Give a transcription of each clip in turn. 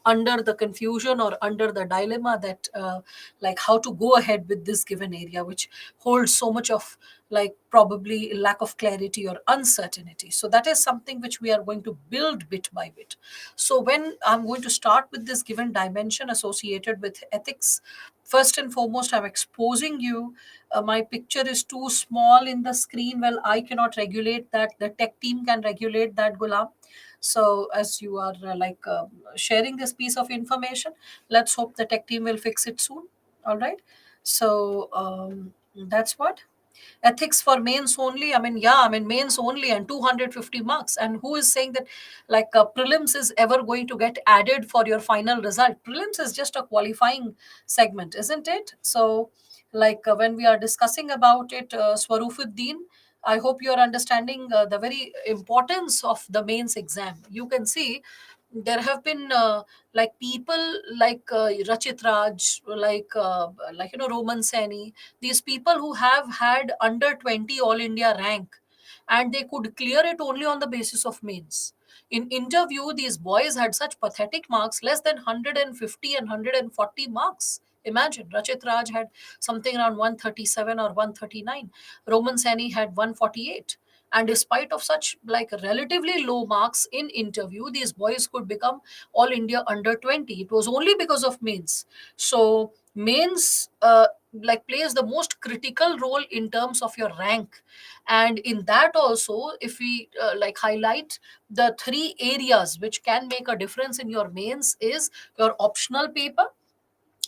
under the confusion or under the dilemma that like how to go ahead with this given area, which holds so much of like probably lack of clarity or uncertainty. So that is something which we are going to build bit by bit. So when I'm going to start with this given dimension associated with ethics, first and foremost, I'm exposing you. My picture is too small in the screen. Well, I cannot regulate that. The tech team can regulate that, Gulam. So as you are sharing this piece of information, let's hope the tech team will fix it soon. All right. So that's what ethics for mains only. I mean, yeah, I mean mains only and 250 marks. And who is saying that prelims is ever going to get added for your final result? Prelims is just a qualifying segment, isn't it? So when we are discussing about it, Swarufuddin, I hope you are understanding the very importance of the mains exam. You can see there have been people like Rachit Raj, Roman Saini, these people who have had under 20 all India rank, and they could clear it only on the basis of mains. In interview, these boys had such pathetic marks, less than 150 and 140 marks. Imagine, Rachit Raj had something around 137 or 139. Roman Saini had 148. And despite of such relatively low marks in interview, these boys could become all India under 20. It was only because of mains. So mains plays the most critical role in terms of your rank. And in that also, if we highlight the three areas which can make a difference in your mains, is your optional paper.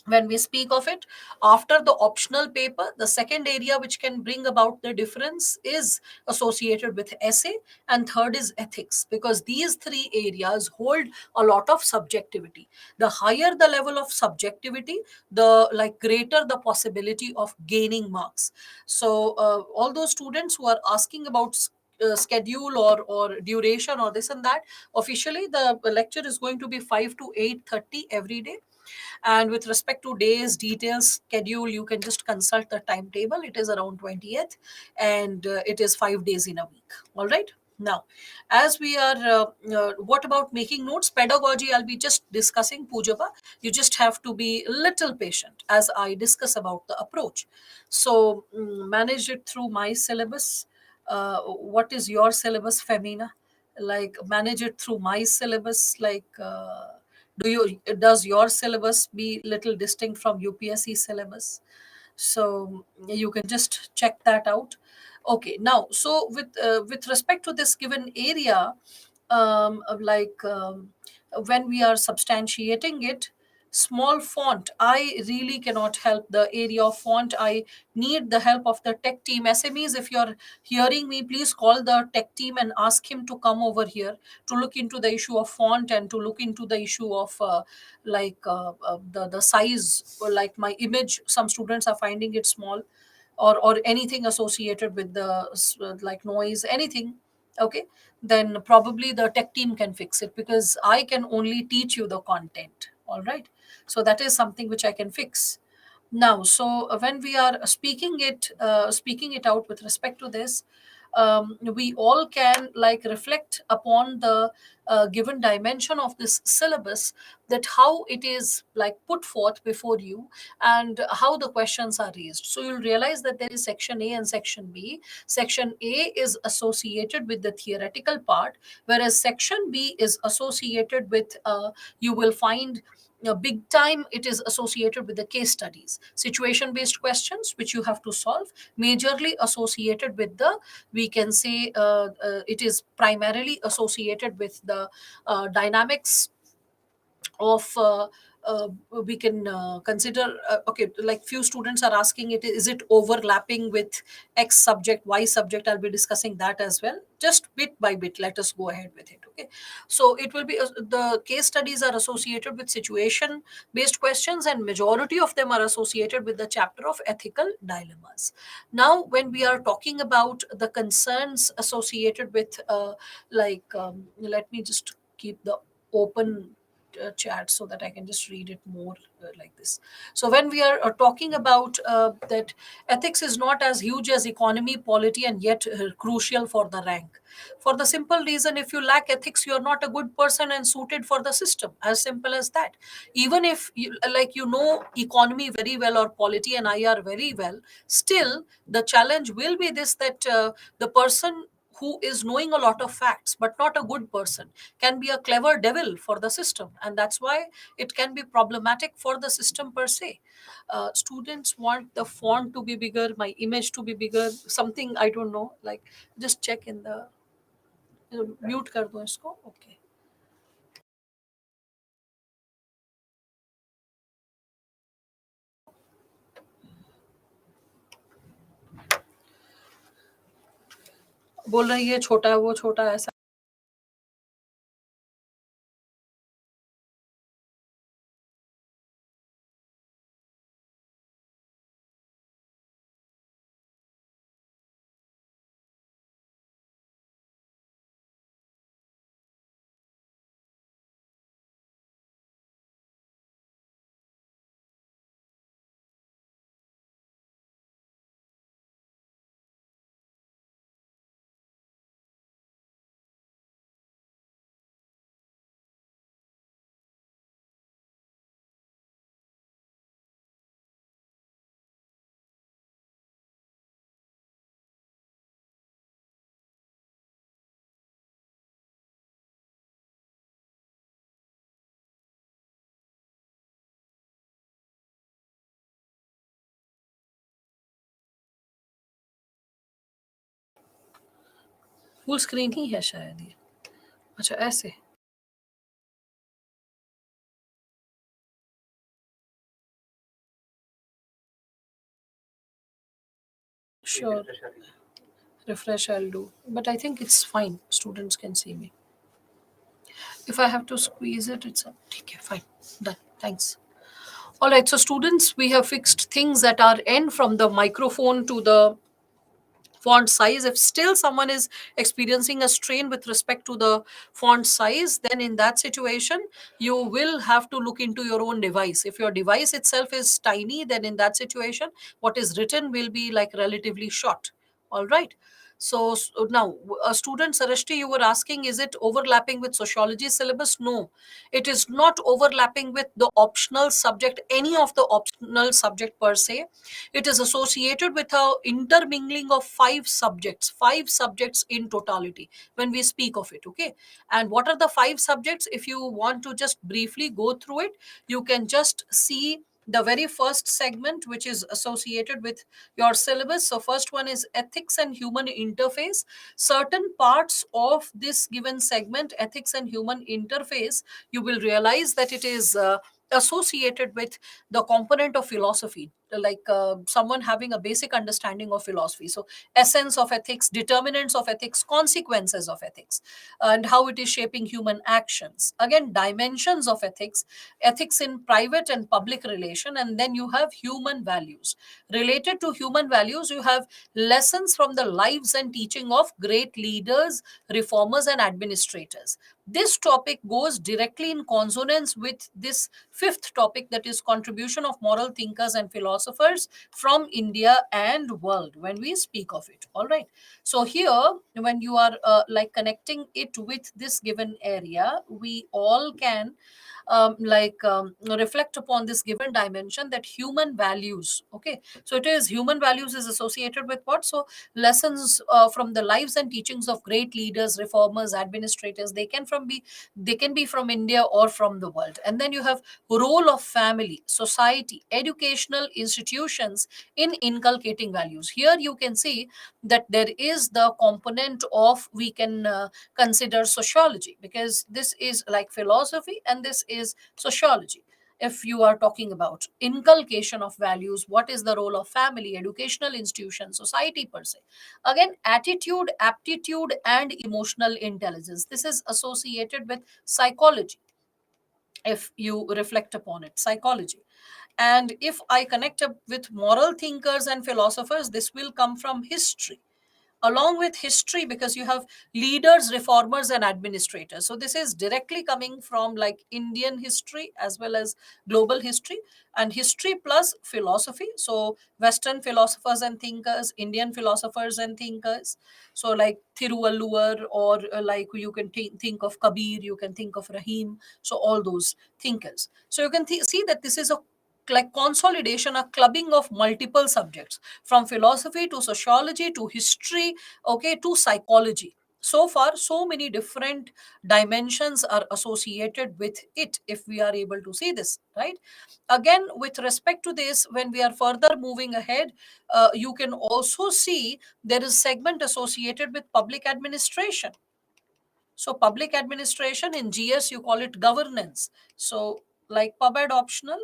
When we speak of it, after the optional paper, the second area which can bring about the difference is associated with essay, and third is ethics, because these three areas hold a lot of subjectivity. The higher the level of subjectivity, the greater the possibility of gaining marks. So all those students who are asking about schedule or duration or this and that, officially the lecture is going to be 5 to 8:30 every day. And with respect to days, details, schedule, you can just consult the timetable. It is around 20th, and it is 5 days in a week. All right. Now, as we are, what about making notes? Pedagogy, I'll be just discussing, Pujaba. You just have to be a little patient as I discuss about the approach. So, manage it through my syllabus. What is your syllabus, Femina? Manage it through my syllabus. Does your syllabus be little distinct from UPSC syllabus? So you can just check that out. Okay, now so with respect to this given area, of when we are substantiating it, small font, I really cannot help the area of font. I need the help of the tech team. SMEs, if you're hearing me, please call the tech team and ask him to come over here to look into the issue of font and to look into the issue of the size, like my image, some students are finding it small, or anything associated with the noise, anything. Okay, then probably the tech team can fix it, because I can only teach you the content. All right, so that is something which I can fix. Now, so when we are speaking it out with respect to this, we all can reflect upon the given dimension of this syllabus, that how it is put forth before you and how the questions are raised. So you'll realize that there is section A and section B. Section A is associated with the theoretical part, whereas section B is associated with you will find big time, it is associated with the case studies, situation based questions which you have to solve, majorly associated with the, we can say, it is primarily associated with the dynamics of we can consider, okay, like few students are asking, it is it overlapping with X subject, Y subject? I'll be discussing that as well, just bit by bit. Let us go ahead with it. Okay, so it will be the case studies are associated with situation based questions, and majority of them are associated with the chapter of ethical dilemmas. Now when we are talking about the concerns associated with let me just keep the open chat so that I can just read it more like this. So when we are talking about that ethics is not as huge as economy, polity, and yet crucial for the rank. For the simple reason, if you lack ethics, you are not a good person and suited for the system. As simple as that. Even if you, like you know economy very well or polity and IR very well, still the challenge will be this, that the person who is knowing a lot of facts but not a good person can be a clever devil for the system, and that's why it can be problematic for the system per se. Students want the font to be bigger, my image to be bigger, something I don't know, like just check in the mute कर दो इसको okay बोल रही है छोटा है वो छोटा है ऐसा फुल स्क्रीन ही है शायद ये अच्छा ऐसे sure refresh I'll do but I think it's fine students can see me if I have to squeeze it it's a okay fine done thanks. All right, so students, we have fixed things at our end from the microphone to the font size. If still someone is experiencing a strain with respect to the font size, then in that situation you will have to look into your own device. If your device itself is tiny, then in that situation what is written will be like relatively short. All right, so now a student Sarashti, you were asking, is it overlapping with sociology syllabus? No, it is not overlapping with the optional subject, any of the optional subject per se. It is associated with a intermingling of five subjects in totality when we speak of it. Okay, and what are the five subjects? If you want to just briefly go through it, you can just see the very first segment which is associated with your syllabus. So first one is ethics and human interface. Certain parts of this given segment, ethics and human interface, you will realize that it is associated with the component of philosophy, like someone having a basic understanding of philosophy. So essence of ethics, determinants of ethics, consequences of ethics, and how it is shaping human actions. Again, dimensions of ethics, ethics in private and public relation, and then you have human values. Related to human values, you have lessons from the lives and teaching of great leaders, reformers, and administrators. This topic goes directly in consonance with this fifth topic, that is contribution of moral thinkers and philosophers from India and world when we speak of it. All right. So here, when you are like connecting it with this given area, we all can reflect upon this given dimension, that human values. Okay, so it is human values is associated with what? So lessons from the lives and teachings of great leaders, reformers, administrators. They can be from India or from the world. And then you have role of family, society, educational institutions in inculcating values. Here you can see that there is the component of, we can consider sociology, because this is like philosophy and this is sociology. If you are talking about inculcation of values, what is the role of family, educational institution, society per se? Again, attitude, aptitude, and emotional intelligence, this is associated with psychology. If you reflect upon it, psychology. And if I connect up with moral thinkers and philosophers, this will come from history. along with history, because you have leaders, reformers, and administrators. So this is directly coming from like Indian history as well as global history, and history plus philosophy. So Western philosophers and thinkers, Indian philosophers and thinkers. So like Thiruvalluvar, or like you can think of Kabir, you can think of Rahim. So all those thinkers. So you can see that this is a like consolidation, a clubbing of multiple subjects, from philosophy to sociology to history, okay, to psychology. So far, so many different dimensions are associated with it, if we are able to see this, right? Again, with respect to this, when we are further moving ahead, you can also see there is segment associated with public administration. So public administration, in GS you call it governance. So like pub-ed optional,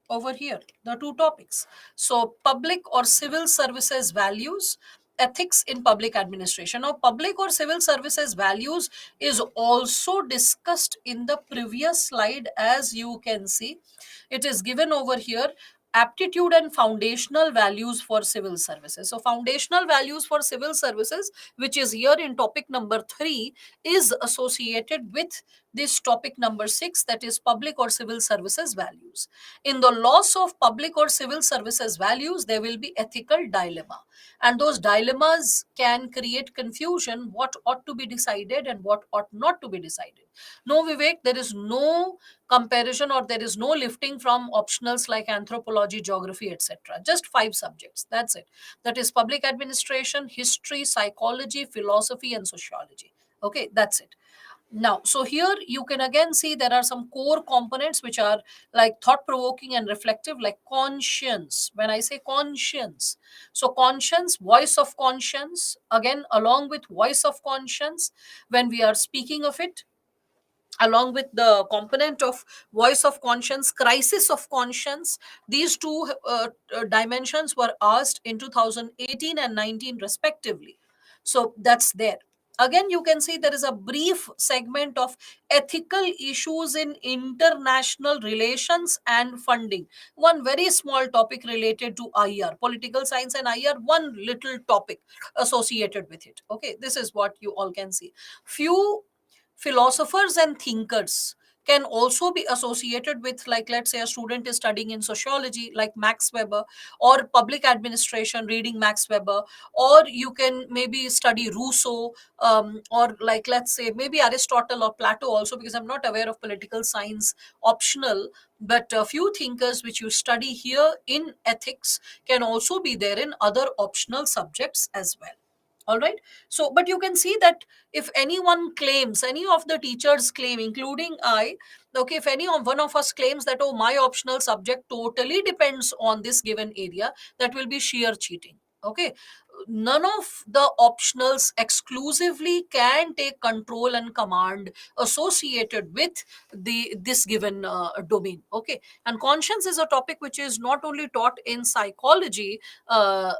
over here the two topics. So public or civil services values, ethics in public administration. Now public or civil services values is also discussed in the previous slide. As you can see, it is given over here, aptitude and foundational values for civil services. So foundational values for civil services, which is here in topic number 3, is associated with this topic number 6, that is public or civil services values. In the loss of public or civil services values, there will be ethical dilemma, and those dilemmas can create confusion, what ought to be decided and what ought not to be decided. No, Vivek, there is no comparison, or there is no lifting from optionals like anthropology, geography, etc. Just 5 subjects, that's it. That is public administration, history, psychology, philosophy, and sociology. Okay, that's it. Now, so here you can again see there are some core components which are like thought provoking and reflective, like conscience. When I say conscience, so conscience, voice of conscience, again, along with voice of conscience, when we are speaking of it, along with the component of voice of conscience, crisis of conscience, these two dimensions were asked in 2018 and 19 respectively. So that's there. Again, you can see there is a brief segment of ethical issues in international relations and funding. One very small topic related to IR, political science and IR, one little topic associated with it. Okay, this is what you all can see. Few philosophers and thinkers can also be associated with, like, let's say a student is studying in sociology like Max Weber, or public administration reading Max Weber, or you can maybe study Rousseau, or like let's say maybe Aristotle or Plato also, because I'm not aware of political science optional. But a few thinkers which you study here in ethics can also be there in other optional subjects as well. All right. So but you can see that if anyone claims, any of the teachers claim, including I, okay, if any of one of us claims that, oh, my optional subject totally depends on this given area, that will be sheer cheating. Okay, none of the optionals exclusively can take control and command associated with the this given domain. And conscience is a topic which is not only taught in psychology,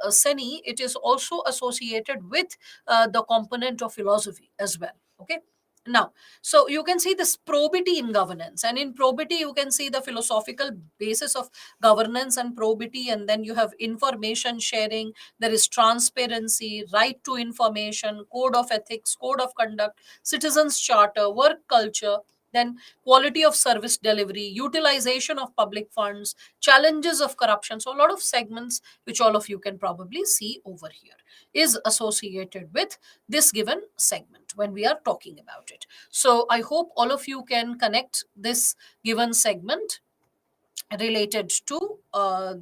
Seni, it is also associated with the component of philosophy as well. Okay. Now, so you can see this probity in governance, and in probity you can see the philosophical basis of governance and probity, and then you have information sharing, there is transparency, right to information, code of ethics, code of conduct, citizens charter, work culture, then quality of service delivery, utilization of public funds, challenges of corruption. So a lot of segments which all of you can probably see over here is associated with this given segment when we are talking about it. So I hope all of you can connect this given segment related to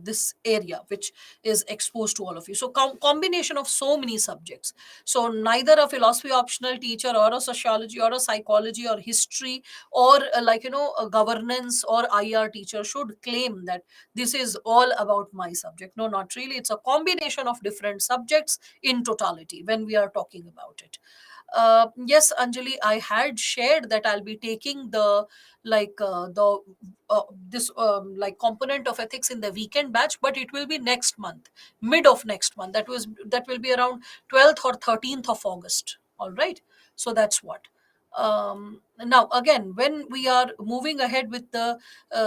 this area which is exposed to all of you. So combination of so many subjects. So neither a philosophy optional teacher or a sociology or a psychology or history or a governance or IR teacher should claim that this is all about my subject. No, not really. It's a combination of different subjects in totality when we are talking about it. Yes, Anjali, I had shared that I'll be taking the the this like component of ethics in the weekend batch, but it will be next month, mid of next month. That will be around 12th or 13th of August. All right. So that's what. Now again, when we are moving ahead with the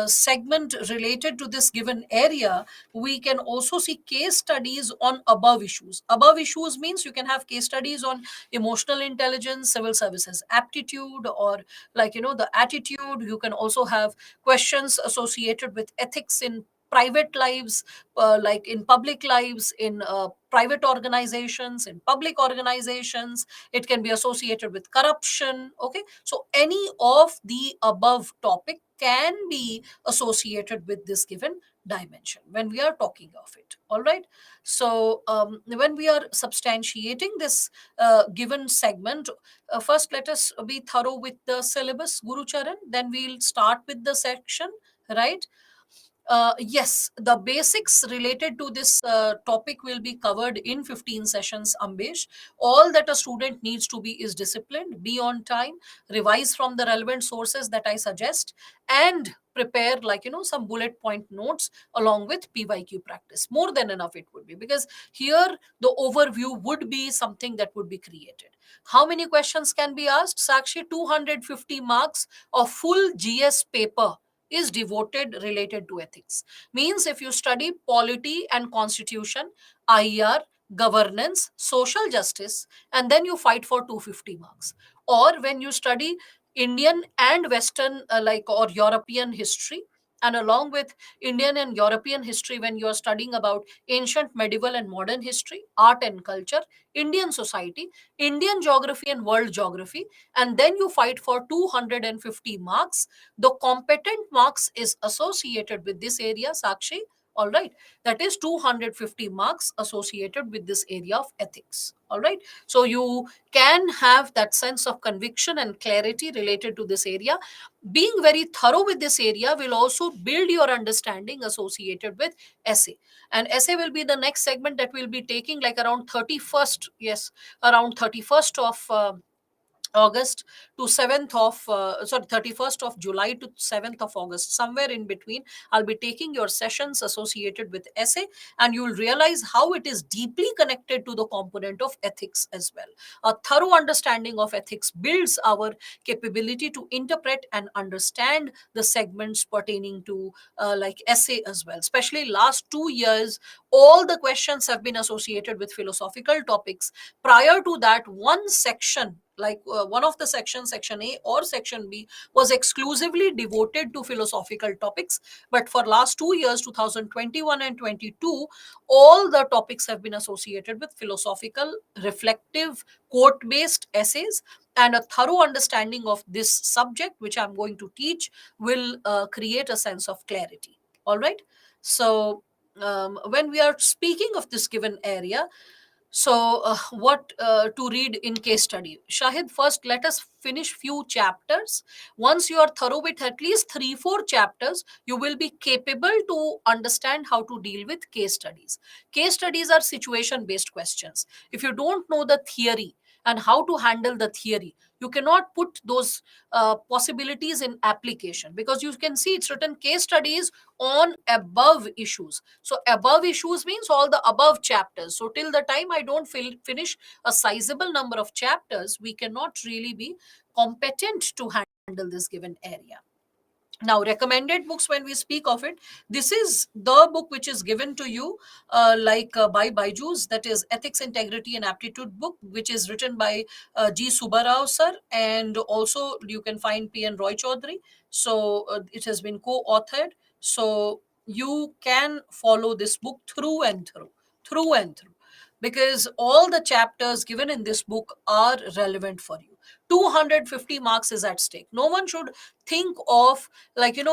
segment related to this given area, we can also see case studies on above issues. Above issues means you can have case studies on emotional intelligence, civil services aptitude, or like the attitude. You can also have questions associated with ethics in private lives, like in public lives, in private organizations, in public organizations. It can be associated with corruption. Okay, so any of the above topic can be associated with this given dimension when we are talking of it. All right, so when we are substantiating this given segment, first let us be thorough with the syllabus, Guru Charan, then we'll start with the section, right? Yes, the basics related to this topic will be covered in 15 sessions, Ambesh. All that a student needs to be is disciplined, be on time, revise from the relevant sources that I suggest, and prepare some bullet point notes along with PYQ practice. More than enough it would be, because here the overview would be something that would be created. How many questions can be asked? Sakshi, 250 marks of full GS paper is devoted related to ethics. Means if you study polity and constitution, IR, governance, social justice, and then you fight for 250 marks. Or when you study Indian and Western, or European history, and along with Indian and European history, when you are studying about ancient, medieval, and modern history, art and culture, Indian society, Indian geography, and world geography, and then you fight for 250 marks, the competent marks is associated with this area, Sakshi. All right, that is 250 marks associated with this area of ethics. All right, so you can have that sense of conviction and clarity related to this area. Being very thorough with this area will also build your understanding associated with essay. And essay will be the next segment that we'll be taking, like around 31st, yes, around 31st of August to 7th of, 31st of July to 7th of August, somewhere in between, I'll be taking your sessions associated with essay, and you'll realize how it is deeply connected to the component of ethics as well. A thorough understanding of ethics builds our capability to interpret and understand the segments pertaining to essay as well. Especially last 2 years, all the questions have been associated with philosophical topics. Prior to that, one section, one of the sections, section A or section B, was exclusively devoted to philosophical topics. But for last 2 years, 2021 and 22, all the topics have been associated with philosophical, reflective, quote based essays. And a thorough understanding of this subject which I'm going to teach will create a sense of clarity. All right, so when we are speaking of this given area, so, what to read in case study? Shahid, first let us finish few chapters. Once you are thorough with at least 3 4 chapters, you will be capable to understand how to deal with case studies. Case studies are situation based questions. If you don't know the theory and how to handle the theory, you cannot put those possibilities in application, because you can see it's written case studies on above issues. So above issues means all the above chapters. So till the time I don't finish a sizable number of chapters, we cannot really be competent to handle this given area. Now, recommended books, when we speak of it, this is the book which is given to you by Byju's, that is Ethics, Integrity and Aptitude book, which is written by G. Subbarao sir, and also you can find P. N. Roy Chaudhary. So it has been co-authored. So you can follow this book through and through, through and through, because all the chapters given in this book are relevant for you. 250 marks is at stake. No one should think of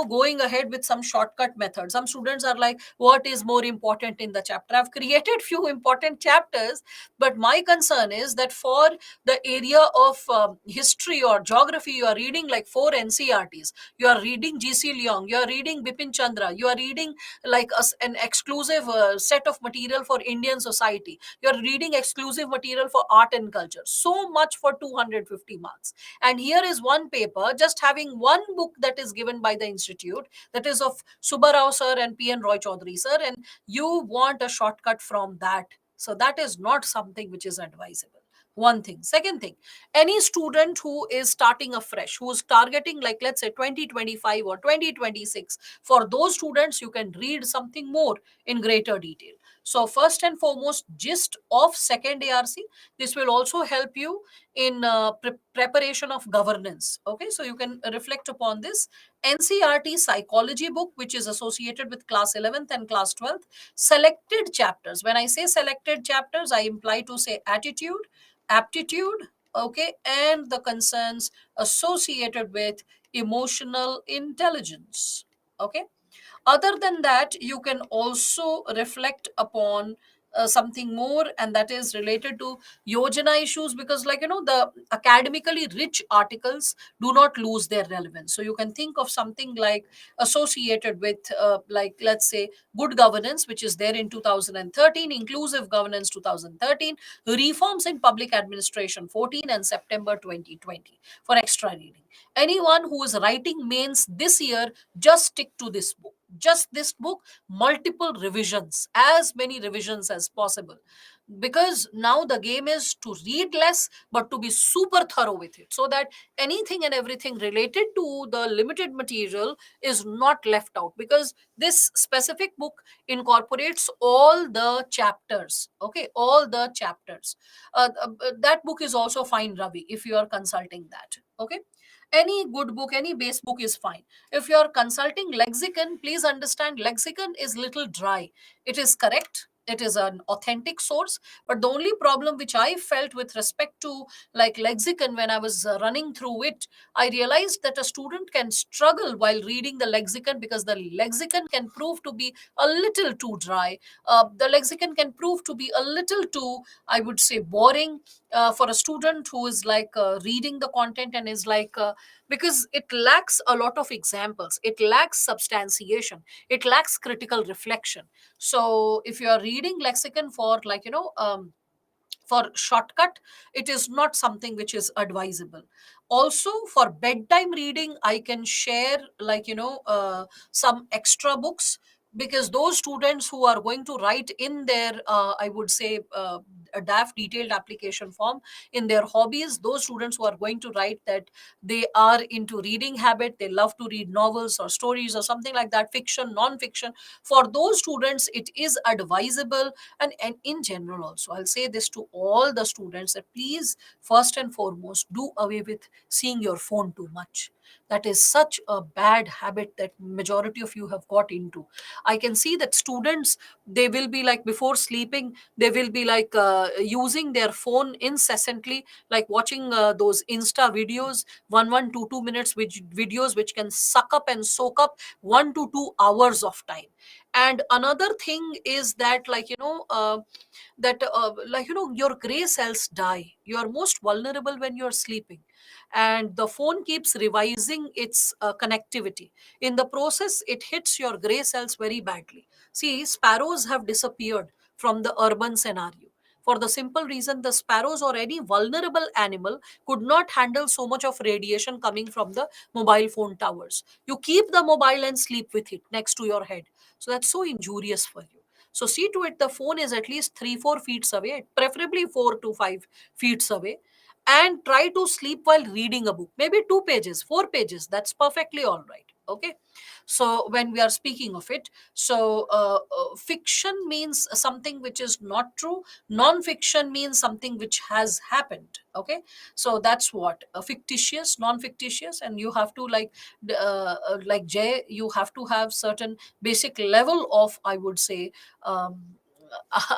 going ahead with some shortcut method. Some students are like, what is more important in the chapter? I've created few important chapters, but my concern is that for the area of history or geography, you are reading like 4 NCRTs, you are reading GC Leong, you are reading Bipin Chandra, you are reading an exclusive set of material for Indian society, you are reading exclusive material for art and culture. So much for 250 marks. And here is one paper just having one book that is given by the institute, that is of Subbarao sir and P. N. Roy Chaudhary sir, and you want a shortcut from that. So that is not something which is advisable. One thing. Second thing, any student who is starting afresh, who is targeting, like, let's say 2025 or 2026, for those students, you can read something more in greater detail. So, first and foremost, gist of second ARC. This will also help you in preparation of governance. Okay, so you can reflect upon this. NCRT psychology book, which is associated with class 11th and class 12th, selected chapters. When I say selected chapters, I imply to say attitude, aptitude, okay, and the concerns associated with emotional intelligence. Okay, other than that, you can also reflect upon something more, and that is related to yojana issues, because, like, the academically rich articles do not lose their relevance. So you can think of something like associated with, like, let's say, good governance, which is there in 2013, inclusive governance 2013, reforms in public administration 14, and September 2020 for extra reading. Anyone who is writing mains this year, just stick to this book, just this book, multiple revisions, as many revisions as possible, because now the game is to read less but to be super thorough with it, so that anything and everything related to the limited material is not left out, because this specific book incorporates all the chapters. Okay, all the chapters. That book is also fine, Ravi, if you are consulting that. Okay, any good book, any base book is fine. If you are consulting lexicon, please understand lexicon is little dry. It is correct, it is an authentic source, but the only problem which I felt with respect to, like, lexicon, when I was running through it, I realized that a student can struggle while reading the lexicon, because the lexicon can prove to be a little too dry. The lexicon can prove to be a little too, I would say, boring for a student who is, like, reading the content, and is like, because it lacks a lot of examples, it lacks substantiation, it lacks critical reflection. So if you are reading lexicon for, like, for shortcut, it is not something which is advisable. Also, for bedtime reading, I can share, like, some extra books, because those students who are going to write in their, I would say, a DAF, detailed application form, in their hobbies, those students who are going to write that they are into reading habit, they love to read novels or stories or something like that, fiction, non-fiction, for those students it is advisable. And in general also, I'll say this to all the students, that please, first and foremost, do away with seeing your phone too much. That is such a bad habit that majority of you have got into. I can see that students, they will be like, before sleeping, they will be like, using their phone incessantly, like watching those insta videos, 1 2 2 minutes, which videos which can suck up and soak up 1 to 2 hours of time. And another thing is that, like, that like, your gray cells die, you are most vulnerable when you're sleeping, and the phone keeps revising its connectivity. In the process, it hits your gray cells very badly. See, sparrows have disappeared from the urban scenario, for the simple reason, the sparrows or any vulnerable animal could not handle so much of radiation coming from the mobile phone towers. You keep the mobile and sleep with it next to your head, so that's so injurious for you. So see to it the phone is at least 3 4 feet away, preferably 4 to 5 feet away, and try to sleep while reading a book. Maybe 2 pages, 4 pages. That's perfectly all right. Okay. So when we are speaking of it, so fiction means something which is not true. Non-fiction means something which has happened. Okay. So that's what fictitious, non-fictitious, and you have to, like Jay, you have to have certain basic level of, I would say, um,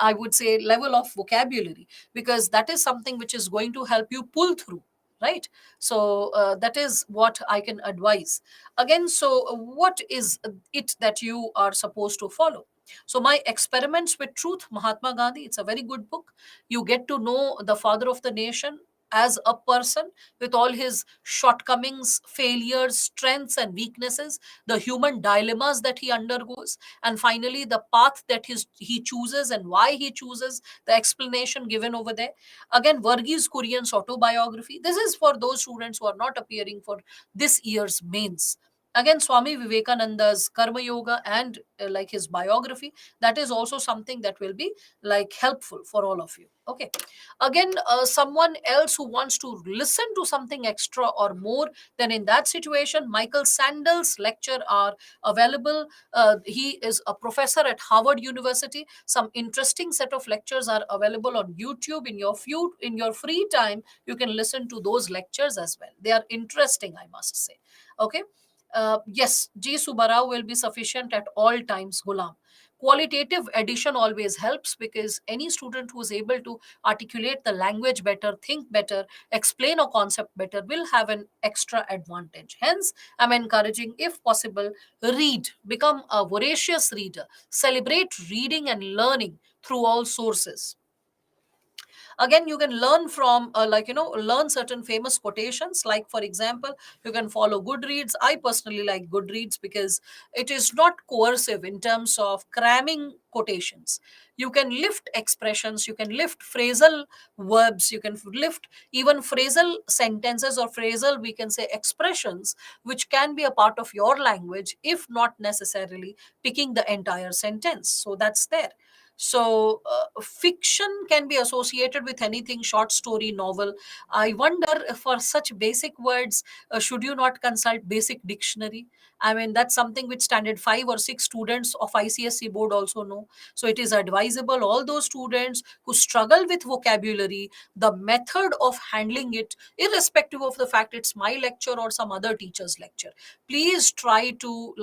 I would say, level of vocabulary, because that is something which is going to help you pull through, right? So that is what I can advise. Again, so what is it that you are supposed to follow? So my Experiments with Truth, Mahatma Gandhi, it's a very good book. You get to know the father of the nation as a person, with all his shortcomings, failures, strengths, and weaknesses, the human dilemmas that he undergoes, and finally the path that he chooses and why he chooses, the explanation given over there. Again, Varghese Kurian's autobiography. This is for those students who are not appearing for this year's mains. Again, Swami Vivekananda's Karma Yoga and like his biography, that is also something that will be like helpful for all of you. Okay. Again, someone else who wants to listen to something extra or more, then in that situation, Michael Sandel's lecture are available. He is a professor at Harvard University. Some interesting set of lectures are available on YouTube. In your free time, you can listen to those lectures as well. They are interesting, I must say. Okay. Yes, G. Subarao will be sufficient at all times, Gulam. Qualitative addition always helps, because any student who is able to articulate the language better, think better, explain a concept better, will have an extra advantage. Hence, I'm encouraging, if possible, read, become a voracious reader, celebrate reading and learning through all sources. Again, you can learn from learn certain famous quotations, like for example, you can follow Goodreads. I personally like Goodreads because it is not coercive in terms of cramming quotations. You can lift expressions, you can lift phrasal verbs, you can lift even phrasal sentences, or phrasal, we can say, expressions, which can be a part of your language, if not necessarily picking the entire sentence. So that's there. So, fiction can be associated with anything, short story, novel. I wonder, for such basic words, should you not consult basic dictionary? I mean, that's something which standard 5 or 6 students of ICSE board also know. So, it is advisable all those students who struggle with vocabulary, the method of handling it, irrespective of the fact it's my lecture or some other teacher's lecture. Please try to,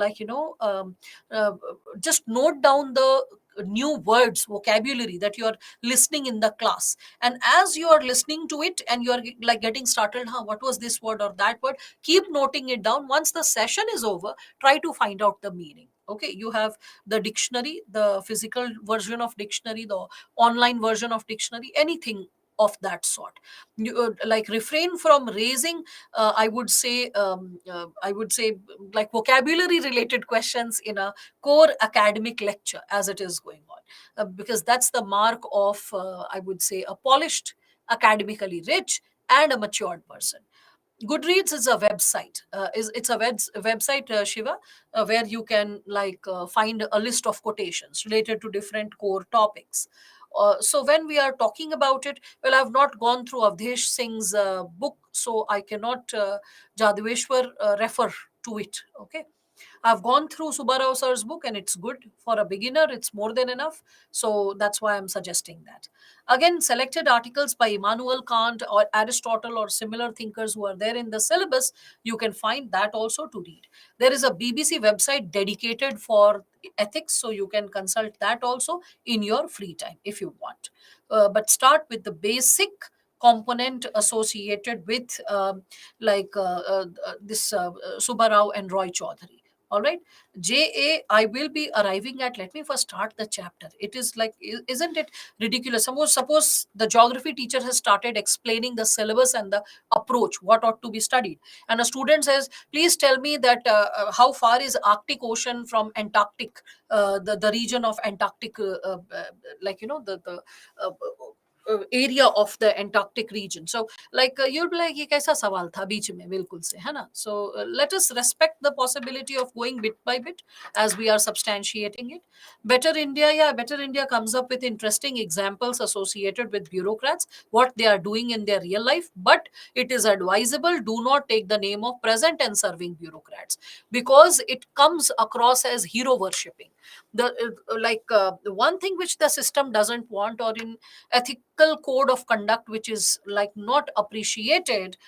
uh, just note down the new words, vocabulary that you are listening in the class, and as you are listening to it and you are like getting startled, huh, what was this word or that word, keep noting it down. Once the session is over, try to find out the meaning. Okay, you have the dictionary, the physical version of dictionary, the online version of dictionary, anything of that sort. You, like, refrain from raising, I would say, like, vocabulary related questions in a core academic lecture as it is going on, because that's the mark of, I would say, a polished, academically rich, and a matured person. Goodreads is a website. It's a website, Shiva, where you can find a list of quotations related to different core topics. So when we are talking about it, well, I've not gone through Avdesh Singh's book, so I cannot, Jadaveshwar, refer to it. Okay, I've gone through Subbarao sir's book and it's good. For a beginner, it's more than enough. So that's why I'm suggesting that. Again, selected articles by Immanuel Kant or Aristotle or similar thinkers who are there in the syllabus, you can find that also to read. There is a BBC website dedicated for ethics, so you can consult that also in your free time if you want. But start with the basic component associated with this Subbarao and Roy Chaudhary. All right, JA, I will be arriving at. Let me first start the chapter. It is like, isn't it ridiculous? Suppose the geography teacher has started explaining the syllabus and the approach, what ought to be studied, and a student says, "Please tell me that how far is Arctic Ocean from Antarctic, the region of Antarctic, the area of the Antarctic region." So, you'll be like, "ये कैसा सवाल था बीच में बिल्कुल से है ना?" So let us respect the possibility of going bit by bit as we are substantiating it. Better India comes up with interesting examples associated with bureaucrats, what they are doing in their real life. But it is advisable, do not take the name of present and serving bureaucrats, because it comes across as hero worshipping. The one thing which the system doesn't want, or in ethical code of conduct which is like not appreciated,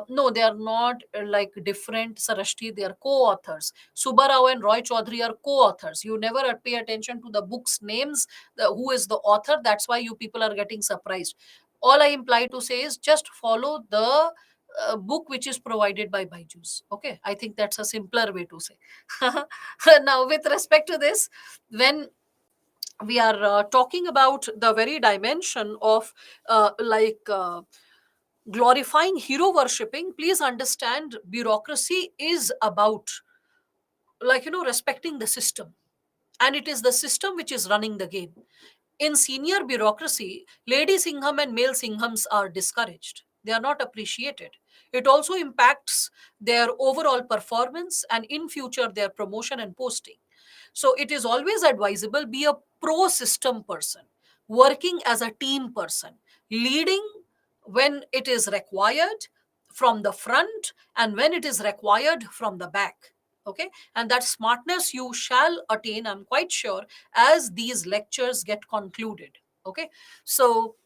no, they are not like different, Sarashti, they are co-authors. Subbarao and Roy Chaudhary are co-authors. You never pay attention to the book's names, who is the author. That's why you people are getting surprised. All I imply to say is, just follow the book which is provided by Byju's. Okay, I think that's a simpler way to say. Now, with respect to this, when we are talking about the very dimension of glorifying hero worshipping, please understand, bureaucracy is about, respecting the system, and it is the system which is running the game. In senior bureaucracy, lady singham and male singhams are discouraged. They are not appreciated. It also impacts their overall performance and in future their promotion and posting. So it is always advisable be a pro system person, working as a team person, leading when it is required from the front and when it is required from the back. Okay, and that smartness you shall attain, I'm quite sure, as these lectures get concluded. Okay, so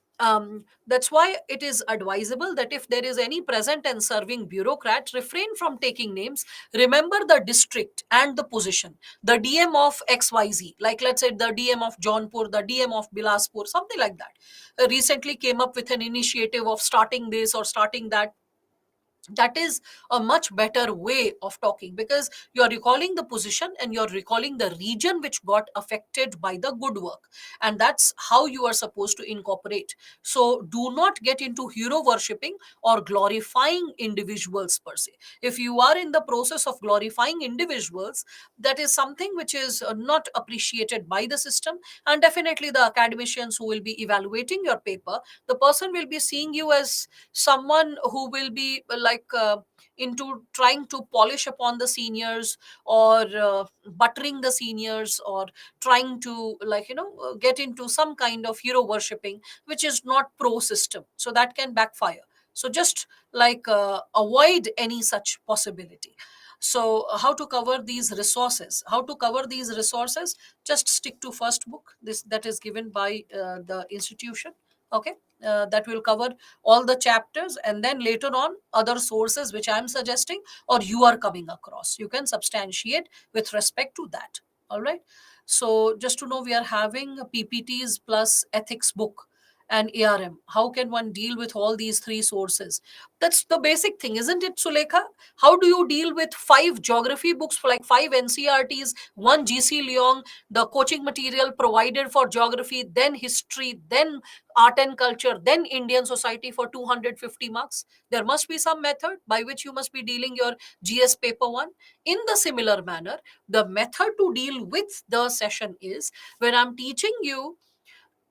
that's why it is advisable that if there is any present and serving bureaucrat, refrain from taking names. Remember the district and the position, the DM of XYZ, like let's say the DM of Jaunpur, the DM of Bilaspur, something like that, recently came up with an initiative of starting this or starting that. That is a much better way of talking, because you're recalling the position and you're recalling the region which got affected by the good work, and that's how you are supposed to incorporate. So do not get into hero worshipping or glorifying individuals per se. If you are in the process of glorifying individuals, that is something which is not appreciated by the system, and definitely the academicians who will be evaluating your paper, the person will be seeing you as someone who will be into trying to polish upon the seniors, or buttering the seniors, or trying to get into some kind of hero worshipping, which is not pro system, so that can backfire. So just avoid any such possibility. So how to cover these resources, just stick to first book, this that is given by the institution. Okay, that will cover all the chapters, and then later on other sources which I am suggesting or you are coming across, you can substantiate with respect to that. All right, so just to know, we are having PPTs plus ethics book and ARM. How can one deal with all these three sources? That's the basic thing, isn't it, Sulekha? How do you deal with five geography books, for like five NCRTs, one GC Leong, the coaching material provided for geography, then history, then art and culture, then Indian society for 250 marks? There must be some method by which you must be dealing your GS paper one. In the similar manner, the method to deal with the session is, when I'm teaching you,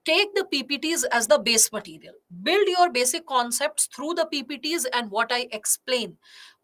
take the PPTs as the base material. Build your basic concepts through the PPTs and what I explain.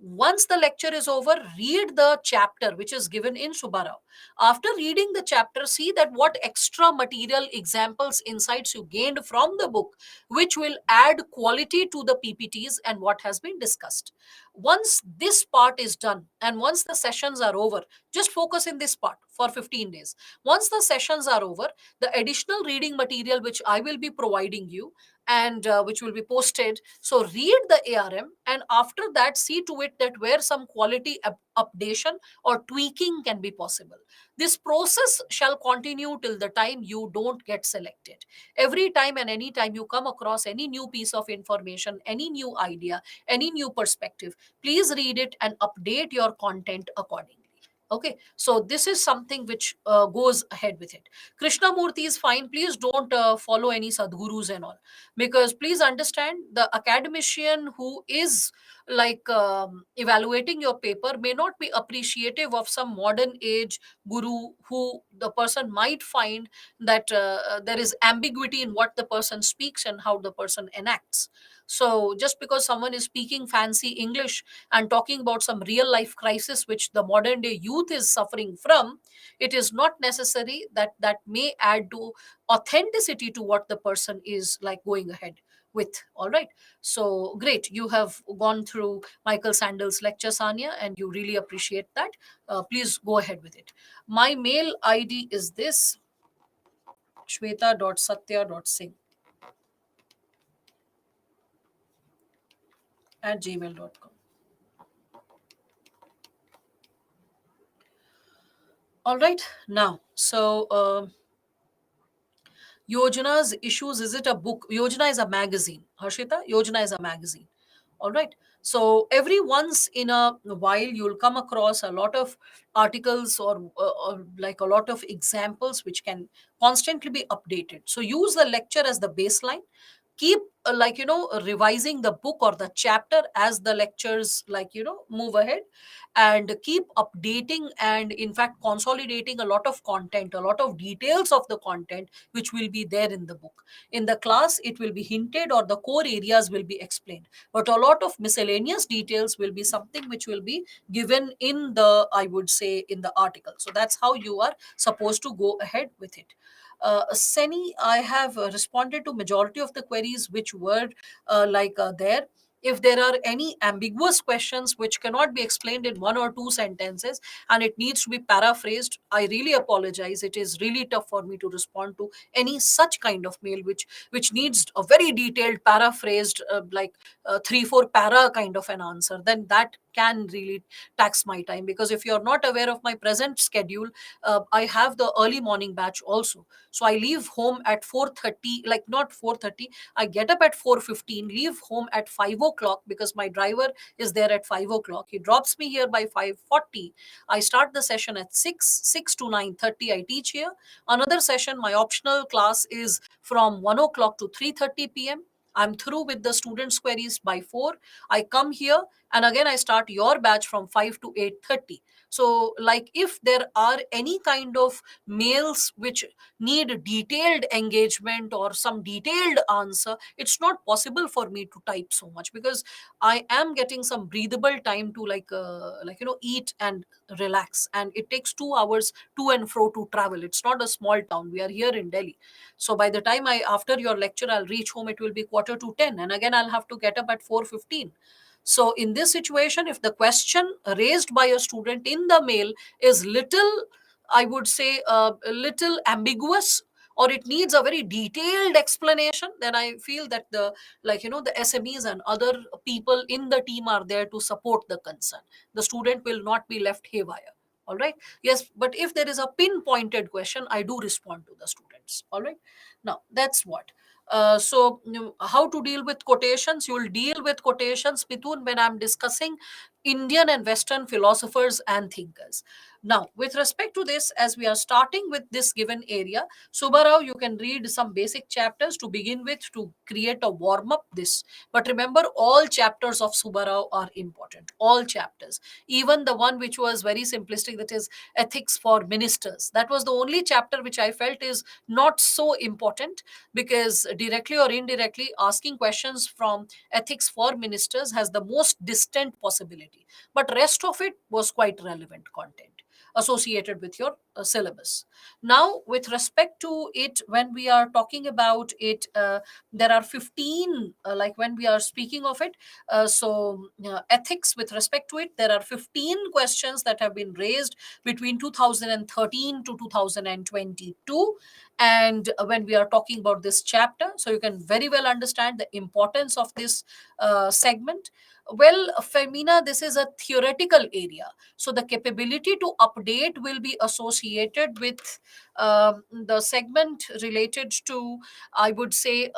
Once the lecture is over, read the chapter which is given in Subbarao. After reading the chapter, see that what extra material, examples, insights you gained from the book, which will add quality to the PPTs and what has been discussed. Once this part is done and once the sessions are over, just focus in this part for 15 days. Once the sessions are over, the additional reading material which I will be providing you, and which will be posted. So read the ARM, and after that, see to it that where some quality updation or tweaking can be possible. This process shall continue till the time you don't get selected. Every time and any time you come across any new piece of information, any new idea, any new perspective, please read it and update your content accordingly. Okay, so this is something which goes ahead with it. Krishnamurti is fine. Please don't follow any sadgurus and all, because please understand, the academician who is evaluating your paper may not be appreciative of some modern age guru, who the person might find that there is ambiguity in what the person speaks and how the person enacts. So just because someone is speaking fancy English and talking about some real life crisis which the modern day youth is suffering from, it is not necessary that that may add to authenticity to what the person is like going ahead with. All right, so great, you have gone through Michael Sandel's lecture, Sanya, and you really appreciate that. Please go ahead with it. My mail ID is this: shweta.satya.singh @gmail.com. All right, now, so Yojana's issues, is it a book? Yojana is a magazine. Harshita, Yojana is a magazine. All right. So every once in a while, you'll come across a lot of articles, or like a lot of examples which can constantly be updated. So use the lecture as the baseline. Keep revising the book or the chapter as the lectures move ahead, and keep updating and in fact consolidating a lot of content, a lot of details of the content which will be there in the book. In the class it will be hinted or the core areas will be explained, but a lot of miscellaneous details will be something which will be given in the, I would say, in the article. So that's how you are supposed to go ahead with it. Seni, I have responded to majority of the queries which were there. If there are any ambiguous questions which cannot be explained in one or two sentences and it needs to be paraphrased, I really apologize. It is really tough for me to respond to any such kind of mail which needs a very detailed paraphrased 3 4 para kind of an answer. Then that can really tax my time, because if you're not aware of my present schedule, I have the early morning batch also. So I leave home at 4:30, like not 4:30, I get up at 4:15, leave home at 5 o'clock because my driver is there at 5 o'clock. He drops me here by 5:40. I start the session at 6 to 9:30. I teach here. Another session, my optional class, is from 1 o'clock to 3:30 p.m. I'm through with the students' queries by 4. I come here and again I start your batch from 5 to 8:30. So, like, if there are any kind of mails which need detailed engagement or some detailed answer, it's not possible for me to type so much, because I am getting some breathable time to eat and relax, and it takes 2 hours to and fro to travel. It's not a small town, we are here in Delhi. So by the time I after your lecture I'll reach home, it will be quarter to 10, and again I'll have to get up at 4:15. So in this situation, if the question raised by a student in the mail is little, I would say, a little ambiguous, or it needs a very detailed explanation, then I feel that the SMEs and other people in the team are there to support the concern. The student will not be left haywire. All right. Yes, but if there is a pinpointed question, I do respond to the students. All right. Now that's what. How to deal with quotations? You will deal with quotations, Mithun, when I'm discussing Indian and Western philosophers and thinkers. Now, with respect to this, as we are starting with this given area, Subbarao, you can read some basic chapters to begin with to create a warm up. This, but remember, all chapters of Subbarao are important. All chapters, even the one which was very simplistic, that is ethics for ministers. That was the only chapter which I felt is not so important, because directly or indirectly asking questions from ethics for ministers has the most distant possibility, but rest of it was quite relevant content associated with your syllabus. Now, with respect to it, when we are talking about it, there are 15, when we are speaking of it, ethics, with respect to it, there are 15 questions that have been raised between 2013 to 2022. And when we are talking about this chapter, so you can very well understand the importance of this segment. Well, Femina, this is a theoretical area, so the capability to update will be associated with the segment related to, I would say,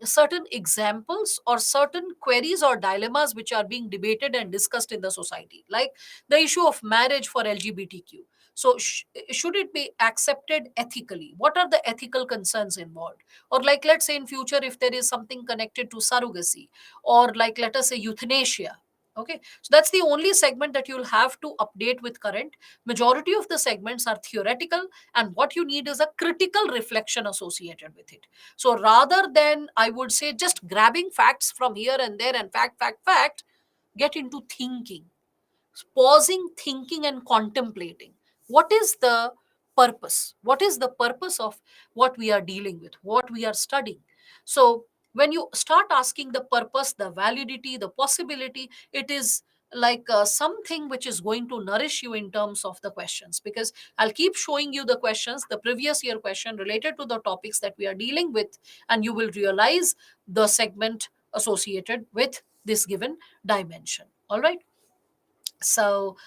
certain examples or certain queries or dilemmas which are being debated and discussed in the society, like the issue of marriage for LGBTQ. So, should it be accepted ethically? What are the ethical concerns involved? Or, like, let's say in future, if there is something connected to surrogacy, or like, let us say, euthanasia. Okay, so that's the only segment that you'll have to update with current. Majority of the segments are theoretical, and what you need is a critical reflection associated with it. So rather than, I would say, just grabbing facts from here and there and fact, get into thinking, pausing, thinking, and contemplating. What is the purpose? What is the purpose of what we are dealing with, what we are studying? So, when you start asking the purpose, the validity, the possibility, it is like something which is going to nourish you in terms of the questions, because I'll keep showing you the questions, the previous year question related to the topics that we are dealing with, and you will realize the segment associated with this given dimension. All right. So,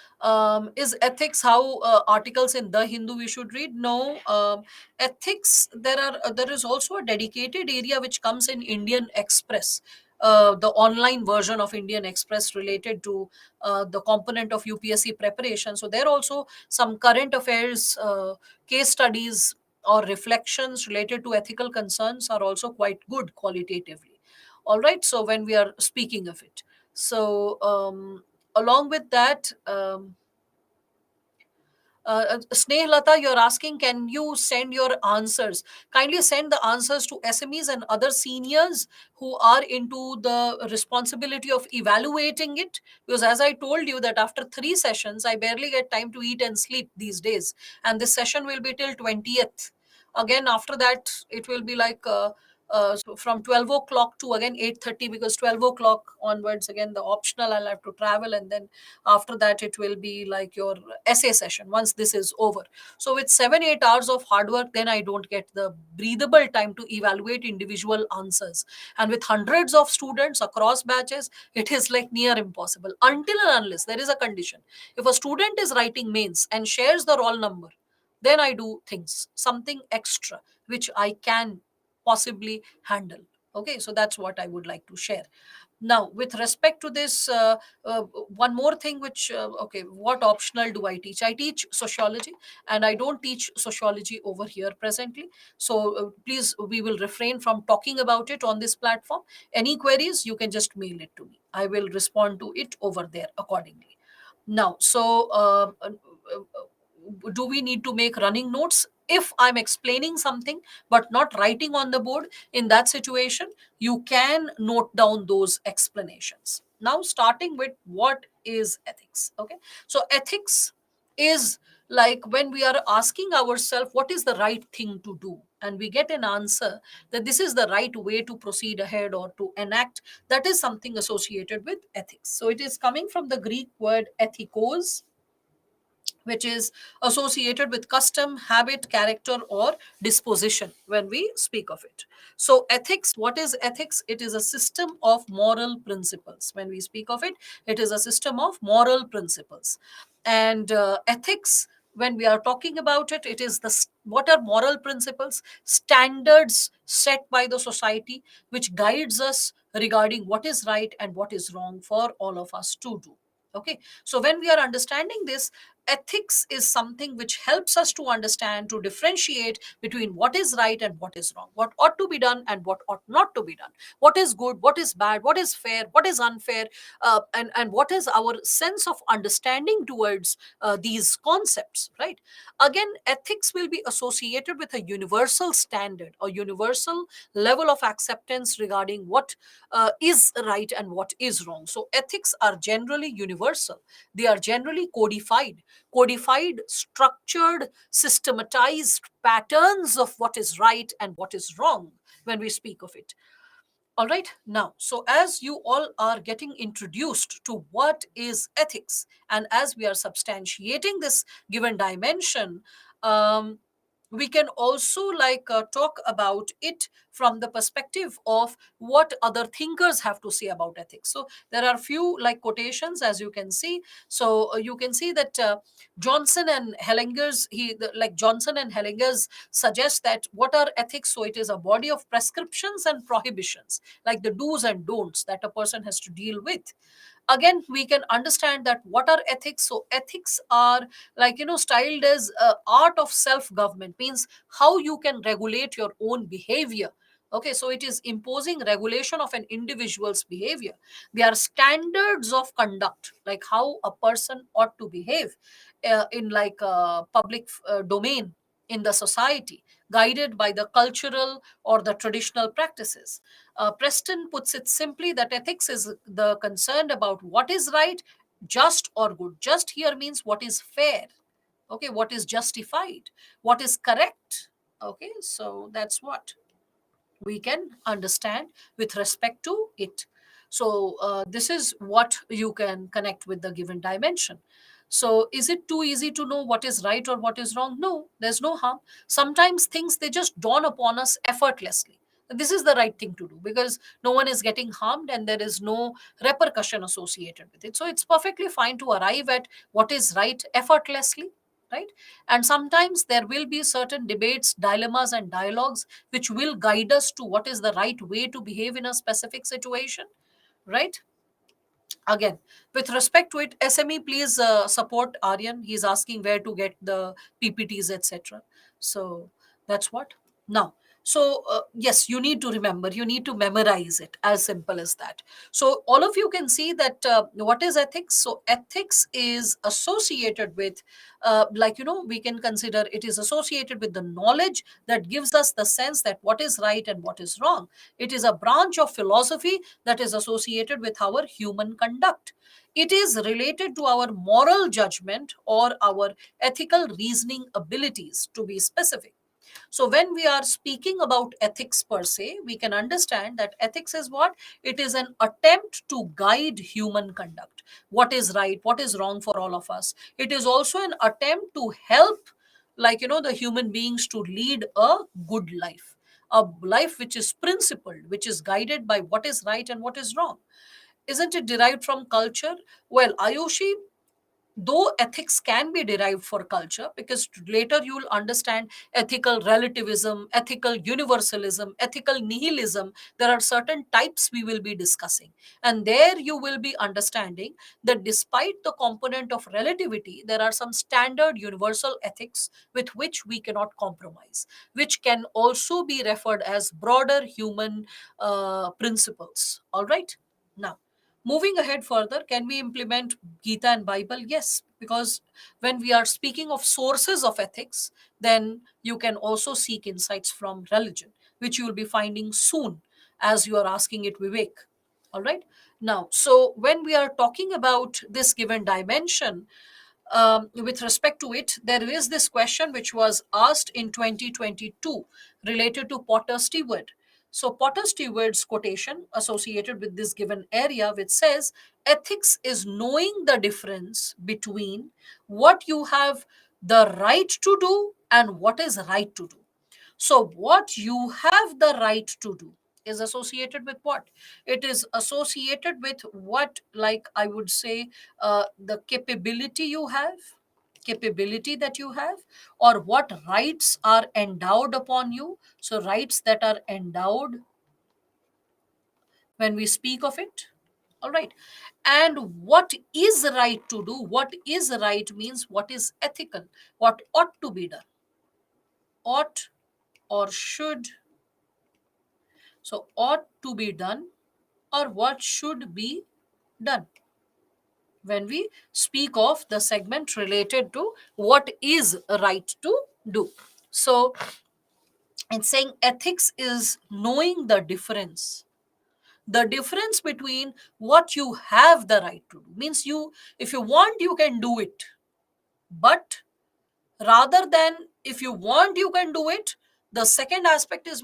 is ethics how articles in the Hindu we should read? No, ethics. There is also a dedicated area which comes in Indian Express, the online version of Indian Express related to the component of UPSC preparation. So there also some current affairs, case studies or reflections related to ethical concerns are also quite good qualitatively. All right, so when we are speaking of it, so along with that, Snehlata, you're asking, can you send your answers? Kindly send the answers to SMEs and other seniors who are into the responsibility of evaluating it. Because as I told you, that after 3 sessions, I barely get time to eat and sleep these days. And this session will be till 20th. Again, after that, it will be like so from 12 o'clock to again 8:30, because 12 o'clock onwards, again, the optional, I'll have to travel. And then after that, it will be like your essay session once this is over. So with 7 8 hours of hard work, then I don't get the breathable time to evaluate individual answers. And with hundreds of students across batches, it is like near impossible, until and unless there is a condition. If a student is writing mains and shares the roll number, then I do things, something extra which I can possibly handle. Okay, so that's what I would like to share. Now, with respect to this, one more thing, which, okay, what optional do I teach? I teach sociology, and I don't teach sociology over here presently. So please, we will refrain from talking about it on this platform. Any queries, you can just mail it to me. I will respond to it over there accordingly. Now, so do we need to make running notes? If I'm explaining something but not writing on the board, in that situation, you can note down those explanations. Now, starting with what is ethics. Okay, so ethics is like when we are asking ourselves what is the right thing to do, and we get an answer that this is the right way to proceed ahead or to enact. That is something associated with ethics. So it is coming from the Greek word ethikos, which is associated with custom, habit, character, or disposition when we speak of it. So, ethics, what is ethics? It is a system of moral principles. When we speak of it, it is a system of moral principles. And ethics, when we are talking about it, it is what are moral principles? Standards set by the society, which guides us regarding what is right and what is wrong for all of us to do. Okay, so when we are understanding this, ethics is something which helps us to understand, to differentiate between what is right and what is wrong, what ought to be done and what ought not to be done, what is good, what is bad, what is fair, what is unfair, and what is our sense of understanding towards these concepts, right? Again, ethics will be associated with a universal standard or universal level of acceptance regarding what is right and what is wrong. So ethics are generally universal, they are generally codified, structured, systematized patterns of what is right and what is wrong when we speak of it. All right, now, so as you all are getting introduced to what is ethics, and as we are substantiating this given dimension, um, we can also talk about it from the perspective of what other thinkers have to say about ethics. So there are few like quotations, as you can see. So you can see that Johnson and Hellinger's like Johnson and Hellinger's suggest that what are ethics? So it is a body of prescriptions and prohibitions, like the do's and don'ts that a person has to deal with. Again, we can understand that what are ethics. So ethics are styled as art of self government, means how you can regulate your own behavior. Okay, so it is imposing regulation of an individual's behavior. They are standards of conduct, like how a person ought to behave in like a public domain in the society, guided by the cultural or the traditional practices. Preston puts it simply that ethics is the concern about what is right, just, or good. Just here means what is fair, okay, what is justified, what is correct. Okay, so that's what we can understand with respect to it. So this is what you can connect with the given dimension. So is it too easy to know what is right or what is wrong? No, there's no harm. Sometimes things, they just dawn upon us effortlessly. This is the right thing to do because no one is getting harmed and there is no repercussion associated with it. So it's perfectly fine to arrive at what is right effortlessly, right? And sometimes there will be certain debates, dilemmas, and dialogues which will guide us to what is the right way to behave in a specific situation, right? Again, with respect to it, SME, please support Aryan. He's asking where to get the PPTs, etc. So that's what. Now, So yes, you need to remember, you need to memorize it, as simple as that. So all of you can see that what is ethics. So ethics is associated with we can consider it is associated with the knowledge that gives us the sense that what is right and what is wrong. It is a branch of philosophy that is associated with our human conduct. It is related to our moral judgment or our ethical reasoning abilities, to be specific. So, when we are speaking about ethics per se, we can understand that ethics is what? It is an attempt to guide human conduct. What is right, what is wrong for all of us. It is also an attempt to help, the human beings to lead a good life. A life which is principled, which is guided by what is right and what is wrong. Isn't it derived from culture? Well, Ayushi, though ethics can be derived for culture, because later you will understand ethical relativism, ethical universalism, ethical nihilism. There are certain types we will be discussing, and there you will be understanding that despite the component of relativity, there are some standard universal ethics with which we cannot compromise, which can also be referred as broader human principles. All right. Now, moving ahead further, can we implement Gita and Bible? Yes, because when we are speaking of sources of ethics, then you can also seek insights from religion, which you will be finding soon as you are asking it, Vivek. All right. Now, so when we are talking about this given dimension, with respect to it, there is this question which was asked in 2022 related to Potter Stewart. So, Potter Stewart's quotation associated with this given area, which says, ethics is knowing the difference between what you have the right to do and what is right to do. So, what you have the right to do is associated with what? It is associated with what, like I would say, the capability that you have, or what rights are endowed upon you. So, rights that are endowed when we speak of it. All right. And what is right to do? What is right means what is ethical, what ought to be done, ought or should. So, ought to be done or what should be done when we speak of the segment related to what is right to do. So, it's saying ethics is knowing the difference between what you have the right to do. Means you, if you want, you can do it, but rather than if you want you can do it, the second aspect is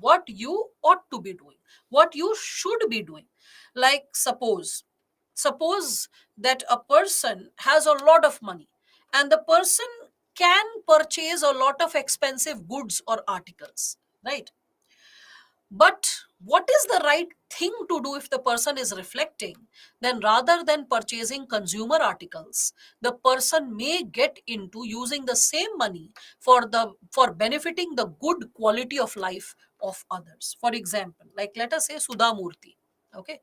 what you ought to be doing, what you should be doing. Like suppose that a person has a lot of money, and the person can purchase a lot of expensive goods or articles, right? But what is the right thing to do if the person is reflecting? Then rather than purchasing consumer articles, the person may get into using the same money for benefiting the good quality of life of others. For example, like let us say Sudha Murthy. Okay.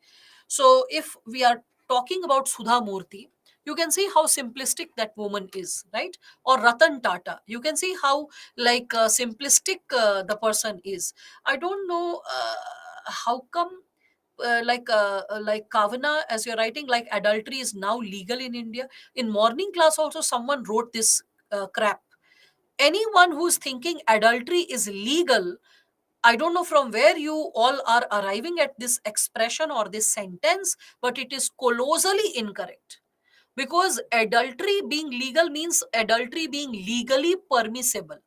So if we are talking about Sudha Murthy, you can see how simplistic that woman is, right? Or Ratan Tata. You can see how simplistic the person is. I don't know how come like Kavana, as you're writing, like adultery is now legal in India. In morning class also someone wrote this crap. Anyone who's thinking adultery is legal, I don't know from where you all are arriving at this expression or this sentence, but it is colossally incorrect. Because adultery being legal means adultery being legally permissible.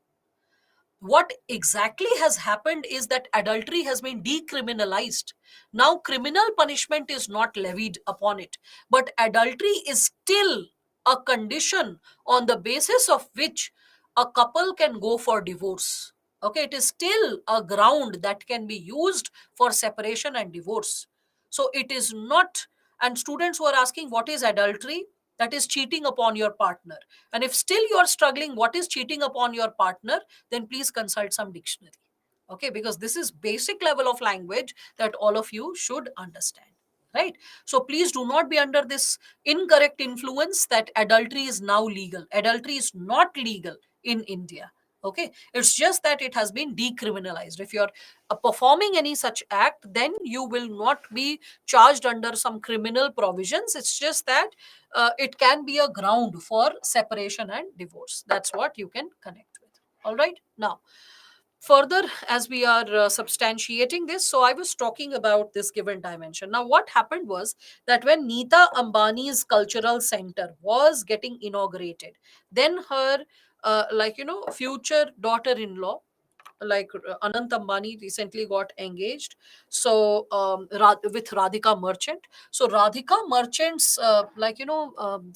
What exactly has happened is that adultery has been decriminalized. Now, criminal punishment is not levied upon it, but adultery is still a condition on the basis of which a couple can go for divorce. Okay, it is still a ground that can be used for separation and divorce. So, it is not, and students who are asking what is adultery, that is cheating upon your partner. And if still you are struggling, what is cheating upon your partner, then please consult some dictionary. Okay, because this is basic level of language that all of you should understand. Right. So please do not be under this incorrect influence that adultery is now legal. Adultery is not legal in India. Okay, it's just that it has been decriminalized. If you're performing any such act, then you will not be charged under some criminal provisions. It's just that it can be a ground for separation and divorce. That's what you can connect with. All right, now further, as we are substantiating this, so I was talking about this given dimension. Now what happened was that when Neeta Ambani's cultural center was getting inaugurated, then her future daughter-in-law, like Anant Ambani recently got engaged. So with Radhika Merchant. So Radhika Merchant's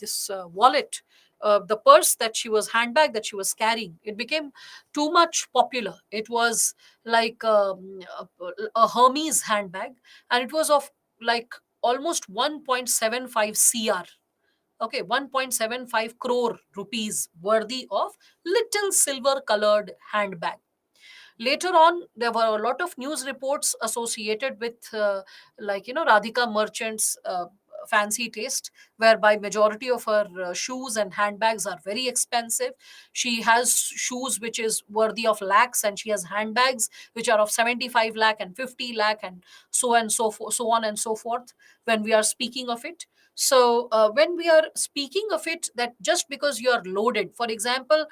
this wallet, the purse that she was handbag that she was carrying, it became too much popular. It was like a Hermes handbag, and it was of like almost 1.75 cr. Okay, 1.75 crore rupees worthy of little silver colored handbag. Later on, there were a lot of news reports associated with Radhika Merchant's fancy taste, whereby majority of her shoes and handbags are very expensive. She has shoes which is worthy of lakhs, and she has handbags which are of 75 lakh and 50 lakh, and so on and so forth, when we are speaking of it. So when we are speaking of it, that just because you are loaded, for example,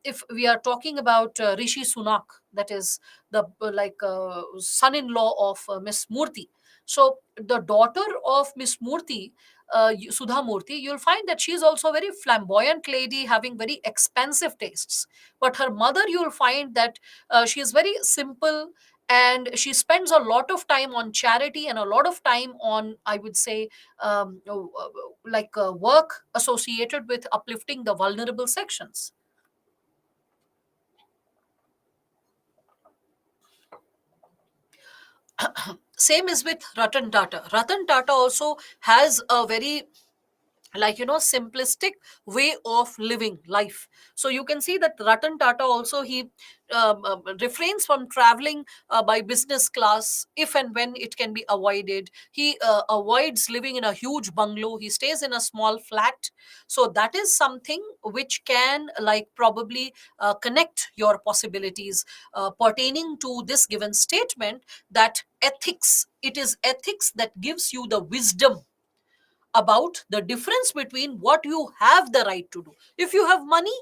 if we are talking about Rishi Sunak, that is the son-in-law of Miss Murthy. So the daughter of Miss Murthy, Sudha Murthy, you'll find that she is also a very flamboyant lady having very expensive tastes. But her mother, you'll find that she is very simple, and she spends a lot of time on charity and a lot of time on, I would say, work associated with uplifting the vulnerable sections. Same is with Ratan Tata. Ratan Tata also has a very simplistic way of living life. So you can see that Ratan Tata also, he refrains from traveling by business class if and when it can be avoided. He avoids living in a huge bungalow. He stays in a small flat. So that is something which can probably connect your possibilities pertaining to this given statement, that ethics, it is ethics that gives you the wisdom about the difference between what you have the right to do. If you have money,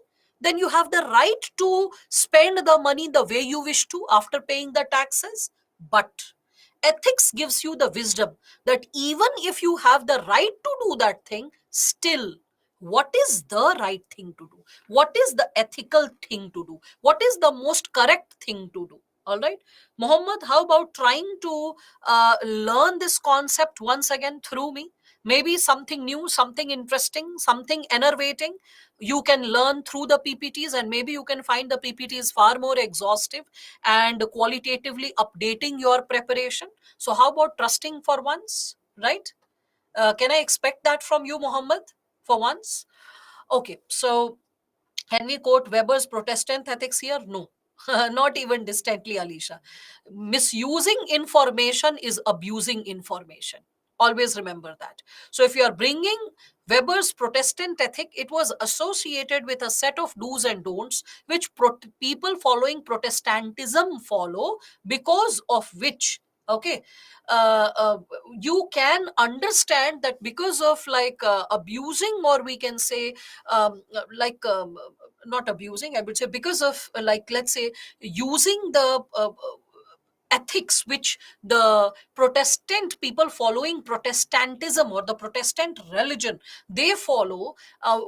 then you have the right to spend the money the way you wish to after paying the taxes. But ethics gives you the wisdom that even if you have the right to do that thing, still, what is the right thing to do? What is the ethical thing to do? What is the most correct thing to do? All right, Mohammed, how about trying to learn this concept once again through me? Maybe something new, something interesting, something enervating you can learn through the PPTs, and maybe you can find the PPTs far more exhaustive and qualitatively updating your preparation. So how about trusting for once, right? Can I expect that from you, Mohammed, for once? Okay, so can we quote Weber's Protestant ethics here? No, not even distantly, Alicia. Misusing information is abusing information. Always remember that. So, if you are bringing Weber's Protestant ethic, it was associated with a set of do's and don'ts which people following Protestantism follow, because of which, okay, uh, uh, you can understand that because of abusing, or we can say um, uh, like um, not abusing, I would say, because of let's say, using the ethics which the Protestant people following Protestantism or the Protestant religion, they follow,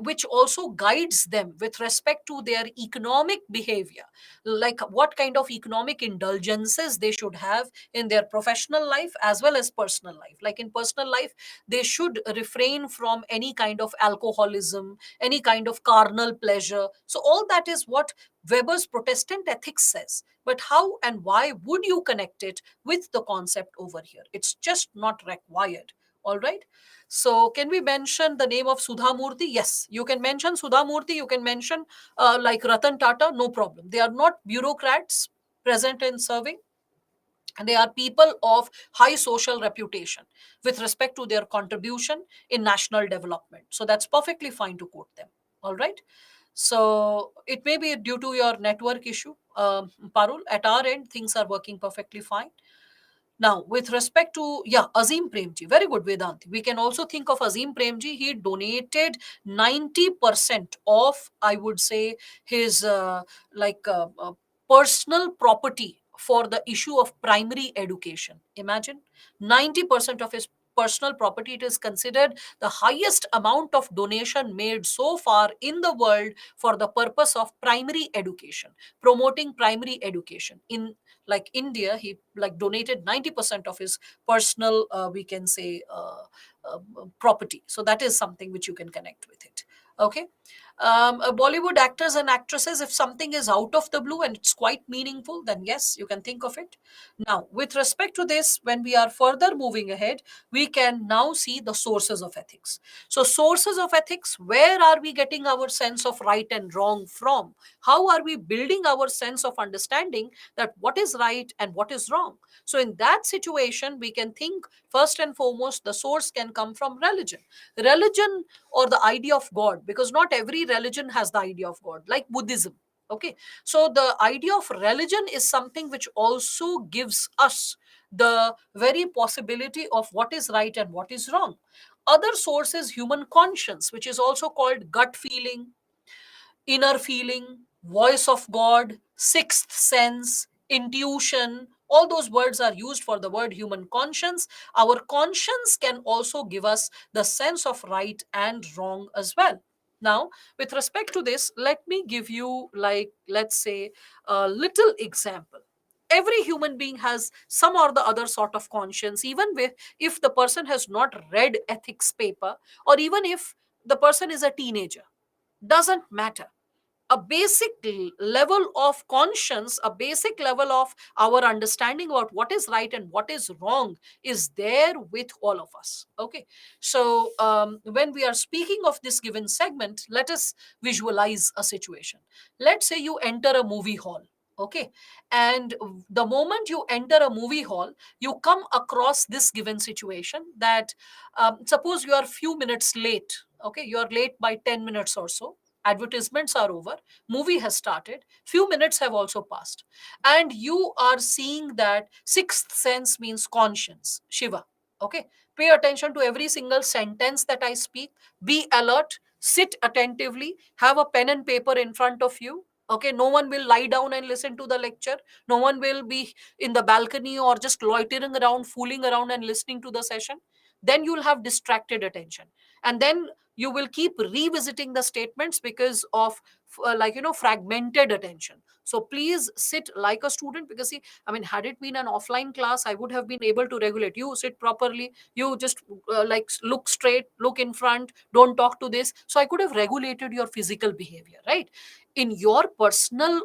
which also guides them with respect to their economic behavior, like what kind of economic indulgences they should have in their professional life as well as personal life. Like in personal life, they should refrain from any kind of alcoholism, any kind of carnal pleasure. So all that is what Weber's Protestant ethics says. But how and why would you connect it with the concept over here? It's just not required. All right. So, can we mention the name of Sudha Murthy? Yes, you can mention Sudha Murthy. You can mention like Ratan Tata, no problem. They are not bureaucrats present and serving. They are people of high social reputation with respect to their contribution in national development. So, that's perfectly fine to quote them. All right. So it may be due to your network issue, Parul. At our end, things are working perfectly fine. Now, with respect to, yeah, Azim Premji, very good, Vedant. We can also think of Azim Premji. He donated 90% of, I would say, his like personal property for the issue of primary education. Imagine 90% of his personal property. It is considered the highest amount of donation made so far in the world for the purpose of primary education, promoting primary education in like India. He like donated 90% of his personal, we can say, uh, property. So that is something which you can connect with it. Okay. Bollywood actors and actresses, if something is out of the blue and it's quite meaningful, then yes, you can think of it. Now, with respect to this, when we are further moving ahead, we can now see the sources of ethics. So, sources of ethics, where are we getting our sense of right and wrong from? How are we building our sense of understanding that what is right and what is wrong? So, in that situation, we can think first and foremost, the source can come from religion. Religion or the idea of God, because not every religion has the idea of God, like Buddhism. Okay, so the idea of religion is something which also gives us the very possibility of what is right and what is wrong. Other source is human conscience, which is also called gut feeling, inner feeling, voice of God, sixth sense, intuition. All those words are used for the word human conscience. Our conscience can also give us the sense of right and wrong as well. Now, with respect to this, let me give you, like, let's say, a little example. Every human being has some or the other sort of conscience, even with if the person has not read ethics paper, or even if the person is a teenager, doesn't matter. A basic level of conscience, a basic level of our understanding about what is right and what is wrong is there with all of us. Okay, so when we are speaking of this given segment, let us visualize a situation. Let's say you enter a movie hall. Okay, and the moment you enter a movie hall, you come across this given situation that suppose you are few minutes late. Okay, you are late by 10 minutes or so. Advertisements are over, movie has started, few minutes have also passed, and you are seeing that sixth sense means conscience, Shiva. Okay, pay attention to every single sentence that I speak. Be alert, sit attentively, have a pen and paper in front of you. Okay, no one will lie down and listen to the lecture. No one will be in the balcony or just loitering around, fooling around and listening to the session. Then you'll have distracted attention, and then you will keep revisiting the statements because of fragmented attention. So please sit like a student, because see, I mean, had it been an offline class, I would have been able to regulate you. Sit properly, you just look straight, look in front, don't talk to this, so I could have regulated your physical behavior, right? In your personal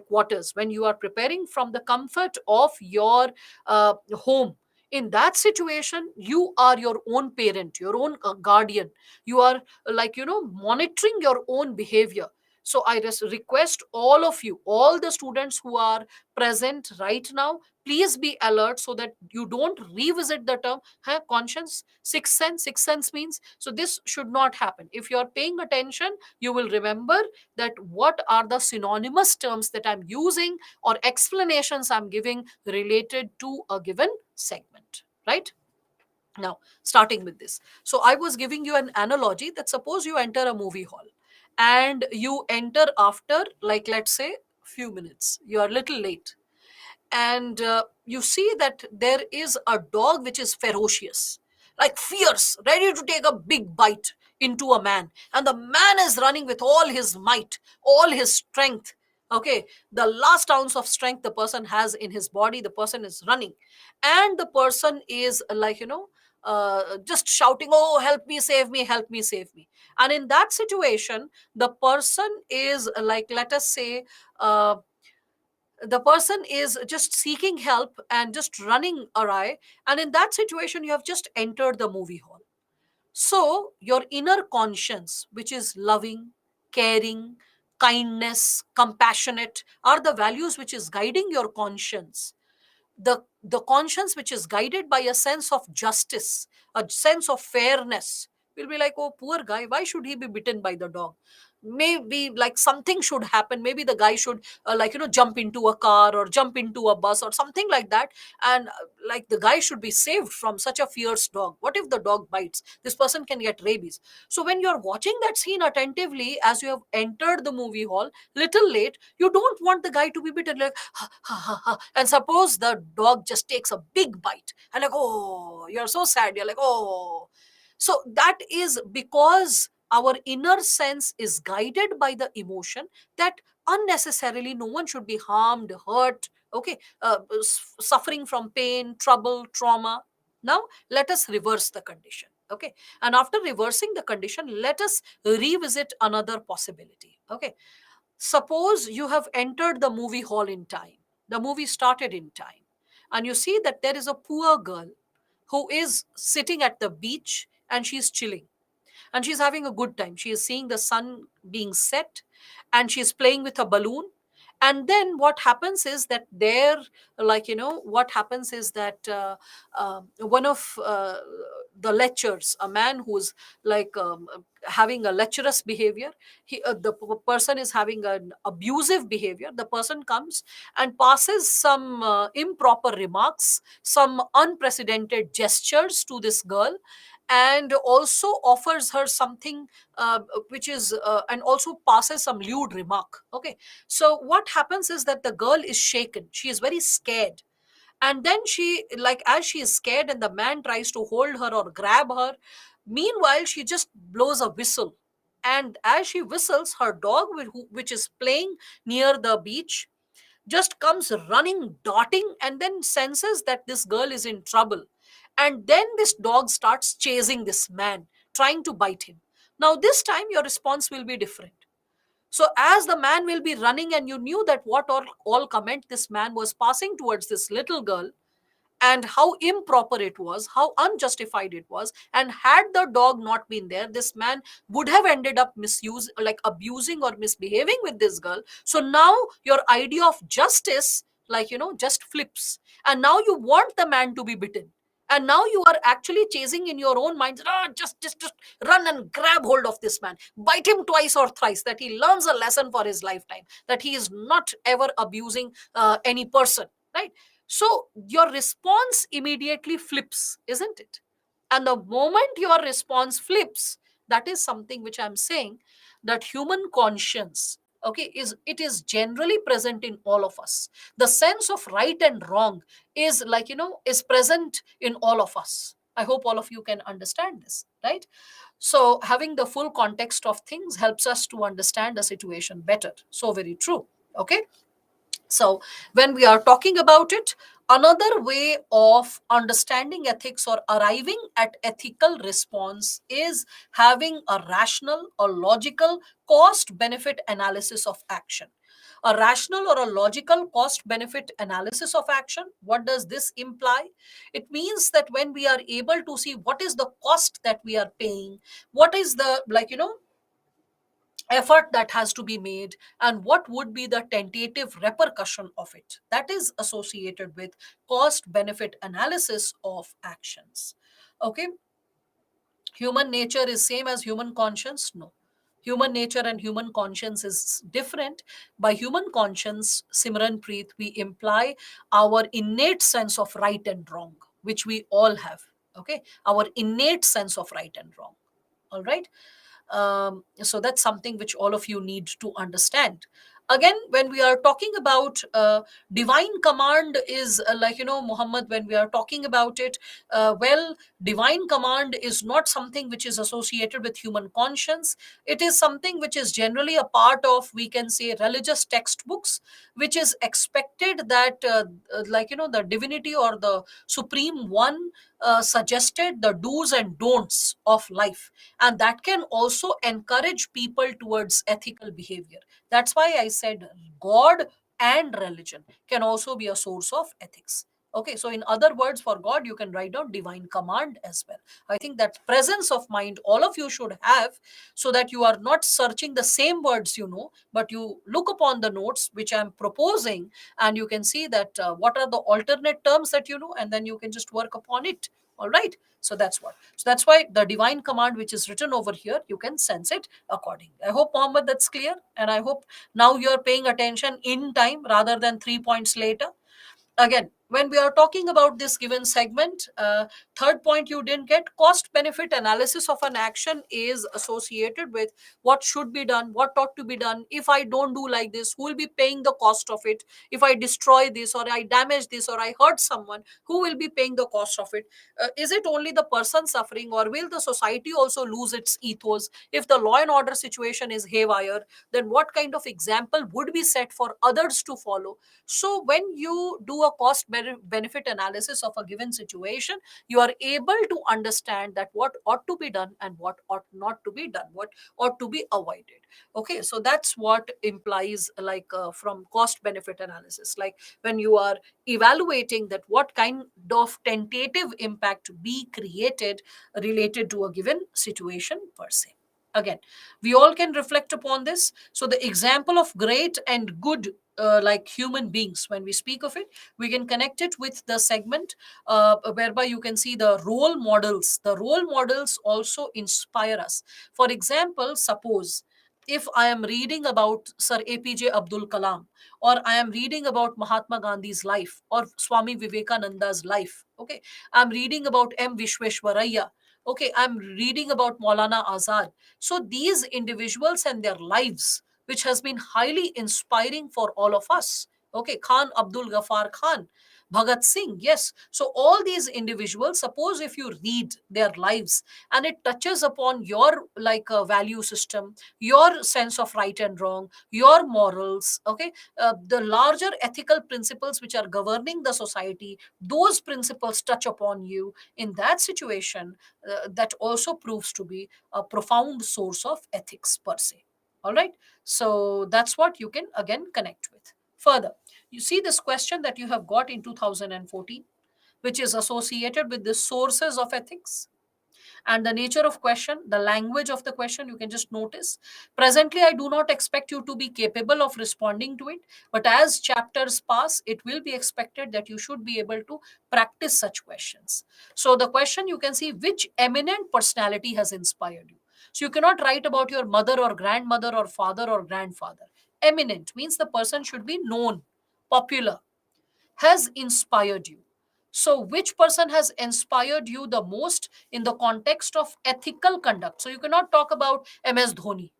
quarters, when you are preparing from the comfort of your home, in that situation you are your own parent, your own guardian. You are monitoring your own behavior. So I request all of you, all the students who are present right now, please be alert so that you don't revisit the term, huh, conscience, sixth sense. Sixth sense means, so this should not happen. If you are paying attention, you will remember that what are the synonymous terms that I'm using or explanations I'm giving related to a given segment, right? Now, starting with this. So, I was giving you an analogy that suppose you enter a movie hall and you enter after, like, let's say, few minutes. You are a little late. And you see that there is a dog which is ferocious, like fierce, ready to take a big bite into a man. And the man is running with all his might, all his strength. Okay, the last ounce of strength the person has in his body, the person is running. And the person is just shouting, oh, help me, save me, help me, save me. And in that situation, the person is like, let us say, uh, the person is just seeking help and just running awry. And in that situation, you have just entered the movie hall. So your inner conscience, which is loving, caring, kindness, compassionate, are the values which is guiding your conscience. The conscience which is guided by a sense of justice, a sense of fairness, will be like, oh, poor guy, why should he be bitten by the dog? maybe like something should happen, maybe the guy should jump into a car or jump into a bus or something like that, and like the guy should be saved from such a fierce dog. What if the dog bites? This person can get rabies. So when you're watching that scene attentively, as you have entered the movie hall little late, you don't want the guy to be bitten, like ha, ha, ha, ha. And suppose the dog just takes a big bite, and like, oh, you're so sad, you're like, oh. So that is because our inner sense is guided by the emotion that unnecessarily no one should be harmed, hurt, okay, suffering from pain, trouble, trauma. Now let us reverse the condition, okay, and after reversing the condition, let us revisit another possibility, okay. Suppose you have entered the movie hall in time, the movie started in time, and you see that there is a poor girl who is sitting at the beach and she's chilling and she's having a good time. She is seeing the sun being set and she's playing with a balloon. And then what happens is that there, what happens is that one of the lecturers, a man who's like having a lecherous behavior, person is having an abusive behavior. The person comes and passes some improper remarks, some unprecedented gestures to this girl, and also offers her something which is and also passes some lewd remark, okay. So what happens is that the girl is shaken, she is very scared, and then she, like, as she is scared and the man tries to hold her or grab her, meanwhile she just blows a whistle, and as she whistles, her dog, which is playing near the beach, just comes running, darting, and then senses that this girl is in trouble. And then this dog starts chasing this man, trying to bite him. Now, this time your response will be different. So, as the man will be running, and you knew that what all comment this man was passing towards this little girl, and how improper it was, how unjustified it was. And had the dog not been there, this man would have ended up like abusing or misbehaving with this girl. So now your idea of justice, just flips. And now you want the man to be bitten. And now you are actually chasing in your own mind, just run and grab hold of this man, bite him twice or thrice, that he learns a lesson for his lifetime, that he is not ever abusing any person, right? So your response immediately flips, isn't it? And the moment your response flips, that is something which I'm saying, that human conscience, okay, it is generally present in all of us. The sense of right and wrong is, is present in all of us. I hope all of you can understand this, right? So having the full context of things helps us to understand the situation better. So very true. Okay. So, when we are talking about it, another way of understanding ethics or arriving at ethical response is having a rational or logical cost benefit analysis of action. A rational or a logical cost benefit analysis of action, what does this imply? It means that when we are able to see what is the cost that we are paying, what is the, effort that has to be made, and what would be the tentative repercussion of it, that is associated with cost benefit analysis of actions. Okay. Human nature is same as human conscience? No. Human nature and human conscience is different. By human conscience, Simran Preet, we imply our innate sense of right and wrong, which we all have. Okay. Our innate sense of right and wrong. All right. So that's something which all of you need to understand. Again, when we are talking about divine command is Muhammad, when we are talking about it, well, divine command is not something which is associated with human conscience. It is something which is generally a part of, we can say, religious textbooks, which is expected that the divinity or the supreme one suggested the do's and don'ts of life, and that can also encourage people towards ethical behavior. That's why I said God and religion can also be a source of ethics. Okay, so in other words, for God, you can write down divine command as well. I think that presence of mind all of you should have, so that you are not searching the same words, but you look upon the notes which I'm proposing, and you can see that what are the alternate terms that and then you can just work upon it. All right. So that's why the divine command which is written over here, you can sense it accordingly. I hope, Mohammed, that's clear, and I hope now you're paying attention in time rather than 3 points later. Again, when we are talking about this given segment, third point you didn't get, cost benefit analysis of an action is associated with what should be done, what ought to be done. If I don't do like this, who will be paying the cost of it? If I destroy this, or I damage this, or I hurt someone, who will be paying the cost of it? Is it only the person suffering, or will the society also lose its ethos? If the law and order situation is haywire, then what kind of example would be set for others to follow? So when you do a cost benefit analysis of a given situation, you are able to understand that what ought to be done and what ought not to be done, what ought to be avoided. Okay, so that's what implies, like, from cost benefit analysis, like when you are evaluating that what kind of tentative impact be created related to a given situation per se. Again, we all can reflect upon this. So the example of great and good, like human beings, when we speak of it, we can connect it with the segment, whereby you can see the role models. The role models also inspire us. For example, suppose if I am reading about Sir APJ Abdul Kalam, or I am reading about Mahatma Gandhi's life, or Swami Vivekananda's life, okay, I'm reading about M Vishweshwaraya, okay, I'm reading about Maulana Azad. So these individuals and their lives, which has been highly inspiring for all of us. Okay, Khan Abdul Ghaffar Khan, Bhagat Singh, yes. So all these individuals, suppose if you read their lives and it touches upon your, like, value system, your sense of right and wrong, your morals, okay, the larger ethical principles which are governing the society, those principles touch upon you in that situation, that also proves to be a profound source of ethics per se. All right. So that's what you can again connect with. Further, you see this question that you have got in 2014, which is associated with the sources of ethics and the nature of question, the language of the question. You can just notice, presently I do not expect you to be capable of responding to it, but as chapters pass, it will be expected that you should be able to practice such questions. So the question, you can see, which eminent personality has inspired you? So you cannot write about your mother or grandmother or father or grandfather. Eminent means the person should be known, popular, has inspired you. So, which person has inspired you the most in the context of ethical conduct? So, you cannot talk about MS Dhoni.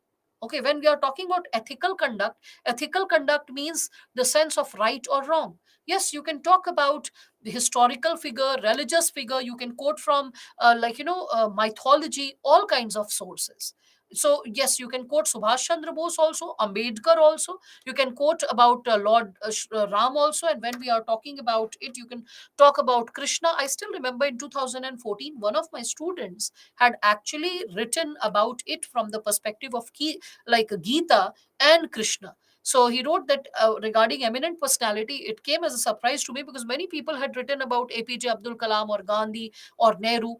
Okay, when we are talking about ethical conduct means the sense of right or wrong. Yes, you can talk about the historical figure, religious figure. You can quote from, mythology, all kinds of sources. So yes, you can quote Subhash Chandra Bose also, Ambedkar also. You can quote about Lord Ram also. And when we are talking about it, you can talk about Krishna. I still remember in 2014, one of my students had actually written about it from the perspective of like Gita and Krishna. So he wrote that, regarding eminent personality, it came as a surprise to me because many people had written about APJ Abdul Kalam or Gandhi or Nehru,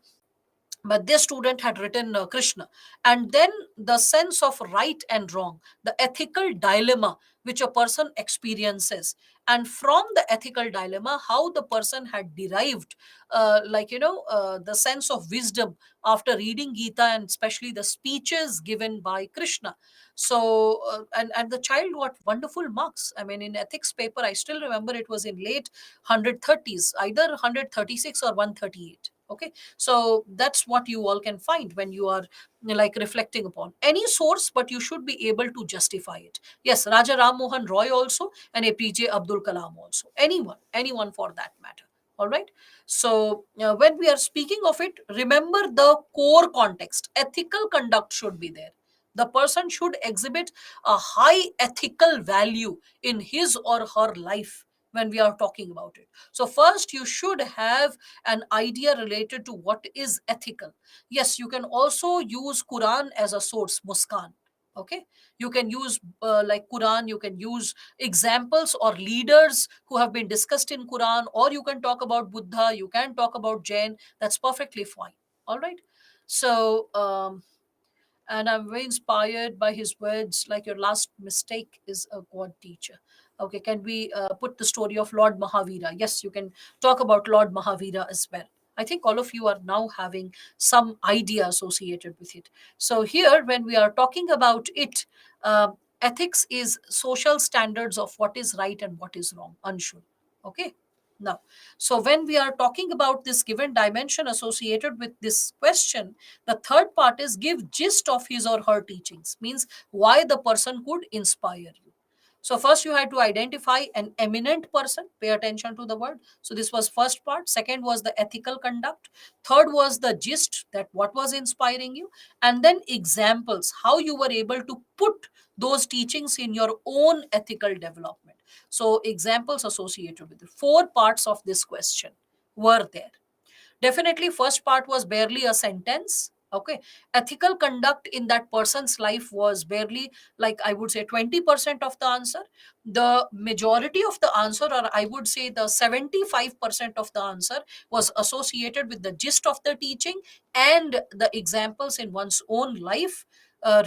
but this student had written Krishna. And then the sense of right and wrong, the ethical dilemma which a person experiences, and from the ethical dilemma, how the person had derived, the sense of wisdom after reading Gita, and especially the speeches given by Krishna. So and the child got wonderful marks. I mean, in ethics paper, I still remember it was in late 130s, either 136 or 138. Okay, so that's what you all can find when you are, like, reflecting upon any source, but you should be able to justify it. Yes, Raja Ram Mohan Roy also, and APJ Abdul Kalam also, anyone for that matter. All right. So when we are speaking of it, remember the core context. Ethical conduct should be there. The person should exhibit a high ethical value in his or her life when we are talking about it. So first, you should have an idea related to what is ethical. Yes, you can also use Quran as a source, Muskan. Okay, you can use, like, Quran. You can use examples or leaders who have been discussed in Quran, or you can talk about Buddha. You can talk about Jain. That's perfectly fine. All right. So and I'm very inspired by his words, like, your last mistake is a God teacher. Okay, can we put the story of Lord Mahavira? Yes, you can talk about Lord Mahavira as well. I think all of you are now having some idea associated with it. So here, when we are talking about it, ethics is social standards of what is right and what is wrong, Anshul. Okay. Now, so when we are talking about this given dimension associated with this question, the third part is give gist of his or her teachings, means why the person could inspire you. So first you had to identify an eminent person, pay attention to the word. So this was first part. Second was the ethical conduct. Third was the gist, that what was inspiring you. And then examples, how you were able to put those teachings in your own ethical development. So examples associated with the four parts of this question were there. Definitely, first part was barely a sentence. Okay. Ethical conduct in that person's life was barely, like I would say, 20% of the answer. The majority of the answer, or I would say the 75% of the answer, was associated with the gist of the teaching and the examples in one's own life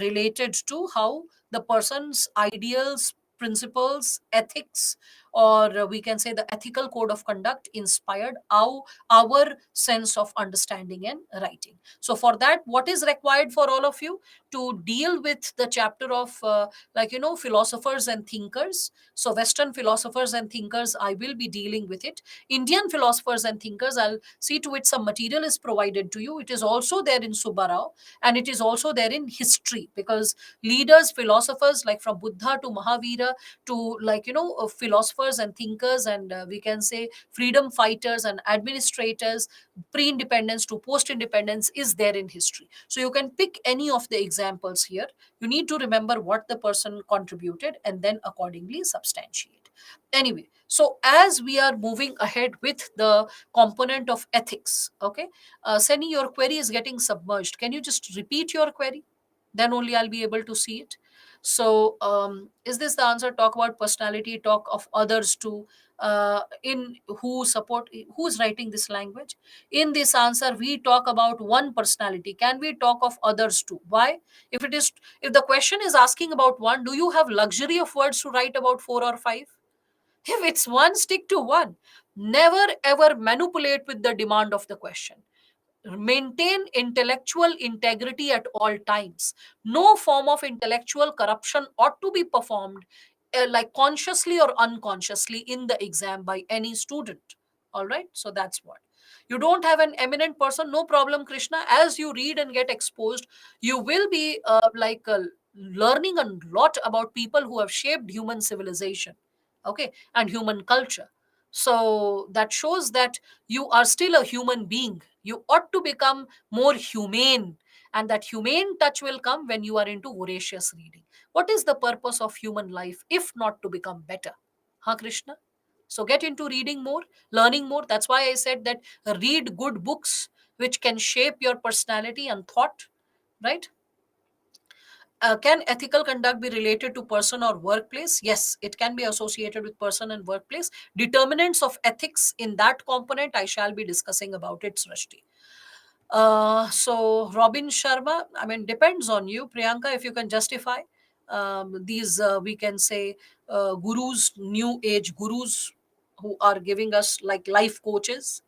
related to how the person's ideals, principles, ethics, or we can say the ethical code of conduct inspired our sense of understanding and writing. So for that, what is required for all of you to deal with the chapter of philosophers and thinkers? So Western philosophers and thinkers, I will be dealing with it. Indian philosophers and thinkers, I'll see to it some material is provided to you. It is also there in Subbarao, and it is also there in history, because leaders, philosophers, like from Buddha to Mahavira to philosophers and thinkers, and we can say freedom fighters and administrators, pre-independence to post-independence, is there in history. So you can pick any of the examples here. You need to remember what the person contributed and then accordingly substantiate. Anyway, so as we are moving ahead with the component of ethics, okay, Seni, your query is getting submerged. Can you just repeat your query? Then only I'll be able to see it. So, is this the answer? Talk about personality, talk of others too. In who support, who's writing this language? In this answer, we talk about one personality. Can we talk of others too? Why? If it is, if the question is asking about one, do you have luxury of words to write about four or five? If it's one, stick to one. Never ever manipulate with the demand of the question. Maintain intellectual integrity at all times. No form of intellectual corruption ought to be performed, like consciously or unconsciously, in the exam by any student. All right, so that's what. You don't have an eminent person, no problem, Krishna. As you read and get exposed, you will be learning a lot about people who have shaped human civilization, okay, and human culture. So that shows that you are still a human being. You ought to become more humane, and that humane touch will come when you are into voracious reading. What is the purpose of human life if not to become better? Huh, Krishna? So get into reading more, learning more. That's why I said that read good books which can shape your personality and thought, right? Can ethical conduct be related to person or workplace? Yes, it can be associated with person and workplace. Determinants of ethics in that component, I shall be discussing about it, Srishti. So Robin Sharma, I mean, depends on you, Priyanka, if you can justify these, we can say, gurus, new age gurus who are giving us like life coaches.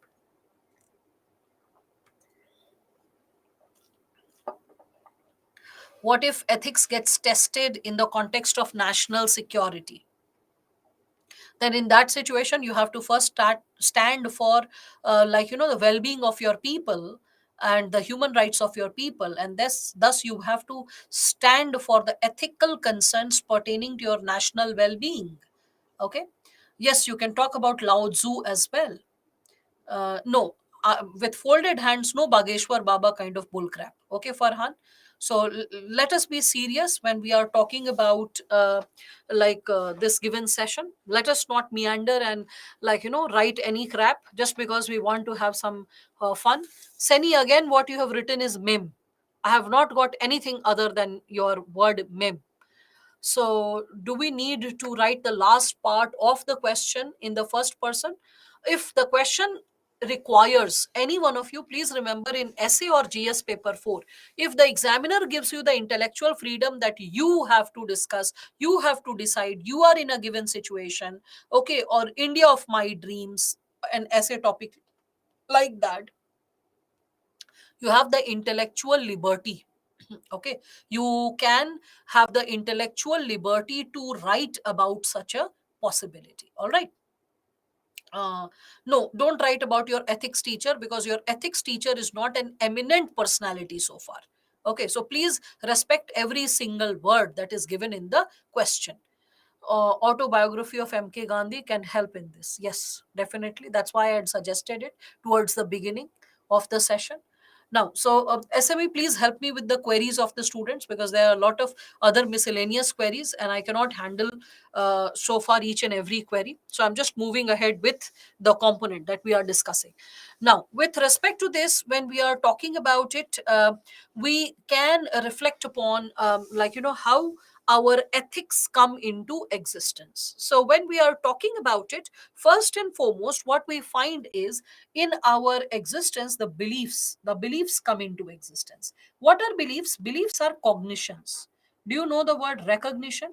What if ethics gets tested in the context of national security? Then in that situation you have to first stand for the well-being of your people and the human rights of your people, and thus you have to stand for the ethical concerns pertaining to your national well-being. Okay. Yes, you can talk about Lao Tzu as well. No, with folded hands, no Bageshwar Baba kind of bullcrap. Okay, Farhan. So let us be serious when we are talking about this given session. Let us not meander and write any crap just because we want to have some fun. Seni, again, what you have written is mem. I have not got anything other than your word mem. So, do we need to write the last part of the question in the first person? If the question requires any one of you, please remember in essay or GS paper 4, if the examiner gives you the intellectual freedom that you have to discuss, you have to decide, you are in a given situation, okay, or India of my dreams, an essay topic like that, You have the intellectual liberty. Okay, you can have the intellectual liberty to write about such a possibility. All right. No, don't write about your ethics teacher, because your ethics teacher is not an eminent personality so far. Okay, so please respect every single word that is given in the question. Autobiography of MK Gandhi can help in this. Yes, definitely. That's why I had suggested it towards the beginning of the session. Now, so SME, please help me with the queries of the students, because there are a lot of other miscellaneous queries and I cannot handle so far each and every query. So I'm just moving ahead with the component that we are discussing. Now, with respect to this, when we are talking about it, we can reflect upon, how our ethics come into existence. So when we are talking about it, first and foremost, what we find is, in our existence, the beliefs come into existence. What are beliefs? Beliefs are cognitions. Do you know the word recognition?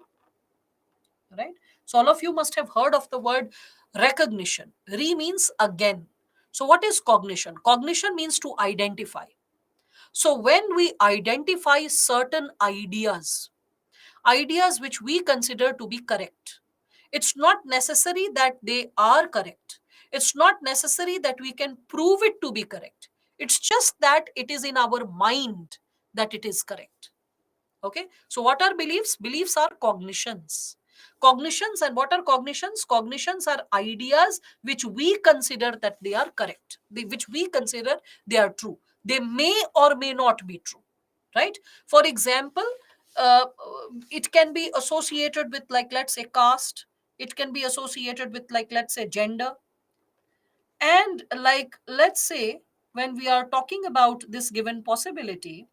Right. So all of you must have heard of the word recognition. Re means again. So what is cognition? Cognition means to identify. So when we identify certain ideas which we consider to be correct, it's not necessary that they are correct. It's not necessary that we can prove it to be correct. It's just that it is in our mind that it is correct. Okay, so what are beliefs? Beliefs are cognitions. And what are cognitions? Cognitions are ideas which we consider that they are correct, which we consider they are true. They may or may not be true, right? For example, uh, it can be associated with, like, let's say, caste. It can be associated with, like, let's say, gender. And, like, let's say, when we are talking about this given possibility,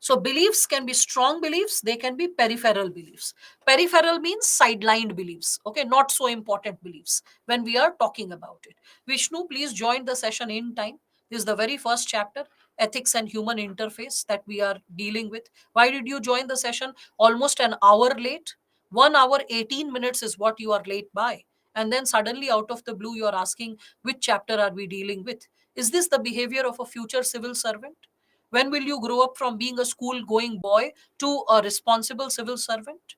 so beliefs can be strong beliefs, they can be peripheral beliefs. Peripheral means sidelined beliefs, okay, not so important beliefs when we are talking about it. Vishnu, please join the session in time. This is the very first chapter, ethics and human interface, that we are dealing with. Why did you join the session almost an hour late? 1 hour 18 minutes is what you are late by. And then suddenly, out of the blue, you are asking which chapter are we dealing with. Is this the behavior of a future civil servant? When will you grow up from being a school going boy to a responsible civil servant?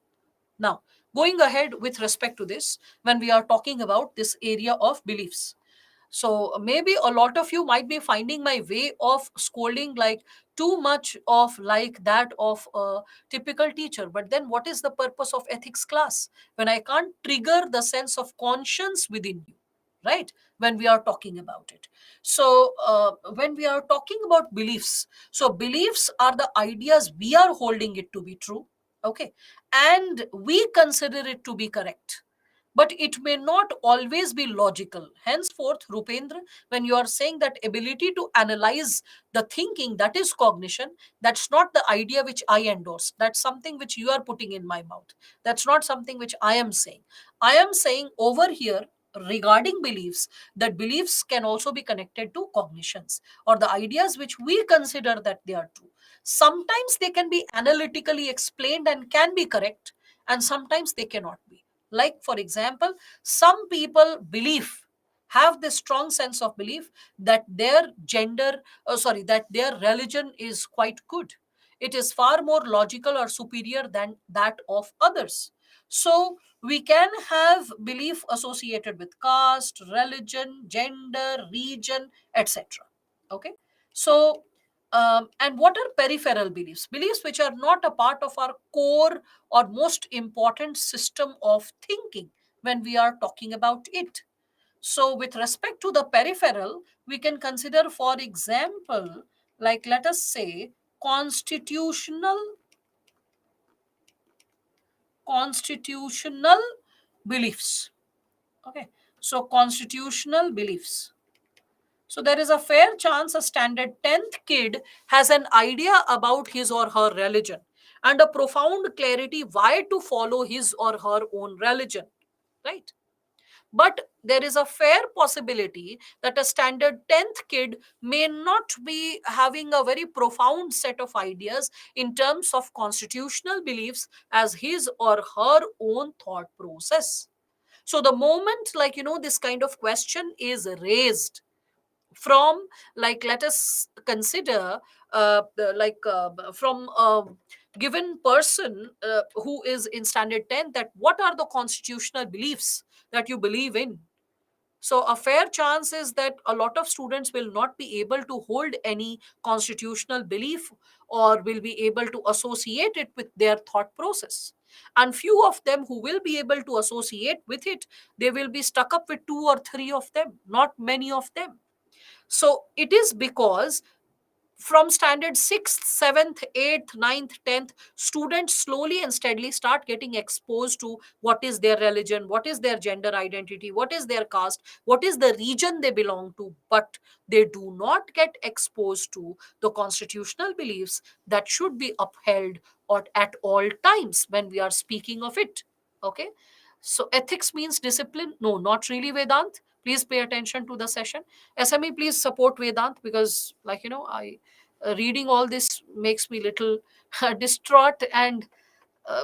Now, going ahead with respect to this, when we are talking about this area of beliefs, so maybe a lot of you might be finding my way of scolding like too much of like that of a typical teacher. But then what is the purpose of ethics class when I can't trigger the sense of conscience within you, right? When we are talking about it. So when we are talking about beliefs, so beliefs are the ideas we are holding it to be true, okay, and we consider it to be correct, but it may not always be logical. Henceforth, Rupendra, when you are saying that ability to analyze the thinking, that is cognition, that's not the idea which I endorse. That's something which you are putting in my mouth. That's not something which I am saying. I am saying over here, regarding beliefs, that beliefs can also be connected to cognitions, or the ideas which we consider that they are true. Sometimes they can be analytically explained and can be correct, and sometimes they cannot be. Like, for example, some people believe, have this strong sense of belief that their that their religion is quite good. It is far more logical or superior than that of others. So we can have belief associated with caste, religion, gender, region, etc. Okay. So and what are peripheral beliefs? Beliefs which are not a part of our core or most important system of thinking when we are talking about it. So, with respect to the peripheral, we can consider, for example, like, let us say, constitutional beliefs. Okay, so constitutional beliefs. So there is a fair chance a standard 10th kid has an idea about his or her religion and a profound clarity why to follow his or her own religion, right? But there is a fair possibility that a standard 10th kid may not be having a very profound set of ideas in terms of constitutional beliefs as his or her own thought process. So the moment, like, this kind of question is raised, from, like, let us consider from a given person who is in standard 10, that what are the constitutional beliefs that you believe in. So a fair chance is that a lot of students will not be able to hold any constitutional belief, or will be able to associate it with their thought process. And few of them who will be able to associate with it, they will be stuck up with two or three of them, not many of them. So it is because from standard 6th, 7th, 8th, 9th, 10th, students slowly and steadily start getting exposed to what is their religion, what is their gender identity, what is their caste, what is the region they belong to. But they do not get exposed to the constitutional beliefs that should be upheld or at all times when we are speaking of it. Okay. So ethics means discipline. No, not really, Vedant. Please pay attention to the session. SME, please support Vedant, because, like, I reading all this makes me little distraught and uh,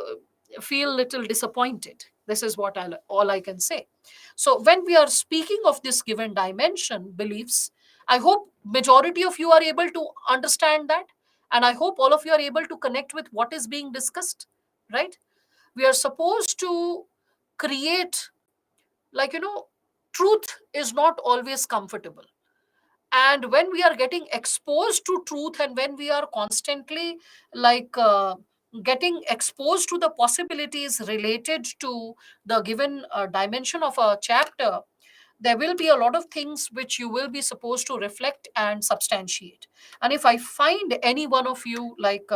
feel little disappointed. This is what all I can say. So when we are speaking of this given dimension, beliefs, I hope majority of you are able to understand that, and I hope all of you are able to connect with what is being discussed, right? We are supposed to create, like, truth is not always comfortable. And when we are getting exposed to truth, and when we are constantly, like, getting exposed to the possibilities related to the given dimension of a chapter, there will be a lot of things which you will be supposed to reflect and substantiate. And if I find any one of you, like,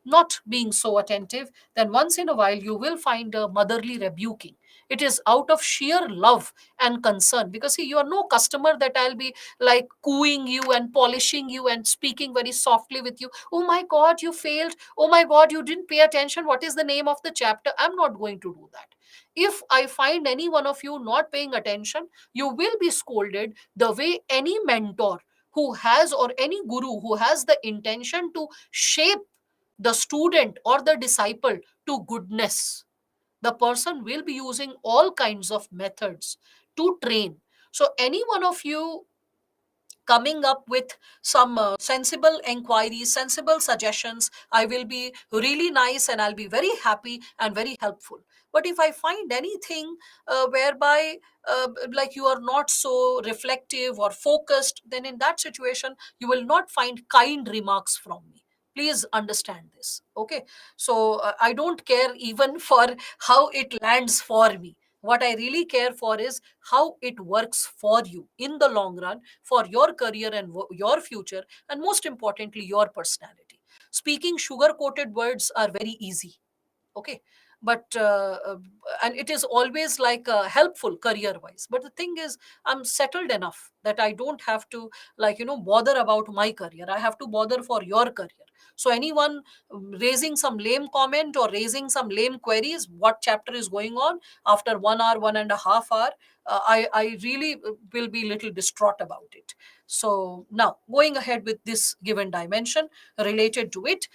not being so attentive, then once in a while you will find a motherly rebuking. It is out of sheer love and concern, because see, you are no customer that I'll be, like, cooing you and polishing you and speaking very softly with you. Oh my god, you failed. Oh my god, you didn't pay attention. What is the name of the chapter? I'm not going to do that. If I find any one of you not paying attention, you will be scolded the way any mentor who has, or any guru who has the intention to shape the student or the disciple to goodness. The person will be using all kinds of methods to train. So any one of you coming up with some sensible inquiries, sensible suggestions, I will be really nice, and I'll be very happy and very helpful. But if I find anything whereby, like, you are not so reflective or focused, then in that situation, you will not find kind remarks from me. Please understand this. Okay. So I don't care even for how it lands for me. What I really care for is how it works for you in the long run, for your career and your future, and most importantly, your personality. Speaking sugar coated words are very easy. Okay. But and it is always, like, helpful career wise. But the thing is, I'm settled enough that I don't have to, like, bother about my career. I have to bother for your career. So anyone raising some lame comment or raising some lame queries, what chapter is going on after 1 hour, 1.5 hour, I really will be little distraught about it. So now, going ahead with this given dimension related to it.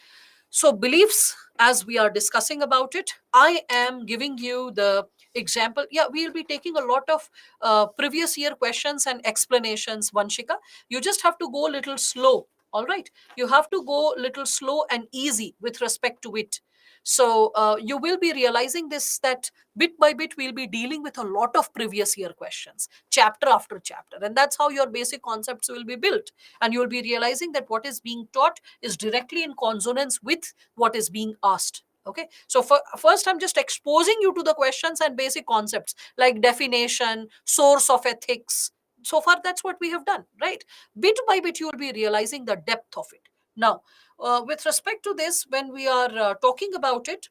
So, beliefs, as we are discussing about it, I am giving you the example. Yeah, we'll be taking a lot of previous year questions and explanations, Vanshika. You just have to go a little slow. All right. You have to go a little slow and easy with respect to it. So, you will be realizing this, that bit by bit, we'll be dealing with a lot of previous year questions, chapter after chapter. And that's how your basic concepts will be built. And you'll be realizing that what is being taught is directly in consonance with what is being asked. Okay. So first, I'm just exposing you to the questions and basic concepts like definition, source of ethics. So far, that's what we have done, right? Bit by bit, you will be realizing the depth of it. Now, with respect to this, when we are talking about it,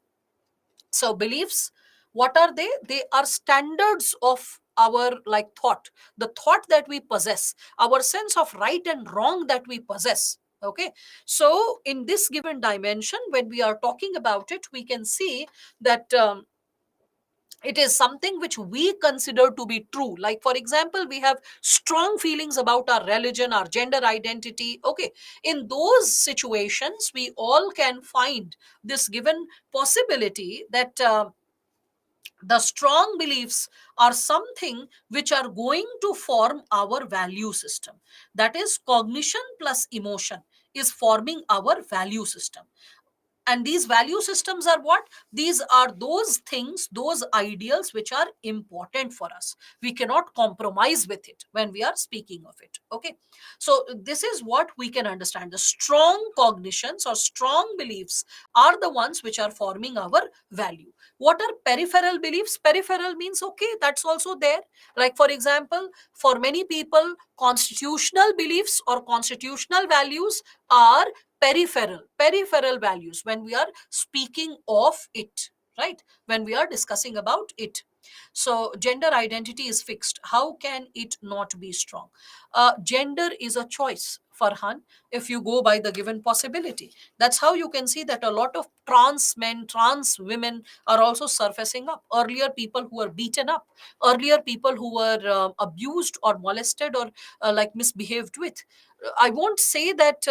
so beliefs, what are they? They are standards of our, like, thought, the thought that we possess, our sense of right and wrong that we possess. Okay. So in this given dimension, when we are talking about it, we can see that it is something which we consider to be true. Like, for example, we have strong feelings about our religion, our gender identity. Okay. In those situations, we all can find this given possibility that The strong beliefs are something which are going to form our value system. That is, cognition plus emotion is forming our value system. And these value systems are what? These are those things, those ideals which are important for us. We cannot compromise with it when we are speaking of it. Okay, so this is what we can understand. The strong cognitions or strong beliefs are the ones which are forming our value. What are peripheral beliefs? Peripheral means, okay, that's also there. Like, for example, for many people, constitutional beliefs or constitutional values are peripheral values when we are speaking of it, right? When we are discussing about it. So gender identity is fixed. How can it not be strong? Gender is a choice, Farhan, if you go by the given possibility. That's how you can see that a lot of trans men, trans women are also surfacing up. Earlier, people who were beaten up, earlier people who were abused or molested or like misbehaved with. I won't say that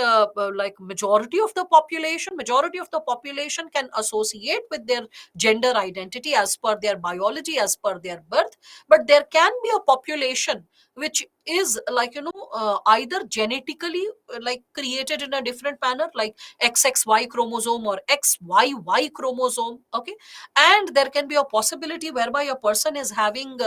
like majority of the population can associate with their gender identity as per their biology, as per their birth, but there can be a population which is like, either genetically like created in a different manner, like XXY chromosome or XYY chromosome. Okay, and there can be a possibility whereby a person is having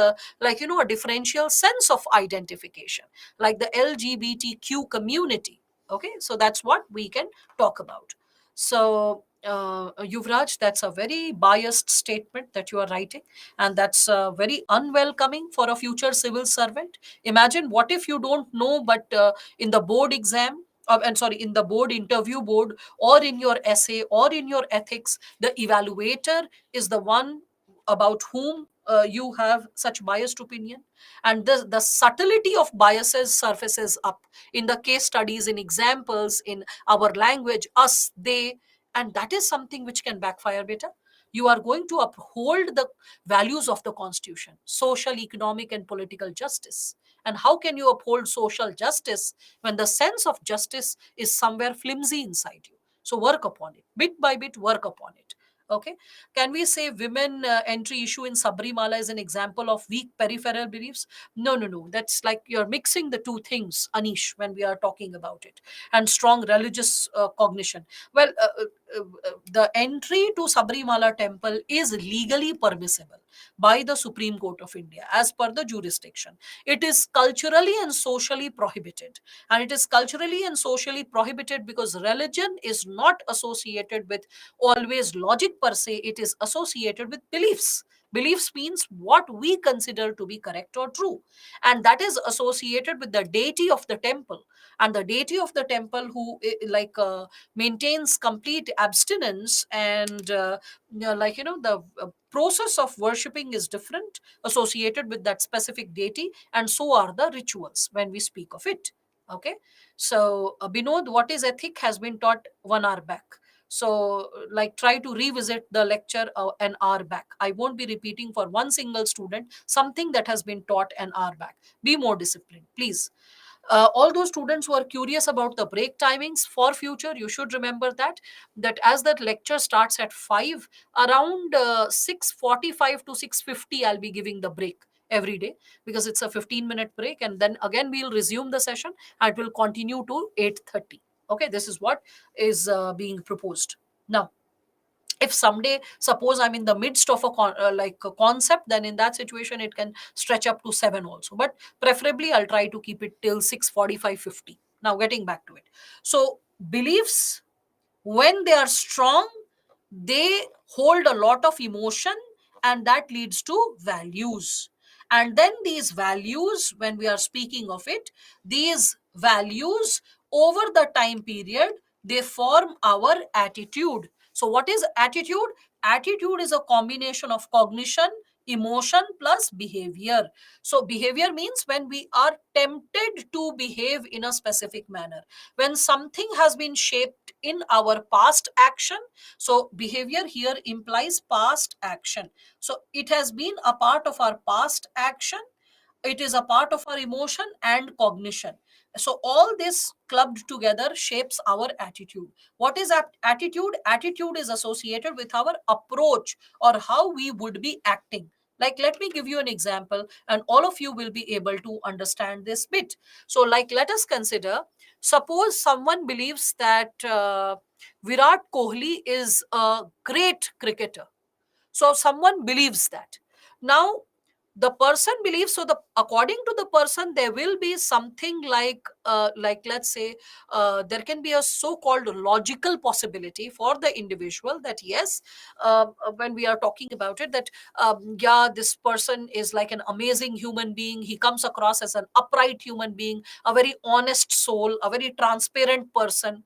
like, a differential sense of identification, like the LGBTQ community. Okay, so that's what we can talk about. So, Yuvraj, that's a very biased statement that you are writing, and that's very unwelcoming for a future civil servant. Imagine what if you don't know, but in the board exam, and sorry, in the board interview board, or in your essay, or in your ethics, the evaluator is the one about whom you have such biased opinion, and the subtlety of biases surfaces up in the case studies, in examples, in our language, us, they, and that is something which can backfire, beta. You are going to uphold the values of the constitution, social, economic, and political justice. And how can you uphold social justice when the sense of justice is somewhere flimsy inside you? So work upon it, bit by bit, work upon it. Okay, can we say women entry issue in Sabrimala is an example of weak peripheral beliefs? No, no, no. That's like you're mixing the two things, Anish, when we are talking about it. And strong religious cognition. Well, the entry to Sabrimala temple is legally permissible by the Supreme Court of India as per the jurisdiction. It is culturally and socially prohibited. And it is culturally and socially prohibited because religion is not associated with always logic per se, it is associated with beliefs. Beliefs means what we consider to be correct or true, and that is associated with the deity of the temple. And the deity of the temple who like maintains complete abstinence, and like, the process of worshipping is different, associated with that specific deity, and so are the rituals when we speak of it. Okay, so Binod, what is ethic has been taught 1 hour back. So, like, try to revisit the lecture an hour back. I won't be repeating for one single student something that has been taught an hour back. Be more disciplined, please. All those students who are curious about the break timings for future, you should remember that as that lecture starts at 5, around 6:45 to 6:50, I'll be giving the break every day, because it's a 15-minute break, and then again we'll resume the session and it will continue to 8:30. Okay, this is what is being proposed now. If someday, suppose I'm in the midst of like a concept, then in that situation it can stretch up to 7 also, but preferably I'll try to keep it till 6:45, 50. Now, getting back to it. So beliefs, when they are strong, they hold a lot of emotion, and that leads to values. And then these values, when we are speaking of it, these values over the time period, they form our attitude. So what is attitude? Attitude is a combination of cognition, emotion plus behavior. So behavior means when we are tempted to behave in a specific manner, when something has been shaped in our past action. So behavior here implies past action. So it has been a part of our past action, it is a part of our emotion and cognition. So all this clubbed together shapes our attitude. What is attitude? Attitude is associated with our approach, or how we would be acting. Like, let me give you an example, and all of you will be able to understand this bit. So, like, let us consider, suppose someone believes that Virat Kohli is a great cricketer. So someone believes that. Now the person believes, so the according to the person there will be something like, let's say, there can be a so called logical possibility for the individual that yes, when we are talking about it, that yeah, this person is like an amazing human being, he comes across as an upright human being, a very honest soul, a very transparent person.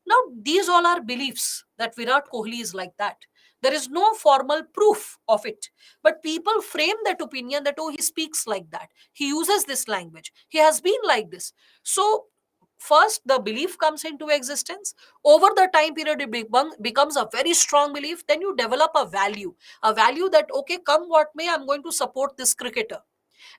Now, these all are beliefs that Virat Kohli is like that. There is no formal proof of it. But people frame that opinion that, oh, he speaks like that. He uses this language. He has been like this. So, first, the belief comes into existence. Over the time period, it becomes a very strong belief. Then you develop a value that, okay, come what may, I'm going to support this cricketer.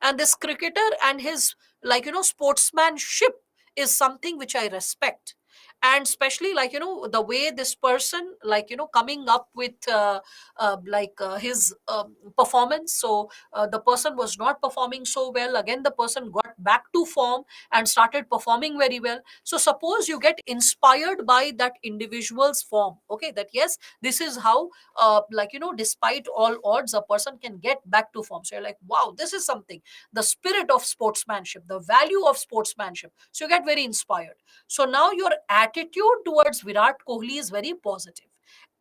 And this cricketer and his, like, sportsmanship is something which I respect. And especially, like, the way this person, like, coming up with his performance. So the person was not performing so well, again the person got back to form and started performing very well. So suppose you get inspired by that individual's form, okay, that yes, this is how, despite all odds, a person can get back to form. So you're like, wow, this is something, the spirit of sportsmanship, the value of sportsmanship. So you get very inspired. So now your attitude towards Virat Kohli is very positive,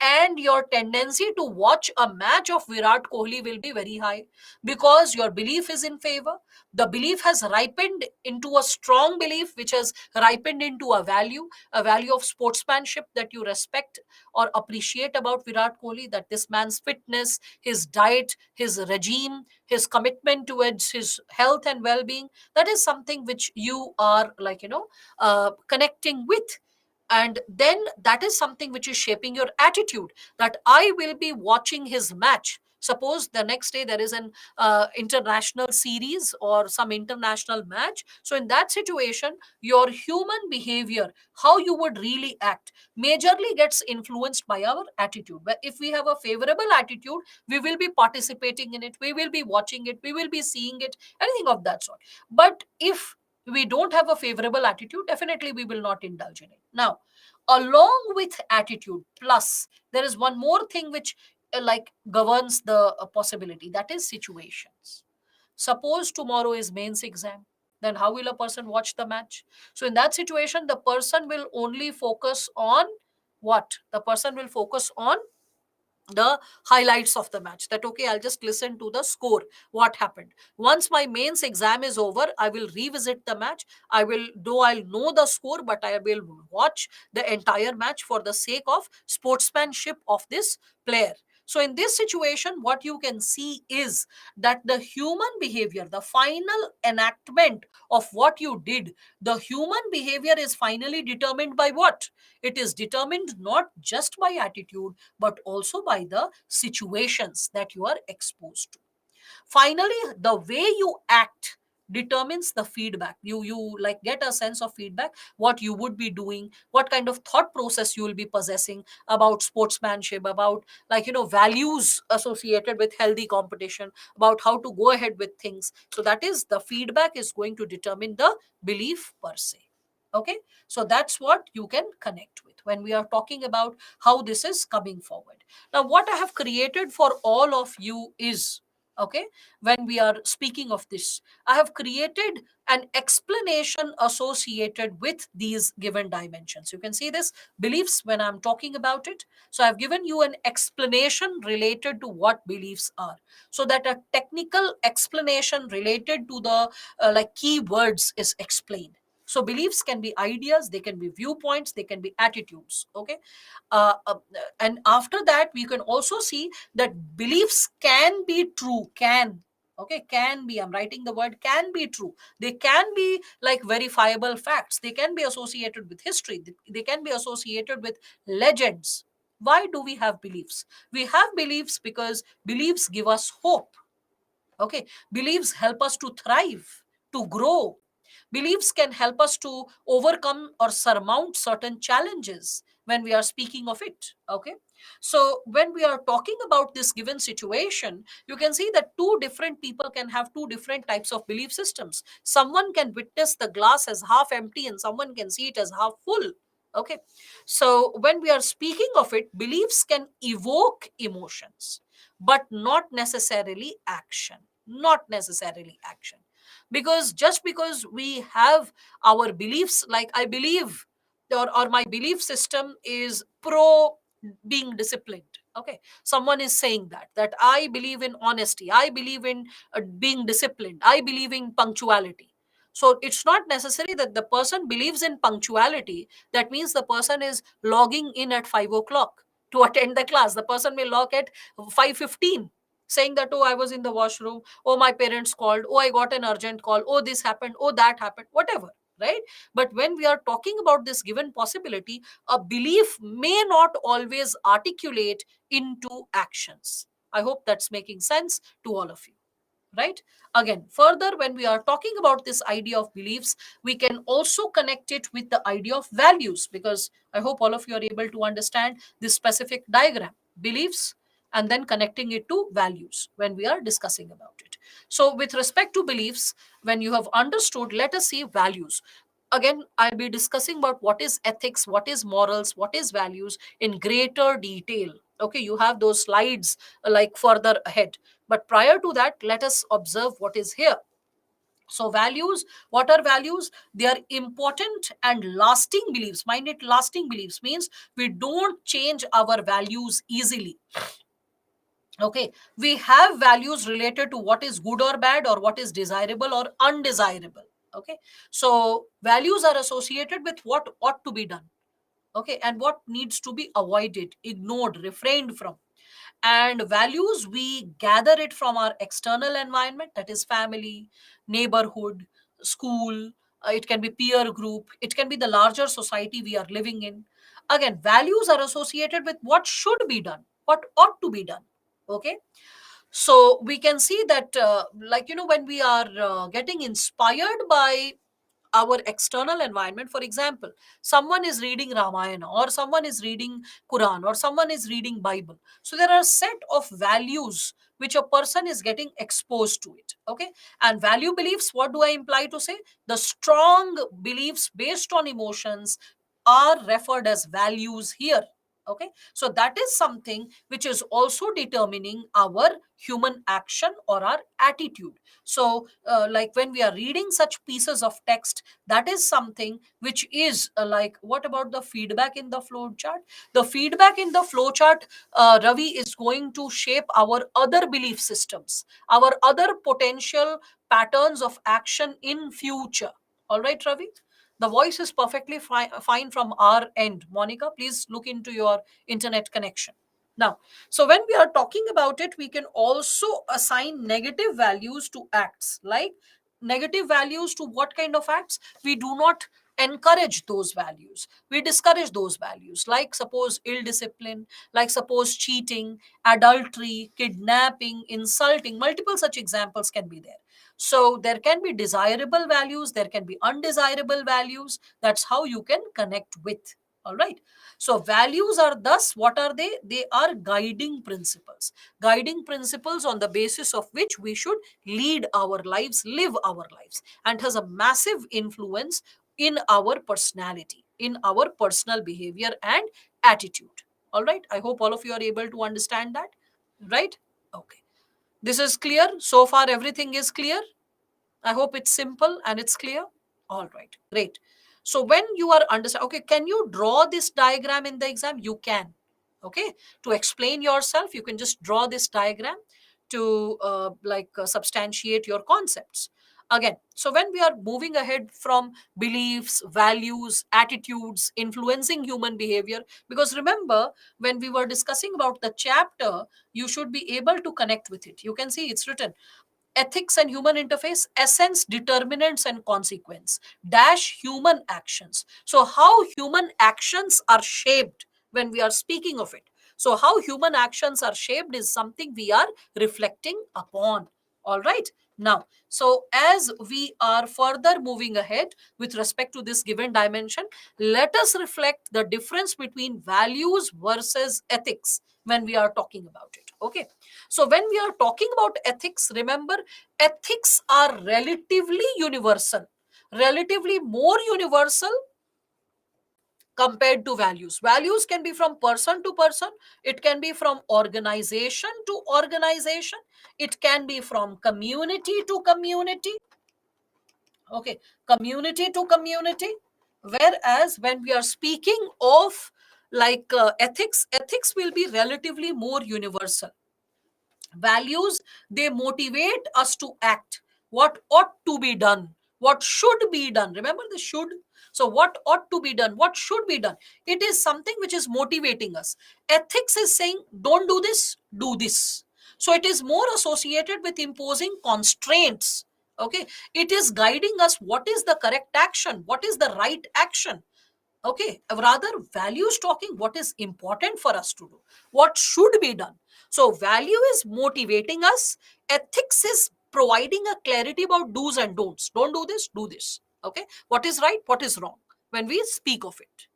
and your tendency to watch a match of Virat Kohli will be very high, because your belief is in favor. The belief has ripened into a strong belief, which has ripened into a value of sportsmanship that you respect or appreciate about Virat Kohli, that this man's fitness, his diet, his regime, his commitment towards his health and well-being, that is something which you are, like, connecting with. And then that is something which is shaping your attitude, that I will be watching his match. Suppose the next day there is an international series or some international match. So in that situation, your human behavior, how you would really act, majorly gets influenced by our attitude. But if we have a favorable attitude, we will be participating in it, we will be watching it, we will be seeing it, anything of that sort. But if we don't have a favorable attitude, definitely we will not indulge in it. Now, along with attitude, plus there is one more thing which like governs the possibility, that is situations. Suppose tomorrow is mains exam, then how will a person watch the match? So in that situation, the person will only focus on what? The person will focus on the highlights of the match, that okay, I'll just listen to the score, what happened. Once my mains exam is over, I will revisit the match. I will, though I'll know the score, but I will watch the entire match for the sake of sportsmanship of this player. So in this situation, what you can see is that the human behavior, the final enactment of what you did, the human behavior is finally determined by what? It is determined not just by attitude, but also by the situations that you are exposed to. Finally, the way you act determines the feedback. You like get a sense of feedback, what you would be doing, what kind of thought process you will be possessing about sportsmanship, about, like, values associated with healthy competition, about how to go ahead with things. So that is, the feedback is going to determine the belief per se. Okay, so that's what you can connect with when we are talking about how this is coming forward. Now, what I have created for all of you is, okay, when we are speaking of this, I have created an explanation associated with these given dimensions. You can see this beliefs when I'm talking about it. So I've given you an explanation related to what beliefs are, so that a technical explanation related to the like keywords is explained. So beliefs can be ideas, they can be viewpoints, they can be attitudes. Okay, uh, uh, and after that, we can also see that beliefs can be true. Can, okay, can be, I'm writing the word can be true. They can be like verifiable facts. They can be associated with history. They can be associated with legends. Why do we have beliefs? We have beliefs because beliefs give us hope. Okay, beliefs help us to thrive, to grow. Beliefs can help us to overcome or surmount certain challenges when we are speaking of it. Okay. So when we are talking about this given situation, you can see that two different people can have two different types of belief systems. Someone can witness the glass as half empty and someone can see it as half full. Okay. So when we are speaking of it, beliefs can evoke emotions, but not necessarily action. Not necessarily action. Because just because we have our beliefs, like I believe, or my belief system is pro being disciplined. Okay, someone is saying that I believe in honesty, I believe in being disciplined, I believe in punctuality. So it's not necessary that the person believes in punctuality. That means the person is logging in at 5 o'clock to attend the class. The person may log at 5:15, saying that, oh, I was in the washroom, oh, my parents called, oh, I got an urgent call, oh, this happened, oh, that happened, whatever, right? But when we are talking about this given possibility, a belief may not always articulate into actions. I hope that's making sense to all of you, right? Again, further, when we are talking about this idea of beliefs, we can also connect it with the idea of values, because I hope all of you are able to understand this specific diagram: beliefs and then connecting it to values when we are discussing about it. So with respect to beliefs, when you have understood, let us see values. Again, I'll be discussing about what is ethics, what is morals, what is values in greater detail. Okay, you have those slides like further ahead. But prior to that, let us observe what is here. So values, what are values? They are important and lasting beliefs. Mind it, lasting beliefs means we don't change our values easily. Okay, we have values related to what is good or bad, or what is desirable or undesirable. Okay, so values are associated with what ought to be done, okay, and what needs to be avoided, ignored, refrained from. And values, we gather it from our external environment, that is family, neighborhood, school, it can be peer group, it can be the larger society we are living in. Again, values are associated with what should be done, what ought to be done. Okay, so we can see that when we are getting inspired by our external environment. For example, someone is reading Ramayana, or someone is reading Quran, or someone is reading Bible. So there are a set of values which a person is getting exposed to it. Okay, and value beliefs, what do I imply to say? The strong beliefs based on emotions are referred as values here. Okay, so that is something which is also determining our human action or our attitude. So like when we are reading such pieces of text, that is something which is like, what about the feedback in the flow chart? The feedback in the flow chart, Ravi, is going to shape our other belief systems, our other potential patterns of action in future. All right, Ravi, the voice is perfectly fine from our end. Monica, please look into your internet connection now. So when we are talking about it, we can also assign negative values to acts. Like, negative values to what kind of acts? We do not encourage those values, we discourage those values. Like suppose ill discipline, like suppose cheating, adultery, kidnapping, insulting, multiple such examples can be there. So there can be desirable values, there can be undesirable values. That's how you can connect with. All right, so values are thus, what are they? They are guiding principles. Guiding principles on the basis of which we should lead our lives, live our lives, and has a massive influence in our personality, in our personal behavior and attitude. All right, I hope all of you are able to understand that, right? Okay. This is clear. So far, everything is clear. I hope it's simple and it's clear. All right, great. So when you are understand, okay, can you draw this diagram in the exam? You can. Okay, to explain yourself, you can just draw this diagram to substantiate your concepts. Again, so when we are moving ahead from beliefs, values, attitudes influencing human behavior, because remember, when we were discussing about the chapter, you should be able to connect with it. You can see it's written: ethics and human interface, essence, determinants and consequence, dash human actions. So how human actions are shaped when we are speaking of it. So how human actions are shaped is something we are reflecting upon. All right, Now, so as we are further moving ahead with respect to this given dimension, let us reflect the difference between values versus ethics when we are talking about it. Okay. So, when we are talking about ethics, remember, ethics are relatively universal, relatively more universal compared to values. Values can be from person to person, it can be from organization to organization, it can be from community to community, okay, community to community. Whereas when we are speaking of ethics, ethics will be relatively more universal. Values, they motivate us to act, what ought to be done, what should be done. Remember the should. So what ought to be done, what should be done, it is something which is motivating us. Ethics is saying don't do this, do this. So it is more associated with imposing constraints. Okay, it is guiding us what is the correct action, what is the right action. Okay, rather values talking what is important for us to do, what should be done. So value is motivating us, ethics is providing a clarity about do's and don'ts. Don't do this, do this. Okay, what is right, what is wrong when we speak of it.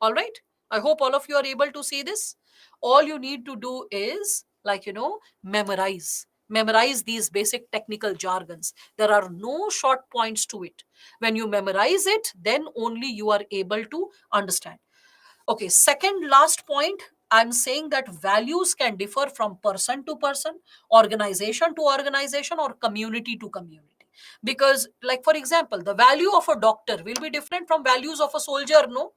All right, I hope all of you are able to see this. All you need to do is, memorize these basic technical jargons. There are no short points to it. When you memorize it, then only you are able to understand. Okay, second last point, I'm saying that values can differ from person to person, organization to organization, or community to community. Because, like for example, the value of a doctor will be different from values of a soldier. No,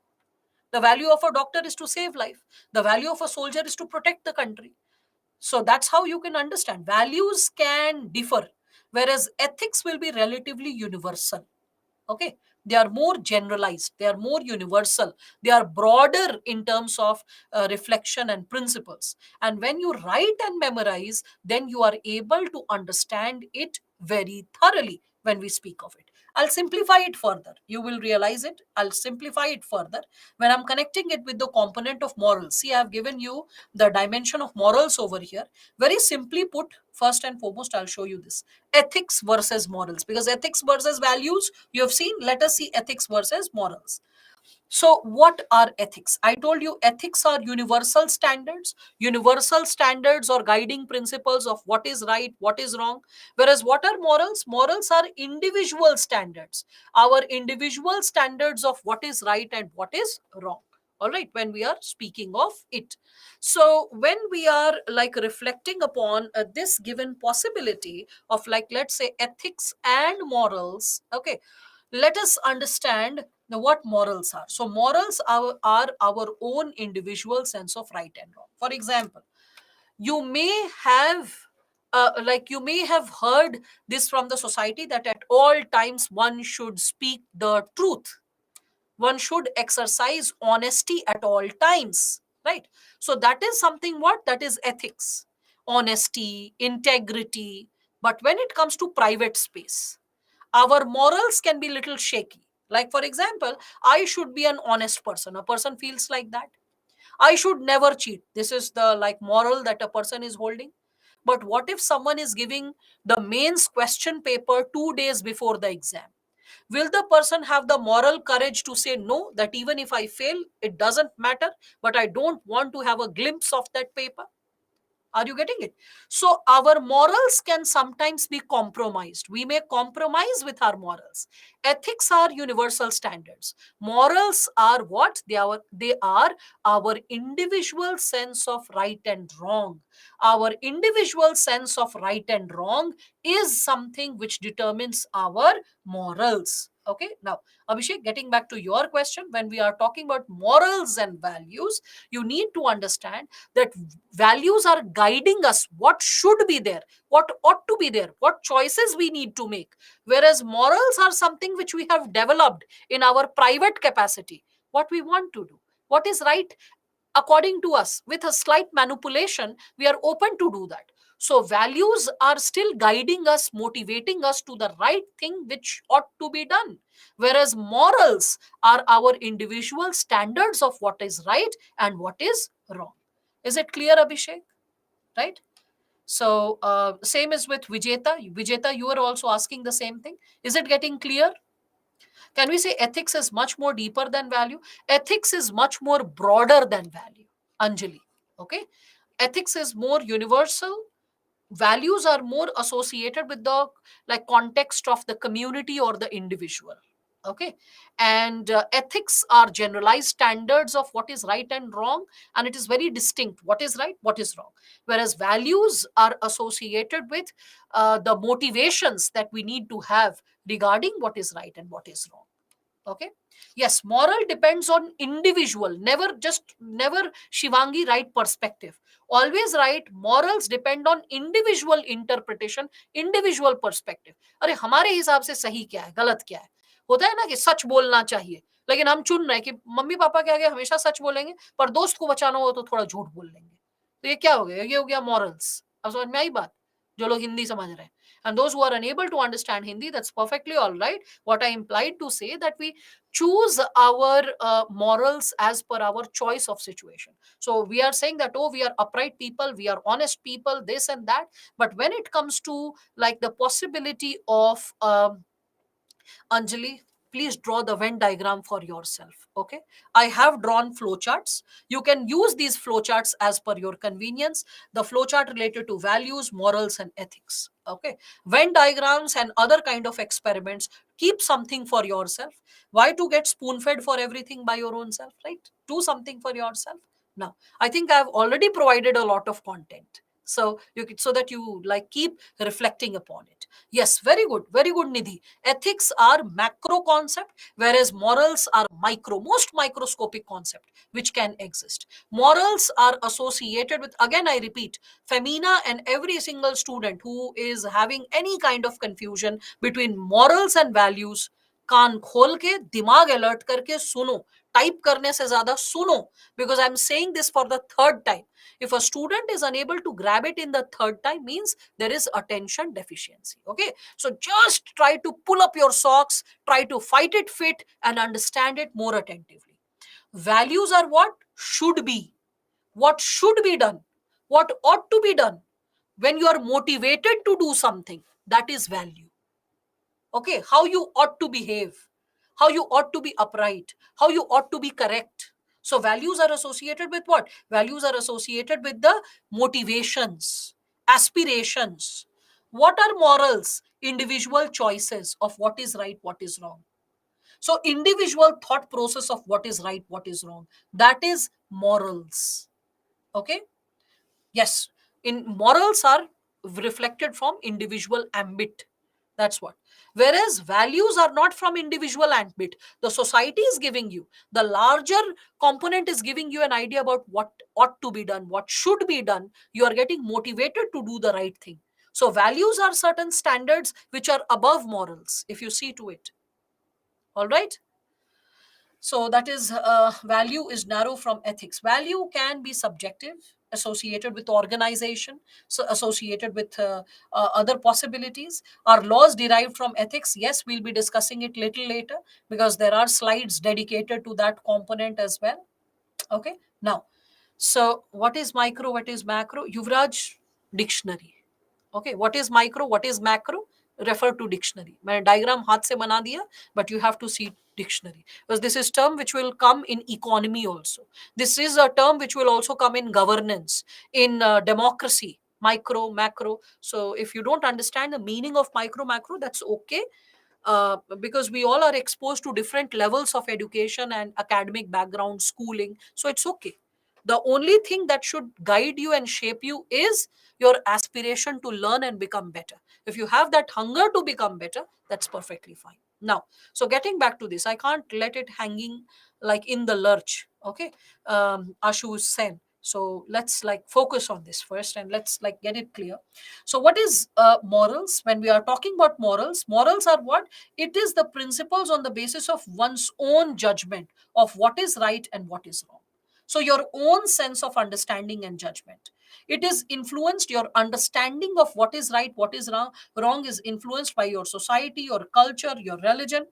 the value of a doctor is to save life, the value of a soldier is to protect the country. So that's how you can understand values can differ, whereas ethics will be relatively universal. Okay, they are more generalized, they are more universal, they are broader in terms of reflection and principles. And when you write and memorize, then you are able to understand it very thoroughly when we speak of it. I'll simplify it further, you will realize it. I'll simplify it further when I'm connecting it with the component of morals. See, I've given you the dimension of morals over here. Very simply put, first and foremost, I'll show you this: ethics versus morals, because ethics versus values you have seen. Let us see ethics versus morals. So what are ethics? I told you ethics are universal standards or guiding principles of what is right, what is wrong. Whereas what are morals? Morals are individual standards, our individual standards of what is right and what is wrong. All right, when we are speaking of it. So when we are reflecting upon this given possibility of, let's say, ethics and morals, okay, let us understand what morals are. So morals are our own individual sense of right and wrong. For example, you may have you may have heard this from the society, that at all times one should speak the truth, one should exercise honesty at all times, right? So that is something, what that is ethics, honesty, integrity. But when it comes to private space, our morals can be little shaky. Like for example, I should be an honest person, a person feels like that. I should never cheat, this is the moral that a person is holding. But what if someone is giving the mains question paper 2 days before the exam? Will the person have the moral courage to say no, that even if I fail, it doesn't matter, but I don't want to have a glimpse of that paper? Are you getting it? So our morals can sometimes be compromised. We may compromise with our morals. Ethics are universal standards. Morals are what? They are our individual sense of right and wrong. Our individual sense of right and wrong is something which determines our morals. Okay. Now, Abhishek, getting back to your question, when we are talking about morals and values, you need to understand that values are guiding us what should be there, what ought to be there, what choices we need to make. Whereas morals are something which we have developed in our private capacity, what we want to do, what is right according to us. With a slight manipulation, we are open to do that. So values are still guiding us, motivating us to the right thing which ought to be done. Whereas morals are our individual standards of what is right and what is wrong. Is it clear, Abhishek? Right? So same is with Vijeta, you are also asking the same thing. Is it getting clear? Can we say ethics is much more deeper than value? Ethics is much more broader than value, Anjali. Okay, ethics is more universal. Values are more associated with the like context of the community or the individual. Okay, and ethics are generalized standards of what is right and wrong, and it is very distinct what is right, what is wrong. Whereas values are associated with the motivations that we need to have regarding what is right and what is wrong. Okay, yes, moral depends on individual, never Shivangi right perspective. Always right, morals depend on individual interpretation, individual perspective. अरे हमारे हिसाब से सही क्या है, गलत क्या है? होता है ना कि सच बोलना चाहिए, लेकिन हम चुन रहे हैं कि मम्मी पापा के आगे हमेशा सच बोलेंगे, पर दोस्त को बचाना हो तो थोड़ा झूठ बोल लेंगे। तो ये क्या हो गया, ये हो गया मॉरल्स। अब समझ में आई बात? जो लोग हिंदी समझ रहे हैं, and those who are unable to understand Hindi, that's perfectly all right. What I implied to say that we choose our morals as per our choice of situation. So we are saying that, oh, we are upright people, we are honest people, this and that. But when it comes to like the possibility of Anjali, please draw the Venn diagram for yourself. Okay, I have drawn flowcharts. You can use these flowcharts as per your convenience. The flowchart related to values, morals, and ethics. Okay, Venn diagrams and other kind of experiments. Keep something for yourself. Why to get spoon fed for everything by your own self, right? Do something for yourself. Now, I think I've already provided a lot of content. So so that you like keep reflecting upon it. Yes, very good, Nidhi. Ethics are macro concept, whereas morals are micro, most microscopic concept which can exist. Morals are associated with, again I repeat, Femina and every single student who is having any kind of confusion between morals and values, कान खोल के दिमाग alert करके सुनो, type करने से ज्यादा सुनो, because I'm saying this for the third time. If a student is unable to grab it in the third time, means there is attention deficiency. Okay, so just try to pull up your socks, try to fight it fit and understand it more attentively. Values are what should be, what should be done, what ought to be done. When you are motivated to do something, that is value. Okay, how you ought to behave, how you ought to be upright, how you ought to be correct. So values are associated with what? Values are associated with the motivations, aspirations. What are morals? Individual choices of what is right, what is wrong. So individual thought process of what is right, what is wrong, that is morals. Okay, yes, in morals are reflected from individual ambit. That's what. Whereas values are not from individual ambit. The society is giving you, the larger component is giving you an idea about what ought to be done, what should be done. You are getting motivated to do the right thing. So values are certain standards which are above morals, if you see to it. All right. So that is value is narrow from ethics. Value can be subjective, associated with organization, so associated with other possibilities. Are laws derived from ethics? Yes, we'll be discussing it little later because there are slides dedicated to that component as well. Okay. Now, so what is micro? What is macro? Yuvraj, dictionary. Okay, what is micro, what is macro? Refer to dictionary. मैंने diagram हाथ से बना दिया, but you have to see dictionary because this is term which will come in economy also. This is a term which will also come in governance, in democracy. Micro, macro. So if you don't understand the meaning of micro, macro, that's okay. Because we all are exposed to different levels of education and academic background, schooling. So it's okay. The only thing that should guide you and shape you is your aspiration to learn and become better. If you have that hunger to become better, that's perfectly fine. Now, so getting back to this, I can't let it hanging like in the lurch. Okay, Ashu Sen. So let's like focus on this first and let's like get it clear. So what is morals? When we are talking about morals, morals are what? It is the principles on the basis of one's own judgment of what is right and what is wrong. So your own sense of understanding and judgment. It is influenced, your understanding of what is right, what is wrong is influenced by your society, your culture, your religion.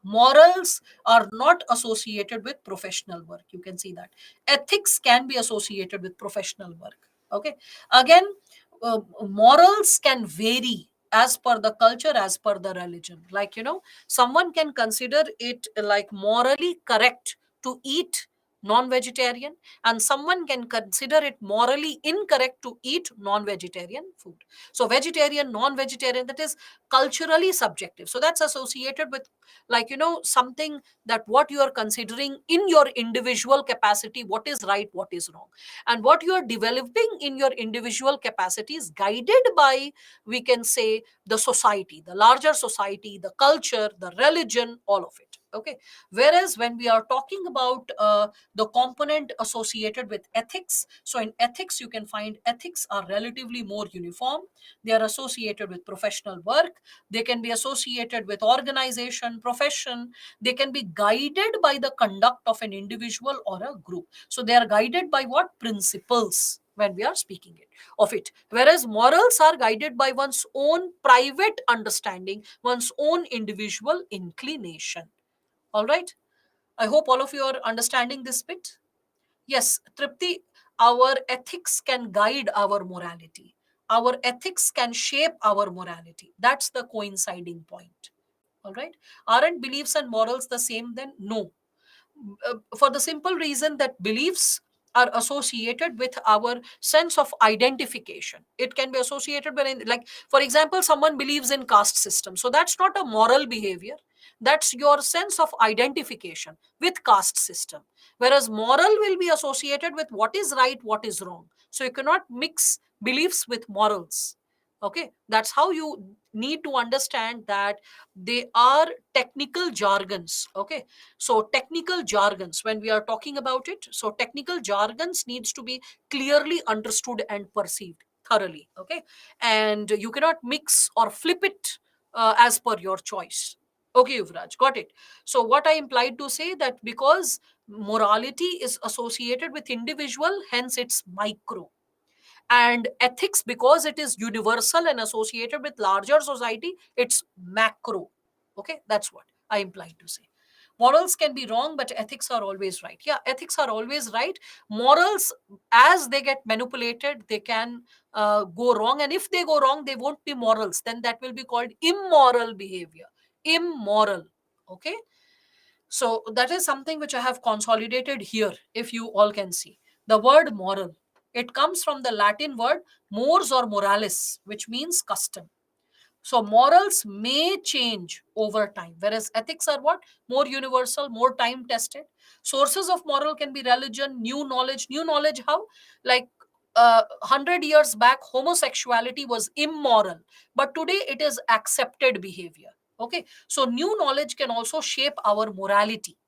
Morals are not associated with professional work. You can see that. Ethics can be associated with professional work. Okay. Again, morals can vary as per the culture, as per the religion. Like, someone can consider it like morally correct to eat non-vegetarian, and someone can consider it morally incorrect to eat non-vegetarian food. So vegetarian, non-vegetarian, that is culturally subjective. So that's associated with, like, something that what you are considering in your individual capacity, what is right, what is wrong, and what you are developing in your individual capacity is guided by, we can say, the society, the larger society, the culture, the religion, all of it. Okay. Whereas when we are talking about the component associated with ethics, so in ethics you can find ethics are relatively more uniform. They are associated with professional work, they can be associated with organization, profession, they can be guided by the conduct of an individual or a group. So they are guided by what principles when we are speaking it of it, whereas morals are guided by one's own private understanding, one's own individual inclination. All right, I hope all of you are understanding this bit. Yes, Tripti, our ethics can guide our morality. Our ethics can shape our morality. That's the coinciding point. All right. Aren't beliefs and morals the same then? No. For the simple reason that beliefs are associated with our sense of identification. It can be associated with, like, for example, someone believes in caste system, so that's not a moral behavior, that's your sense of identification with caste system. Whereas moral will be associated with what is right, what is wrong. So you cannot mix beliefs with morals. Okay, that's how you need to understand that they are technical jargons. Okay, so technical jargons, when we are talking about it, so technical jargons needs to be clearly understood and perceived thoroughly. Okay, and you cannot mix or flip it as per your choice. Okay, Yuvraj, got it. So what I implied to say that because morality is associated with individual, hence it's micro, and ethics, because it is universal and associated with larger society, it's macro. Okay, that's what I implied to say. Morals can be wrong, but ethics are always right. Yeah, ethics are always right. Morals, as they get manipulated, they can go wrong, and if they go wrong, they won't be morals, then that will be called immoral behavior. Immoral. Okay, so that is something which I have consolidated here, if you all can see. The word moral, it comes from the Latin word mores or moralis, which means custom. So morals may change over time, whereas ethics are what? More universal, more time tested. Sources of moral can be religion, new knowledge. New knowledge how? Like 100 years back, homosexuality was immoral, but today it is accepted behavior. Okay, so new knowledge can also shape our morality.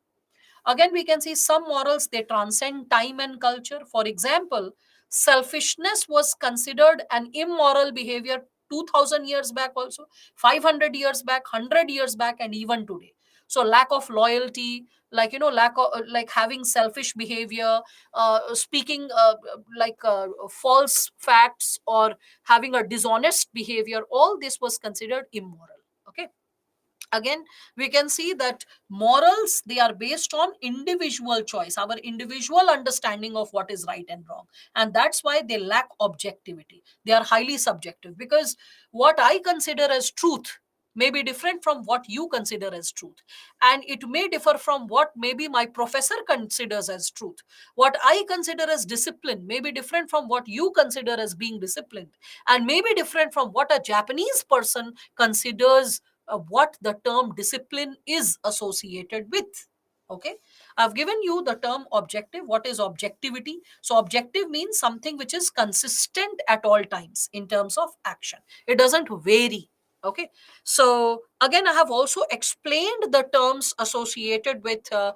Again, we can see some morals, they transcend time and culture. For example, selfishness was considered an immoral behavior 2000 years back, also 500 years back, 100 years back, and even today. So lack of loyalty, like, lack of like having selfish behavior, speaking false facts, or having a dishonest behavior, all this was considered immoral. Okay, again, we can see that morals, they are based on individual choice, our individual understanding of what is right and wrong, and that's why they lack objectivity. They are highly subjective, because what I consider as truth may be different from what you consider as truth, and it may differ from what maybe my professor considers as truth. What I consider as discipline may be different from what you consider as being disciplined, and may be different from what a Japanese person considers what the term discipline is associated with. Okay, I've given you the term objective. What is objectivity? So objective means something which is consistent at all times in terms of action, it doesn't vary. Okay, so again, I have also explained the terms associated with the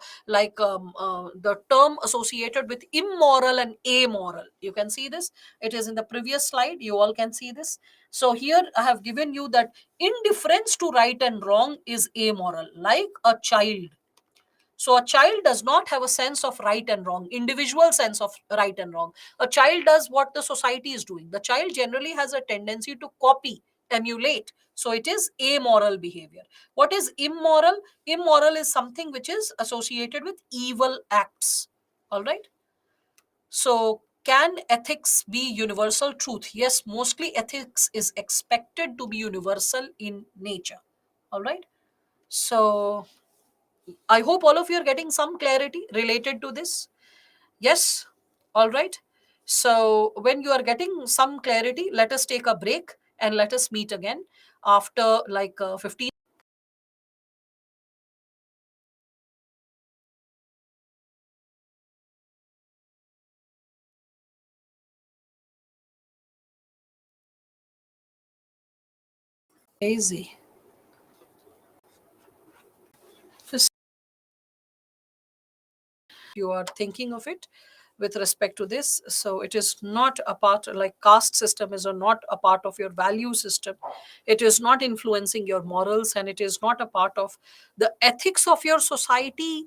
term associated with immoral and amoral. You can see this, it is in the previous slide, you all can see this. So here I have given you that indifference to right and wrong is amoral, like a child. So a child does not have a sense of right and wrong, individual sense of right and wrong. A child does what the society is doing. The child generally has a tendency to copy, emulate. So it is amoral behavior. What is immoral? Immoral is something which is associated with evil acts. All right. So can ethics be universal truth? Yes, mostly ethics is expected to be universal in nature. All right. So I hope all of you are getting some clarity related to this. Yes. All right. So when you are getting some clarity, let us take a break and let us meet again after like 15. Easy. You are thinking of it with respect to this, so it is not a part, like caste system is not a part of your value system. It is not influencing your morals, and it is not a part of the ethics of your society.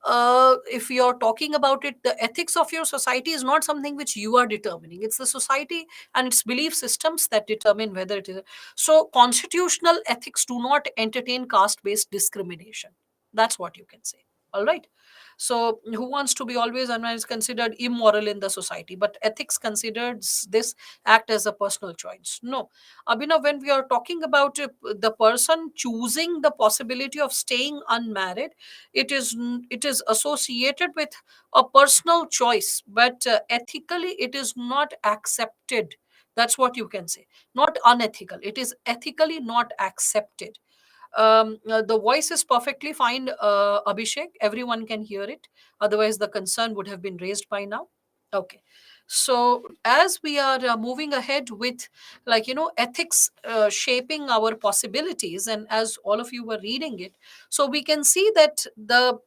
If you're talking about it, the ethics of your society is not something which you are determining. It's the society and its belief systems that determine whether it is. So constitutional ethics do not entertain caste based discrimination. That's what you can say. All right. So who wants to be always and is considered immoral in the society, but ethics considers this act as a personal choice? No. Abhinav, when we are talking about the person choosing the possibility of staying unmarried, it is associated with a personal choice, but ethically it is not accepted. That's what you can say. Not unethical, it is ethically not accepted. The voice is perfectly fine, Abhishek. Everyone can hear it. Otherwise, the concern would have been raised by now. Okay. So, as we are moving ahead with, like, ethics shaping our possibilities, and as all of you were reading it, so we can see that the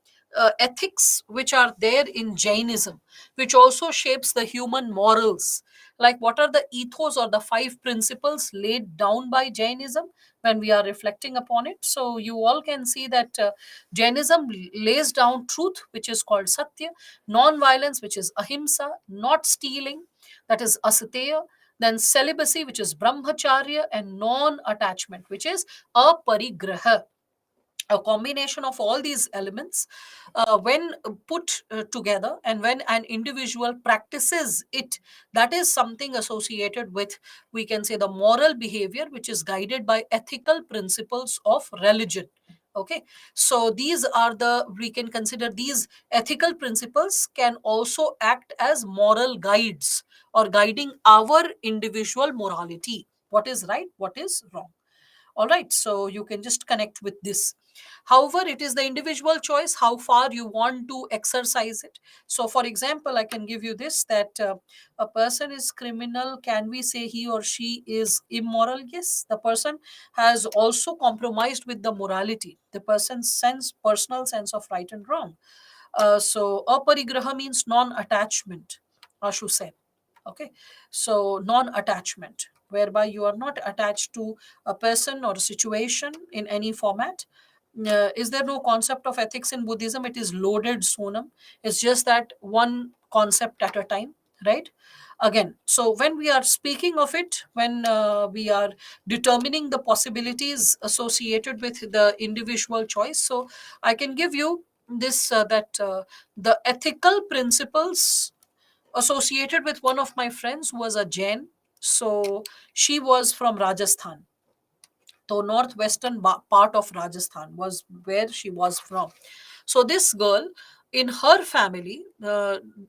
ethics which are there in Jainism, which also shapes the human morals, like what are the ethos or the five principles laid down by Jainism when we are reflecting upon it. So you all can see that Jainism lays down truth, which is called Satya, non-violence, which is Ahimsa, not stealing, that is Asateya, then celibacy, which is Brahmacharya, and non-attachment, which is Aparigraha. A combination of all these elements, when put together and when an individual practices it, that is something associated with, we can say, the moral behavior which is guided by ethical principles of religion. Okay. So these are the, we can consider these ethical principles can also act as moral guides or guiding our individual morality, what is right, what is wrong. All right, so you can just connect with this. However, it is the individual choice how far you want to exercise it. So for example, I can give you this, that a person is criminal, can we say he or she is immoral? Yes, the person has also compromised with the morality, the person's personal sense of right and wrong. So aparigraha means non-attachment, Ashu said. Okay. So non-attachment, whereby you are not attached to a person or a situation in any format. Is there no concept of ethics in Buddhism? It is loaded, Sonam. It's just that one concept at a time, right? Again, so when we are speaking of it, when we are determining the possibilities associated with the individual choice, so I can give you this, that the ethical principles associated with one of my friends who was a Jain. So she was from Rajasthan. So northwestern part of Rajasthan was where she was from. So this girl, in her family,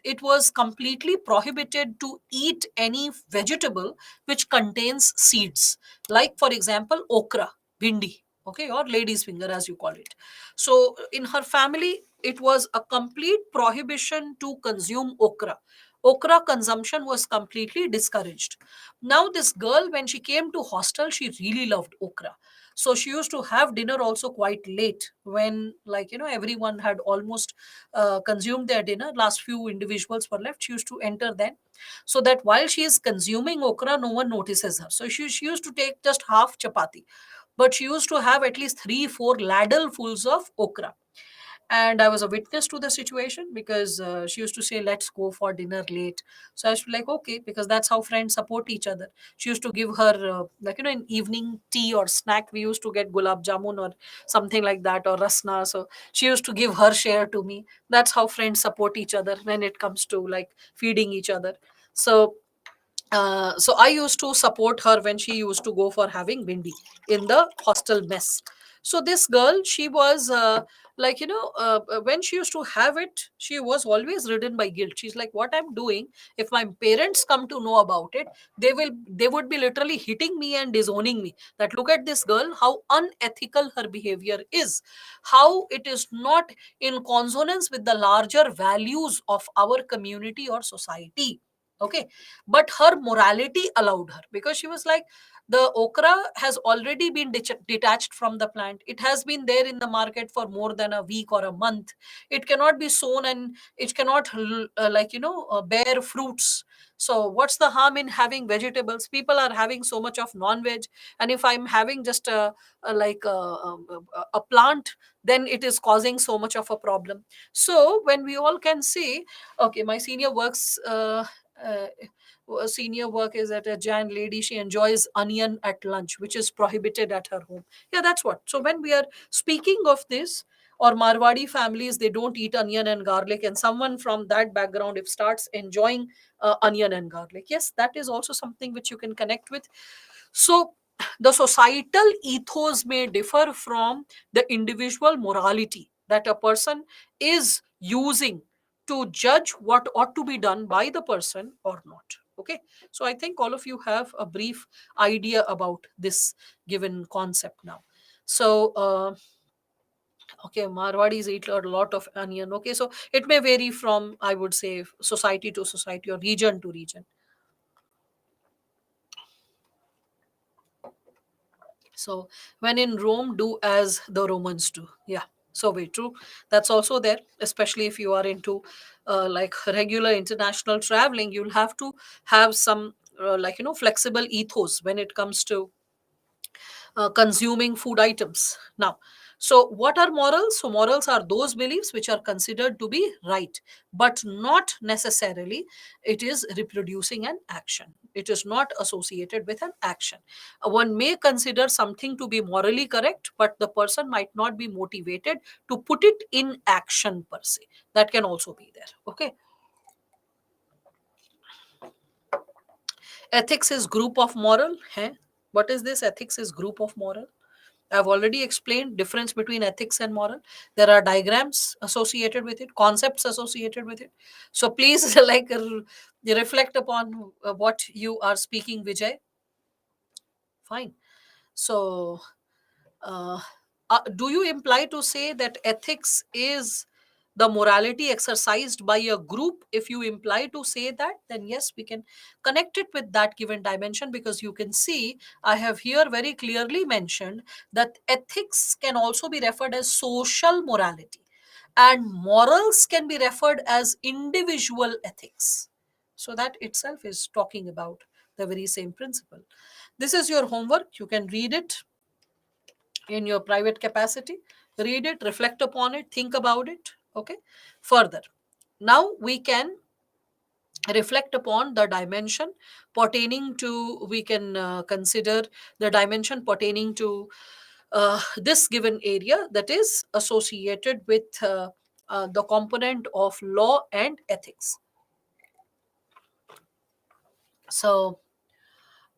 it was completely prohibited to eat any vegetable which contains seeds, like for example okra, bindi, okay, or lady's finger as you call it. So in her family, it was a complete prohibition to consume okra. Okra consumption was completely discouraged. Now this girl, when she came to hostel, she really loved okra. So she used to have dinner also quite late, when, like, everyone had almost consumed their dinner, last few individuals were left. She used to enter then, so that while she is consuming okra, no one notices her. So she used to take just half chapati, but she used to have at least 3 4 ladlefuls of okra. And I was a witness to the situation, because she used to say, let's go for dinner late. So I was like, okay, because that's how friends support each other. She used to give her, like, in evening tea or snack, we used to get gulab jamun or something like that, or rasna. So she used to give her share to me. That's how friends support each other when it comes to like feeding each other. So I used to support her when she used to go for having bindi in the hostel mess. So this girl, she was when she used to have it, she was always ridden by guilt. She's like, what I'm doing, if my parents come to know about it, they would be literally hitting me and disowning me, that look at this girl, how unethical her behavior is, how it is not in consonance with the larger values of our community or society. Okay, but her morality allowed her, because she was like, the okra has already been detached from the plant, it has been there in the market for more than a week or a month, it cannot be sown and it cannot bear fruits. So what's the harm in having vegetables? People are having so much of non-veg, and if I'm having just a plant, then it is causing so much of a problem. So when we all can see, okay, my uh, senior work is at a Jan lady, she enjoys onion at lunch, which is prohibited at her home. Yeah, that's what. So when we are speaking of this, or Marwadi families, they don't eat onion and garlic, and someone from that background, if starts enjoying onion and garlic, yes, that is also something which you can connect with. So the societal ethos may differ from the individual morality that a person is using to judge what ought to be done by the person or not. Okay, so I think all of you have a brief idea about this given concept now. So okay, Marwadis eat a lot of onion. Okay, so it may vary from, I would say, society to society or region to region. So when in Rome, do as the Romans do. Yeah, so very true. That's also there, especially if you are into like regular international traveling. You'll have to have some flexible ethos when it comes to consuming food items. Now, so what are morals? So morals are those beliefs which are considered to be right, but not necessarily it is reproducing an action. It is not associated with an action. One may consider something to be morally correct, but the person might not be motivated to put it in action per se. That can also be there. Okay. Ethics is group of moral. Hey? What is this? Ethics is group of moral. I've already explained difference between ethics and moral. There are diagrams associated with it, concepts associated with it. So please reflect upon what you are speaking, Vijay. Fine. So uh, do you imply to say that ethics is the morality exercised by a group? If you imply to say that, then yes, we can connect it with that given dimension, because you can see I have here very clearly mentioned that ethics can also be referred as social morality, and morals can be referred as individual ethics. So that itself is talking about the very same principle. This is your homework. You can read it in your private capacity, read it, reflect upon it, think about it. Okay, further, now we can reflect upon the dimension pertaining to, we can consider the dimension pertaining to this given area, that is associated with the component of law and ethics. So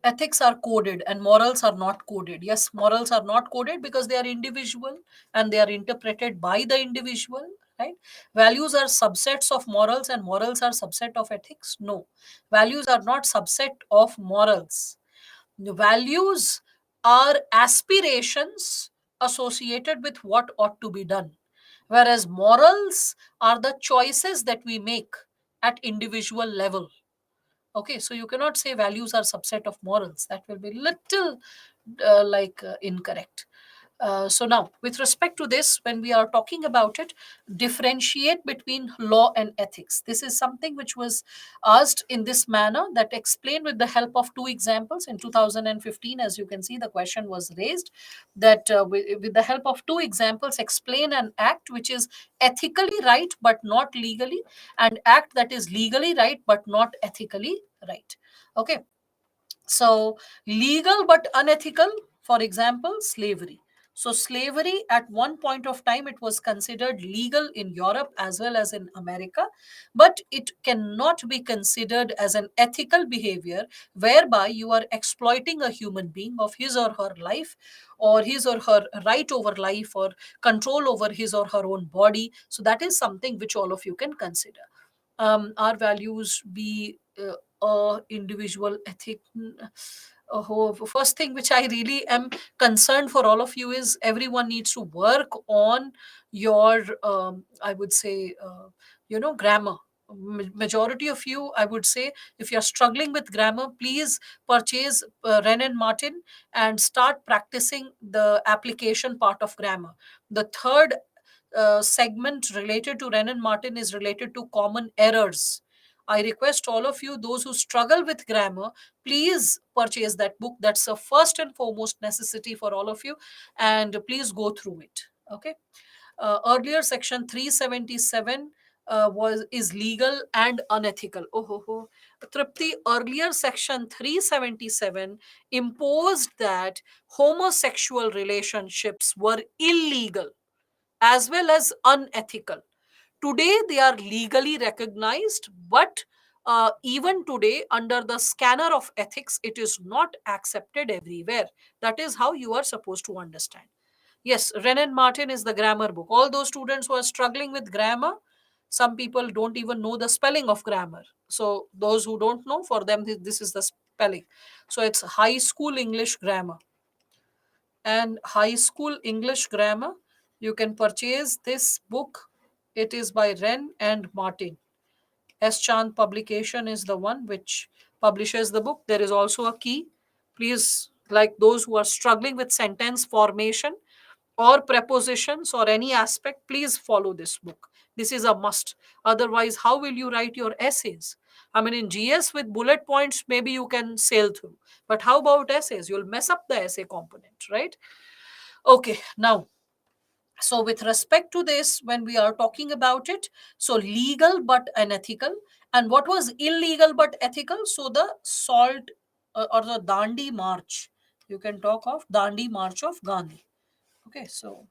ethics are coded and morals are not coded. Yes, morals are not coded because they are individual and they are interpreted by the individual, right? Values are subsets of morals and morals are subset of ethics. No, values are not subset of morals. The values are aspirations associated with what ought to be done, whereas morals are the choices that we make at individual level. Okay, so you cannot say values are subset of morals. That will be little incorrect. So now, with respect to this, when we are talking about it, differentiate between law and ethics. This is something which was asked in this manner, that explained with the help of two examples. In 2015, as you can see, the question was raised that with the help of two examples, explain an act which is ethically right but not legally, and act that is legally right but not ethically right. Okay, so legal but unethical, for example, slavery. So, slavery at one point of time it was considered legal in Europe as well as in America, but it cannot be considered as an ethical behavior whereby you are exploiting a human being of his or her life, or his or her right over life, or control over his or her own body. So, that is something which all of you can consider. Our values be individual ethic. First thing which I really am concerned for all of you is everyone needs to work on your I would say grammar. Majority of you, I would say, if you're struggling with grammar, please purchase Ren and Martin and start practicing the application part of grammar. The third segment related to Ren and Martin is related to common errors. I request all of you, those who struggle with grammar, please purchase that book. That's a first and foremost necessity for all of you, and please go through it. Okay. Earlier, section 377 was is legal and unethical. Oh, ho, ho. Tripti, earlier section 377 imposed that homosexual relationships were illegal as well as unethical. Today, they are legally recognized, but even today, under the scanner of ethics, it is not accepted everywhere. That is how you are supposed to understand. Yes, Ren and Martin is the grammar book. All those students who are struggling with grammar, some people don't even know the spelling of grammar. So, those who don't know, for them, this is the spelling. So, it's high school English grammar and high school English grammar. You can purchase this book. It is by Wren and Martin. S. Chand Publication is the one which publishes the book. There is also a key. Please, like those who are struggling with sentence formation or prepositions or any aspect, please follow this book. This is a must. Otherwise, how will you write your essays? I mean, in GS with bullet points, maybe you can sail through. But how about essays? You'll mess up the essay component, right? Okay, now, so with respect to this, when we are talking about it, so legal but unethical, and what was illegal but ethical? So the salt or the Dandi March, you can talk of Dandi March of Gandhi. Okay, so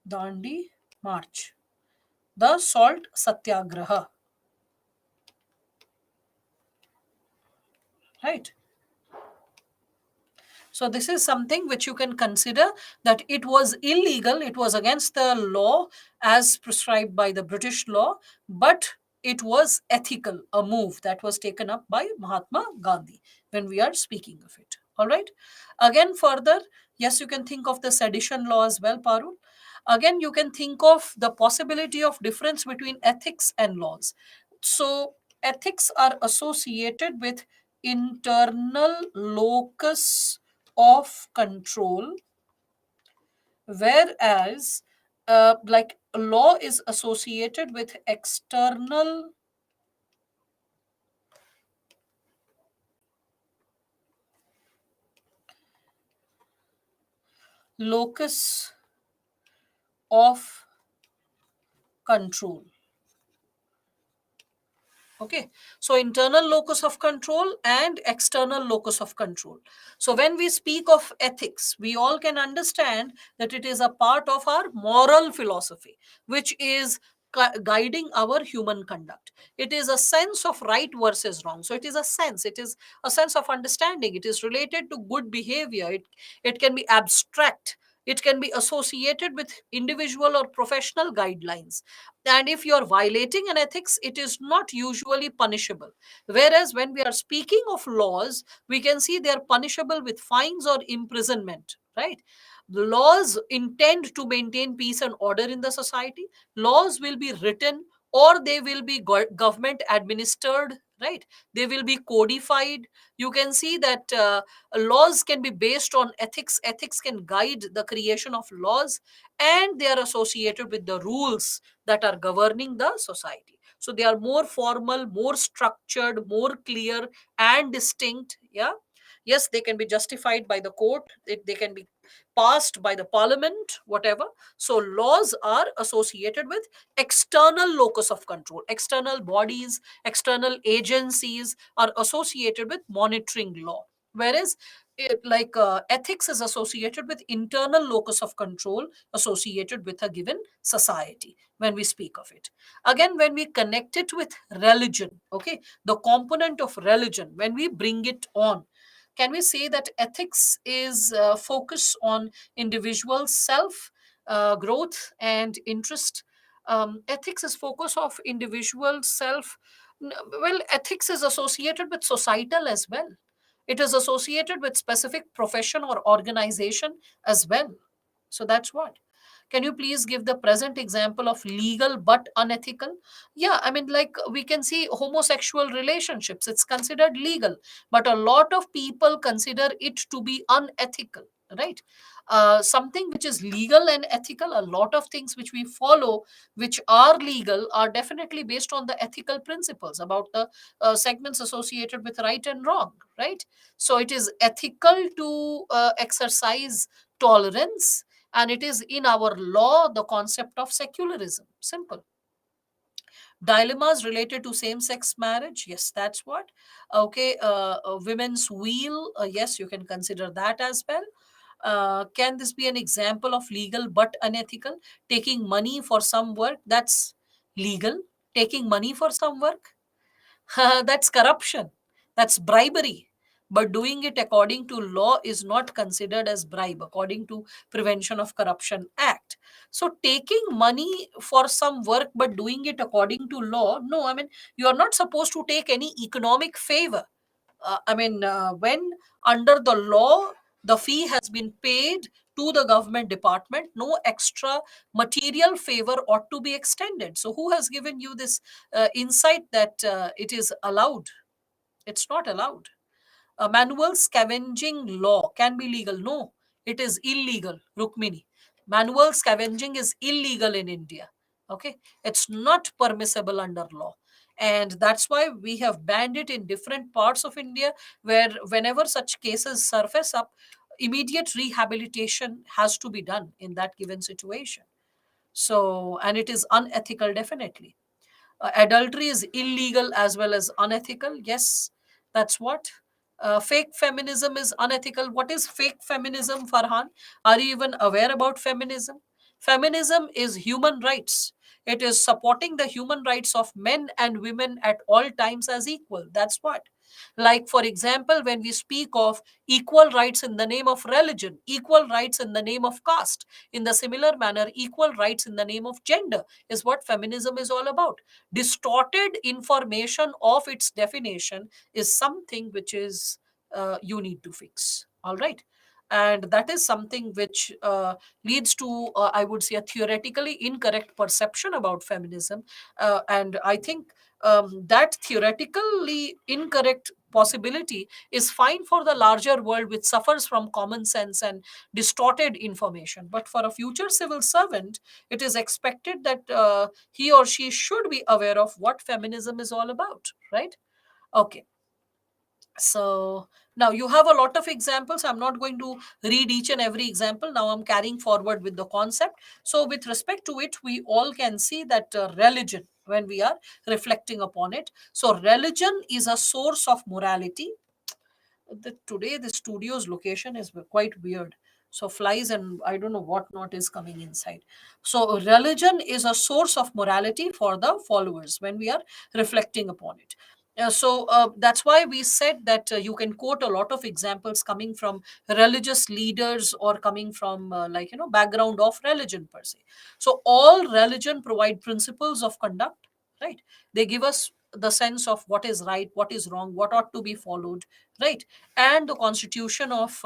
Dandi March, the salt satyagraha, right? So this is something which you can consider, that it was illegal, it was against the law as prescribed by the British law, but it was ethical, a move that was taken up by Mahatma Gandhi when we are speaking of it. All right. Again, further, yes, you can think of the sedition law as well, Parul. Again, you can think of the possibility of difference between ethics and laws. So ethics are associated with internal locus of control, whereas like law is associated with external locus of control. Okay, so internal locus of control and external locus of control. So when we speak of ethics, we all can understand that it is a part of our moral philosophy, which is guiding our human conduct. It is a sense of right versus wrong. So it is a sense of understanding. It is related to good behavior. It can be abstract. It can be associated with individual or professional guidelines, and if you're violating an ethics, it is not usually punishable. Whereas when we are speaking of laws, we can see they are punishable with fines or imprisonment, right? The laws intend to maintain peace and order in the society. Laws will be written, or they will be government administered, right? They will be codified. You can see that laws can be based on ethics. Ethics can guide the creation of laws, and they are associated with the rules that are governing the society. So they are more formal, more structured, more clear and distinct. Yeah. Yes, they can be justified by the court, they can be passed by the parliament, whatever. So laws are associated with external locus of control. External bodies, external agencies are associated with monitoring law. Whereas ethics is associated with internal locus of control associated with a given society when we speak of it. Again, when we connect it with religion, okay, the component of religion, when we bring it on, can we say that ethics is focus on individual self growth and interest? Ethics is focus of individual self. Well, ethics is associated with societal as well. It is associated with specific profession or organization as well. So that's what. Can you please give the present example of legal but unethical? Yeah, I mean, like we can see homosexual relationships, it's considered legal, but a lot of people consider it to be unethical, right? Something which is legal and ethical, a lot of things which we follow, which are legal, are definitely based on the ethical principles about the segments associated with right and wrong, right? So it is ethical to exercise tolerance, and it is in our law the concept of secularism. Simple. Dilemmas related to same sex marriage, yes, that's what. Okay, women's wheel, yes, you can consider that as well. Can this be an example of legal but unethical? Taking money for some work, that's legal. Taking money for some work, that's corruption, that's bribery. But doing it according to law is not considered as bribe according to Prevention of Corruption Act. So taking money for some work but doing it according to law, no, I mean, you are not supposed to take any economic favor. When under the law the fee has been paid to the government department, no extra material favor ought to be extended. So who has given you this insight that it is allowed? It's not allowed. A manual scavenging law can be legal. No, it is illegal, Rukmini. Manual scavenging is illegal in India. Okay, it's not permissible under law. And that's why we have banned it in different parts of India, where whenever such cases surface up, immediate rehabilitation has to be done in that given situation. So, and it is unethical, definitely. Adultery is illegal as well as unethical. Yes, that's what. Fake feminism is unethical. What is fake feminism, Farhan? Are you even aware about feminism? Feminism is human rights. It is supporting the human rights of men and women at all times as equal. That's what. Like, for example, when we speak of equal rights in the name of religion, equal rights in the name of caste, in the similar manner, equal rights in the name of gender is what feminism is all about. Distorted information of its definition is something which is you need to fix. All right. And that is something which leads to, I would say, a theoretically incorrect perception about feminism. And I think that theoretically incorrect possibility is fine for the larger world, which suffers from common sense and distorted information. But for a future civil servant, it is expected that he or she should be aware of what feminism is all about, right? Okay. So now you have a lot of examples. I'm not going to read each and every example. Now I'm carrying forward with the concept. So with respect to it, we all can see that religion, when we are reflecting upon it. So religion is a source of morality. Today the studio's location is quite weird, so flies and I don't know what not is coming inside. So religion is a source of morality for the followers when we are reflecting upon it. That's why we said that you can quote a lot of examples coming from religious leaders or coming from background of religion per se. So all religion provide principles of conduct, right? They give us the sense of what is right, what is wrong, what ought to be followed, right? And the constitution of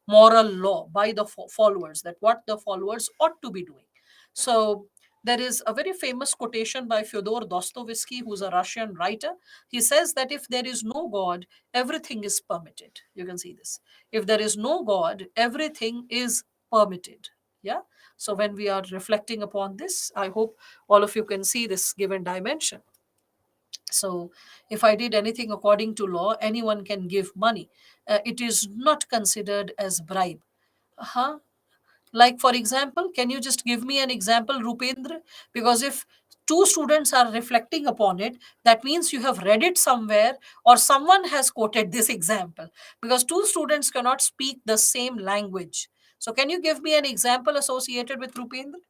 moral law by the followers, that what the followers ought to be doing. So there is a very famous quotation by Fyodor Dostoevsky, who's a Russian writer. He says that if there is no God, everything is permitted. You can see this. If there is no God, everything is permitted. Yeah. So when we are reflecting upon this, I hope all of you can see this given dimension. So, if I did anything according to law, anyone can give money. It is not considered as bribe. Like, for example, can you just give me an example, Rupendra? Because if two students are reflecting upon it, that means you have read it somewhere or someone has quoted this example, because two students cannot speak the same language. So can you give me an example associated with Rupendra,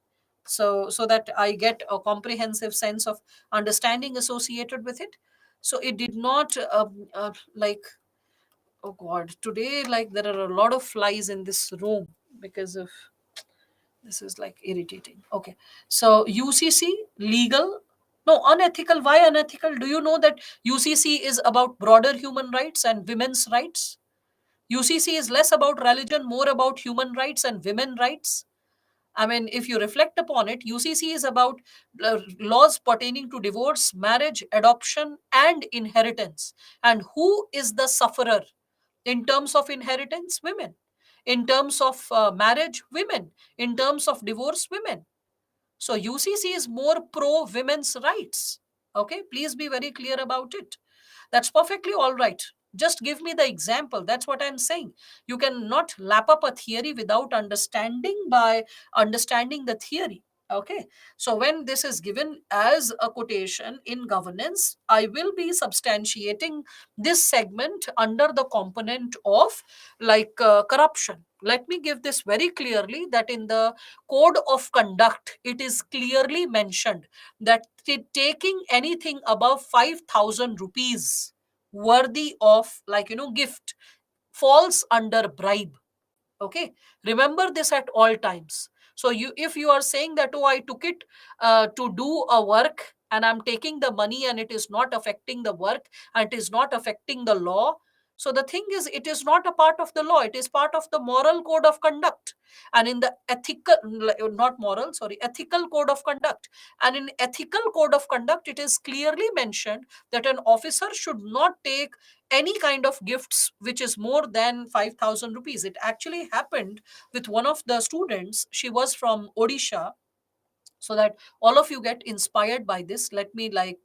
so that I get a comprehensive sense of understanding associated with it? So it did not like, oh god, today like there are a lot of flies in this room because of this is like irritating. Okay. So UCC, legal, no, unethical. Why unethical? Do you know that UCC is about broader human rights and women's rights? UCC is less about religion, more about human rights and women rights. I mean, if you reflect upon it, UCC is about laws pertaining to divorce, marriage, adoption, and inheritance. And who is the sufferer in terms of inheritance? Women. In terms of marriage, women. In terms of divorce, women. So UCC is more pro women's rights. Okay, please be very clear about it. That's perfectly all right. Just give me the example. That's what I'm saying. You cannot lap up a theory without understanding by understanding the theory. Okay. So when this is given as a quotation in governance, I will be substantiating this segment under the component of like corruption. Let me give this very clearly that in the code of conduct, it is clearly mentioned that taking anything above 5,000 rupees worthy of like gift falls under bribe. Okay, remember this at all times. So you, if you are saying that, oh, I took it to do a work and I'm taking the money and it is not affecting the work and it is not affecting the law, so the thing is, it is not a part of the law, it is part of the moral code of conduct. And in the ethical, not moral, sorry, ethical code of conduct, and in ethical code of conduct, it is clearly mentioned that an officer should not take any kind of gifts which is more than 5,000 rupees. It actually happened with one of the students. She was from Odisha, so that all of you get inspired by this. Let me like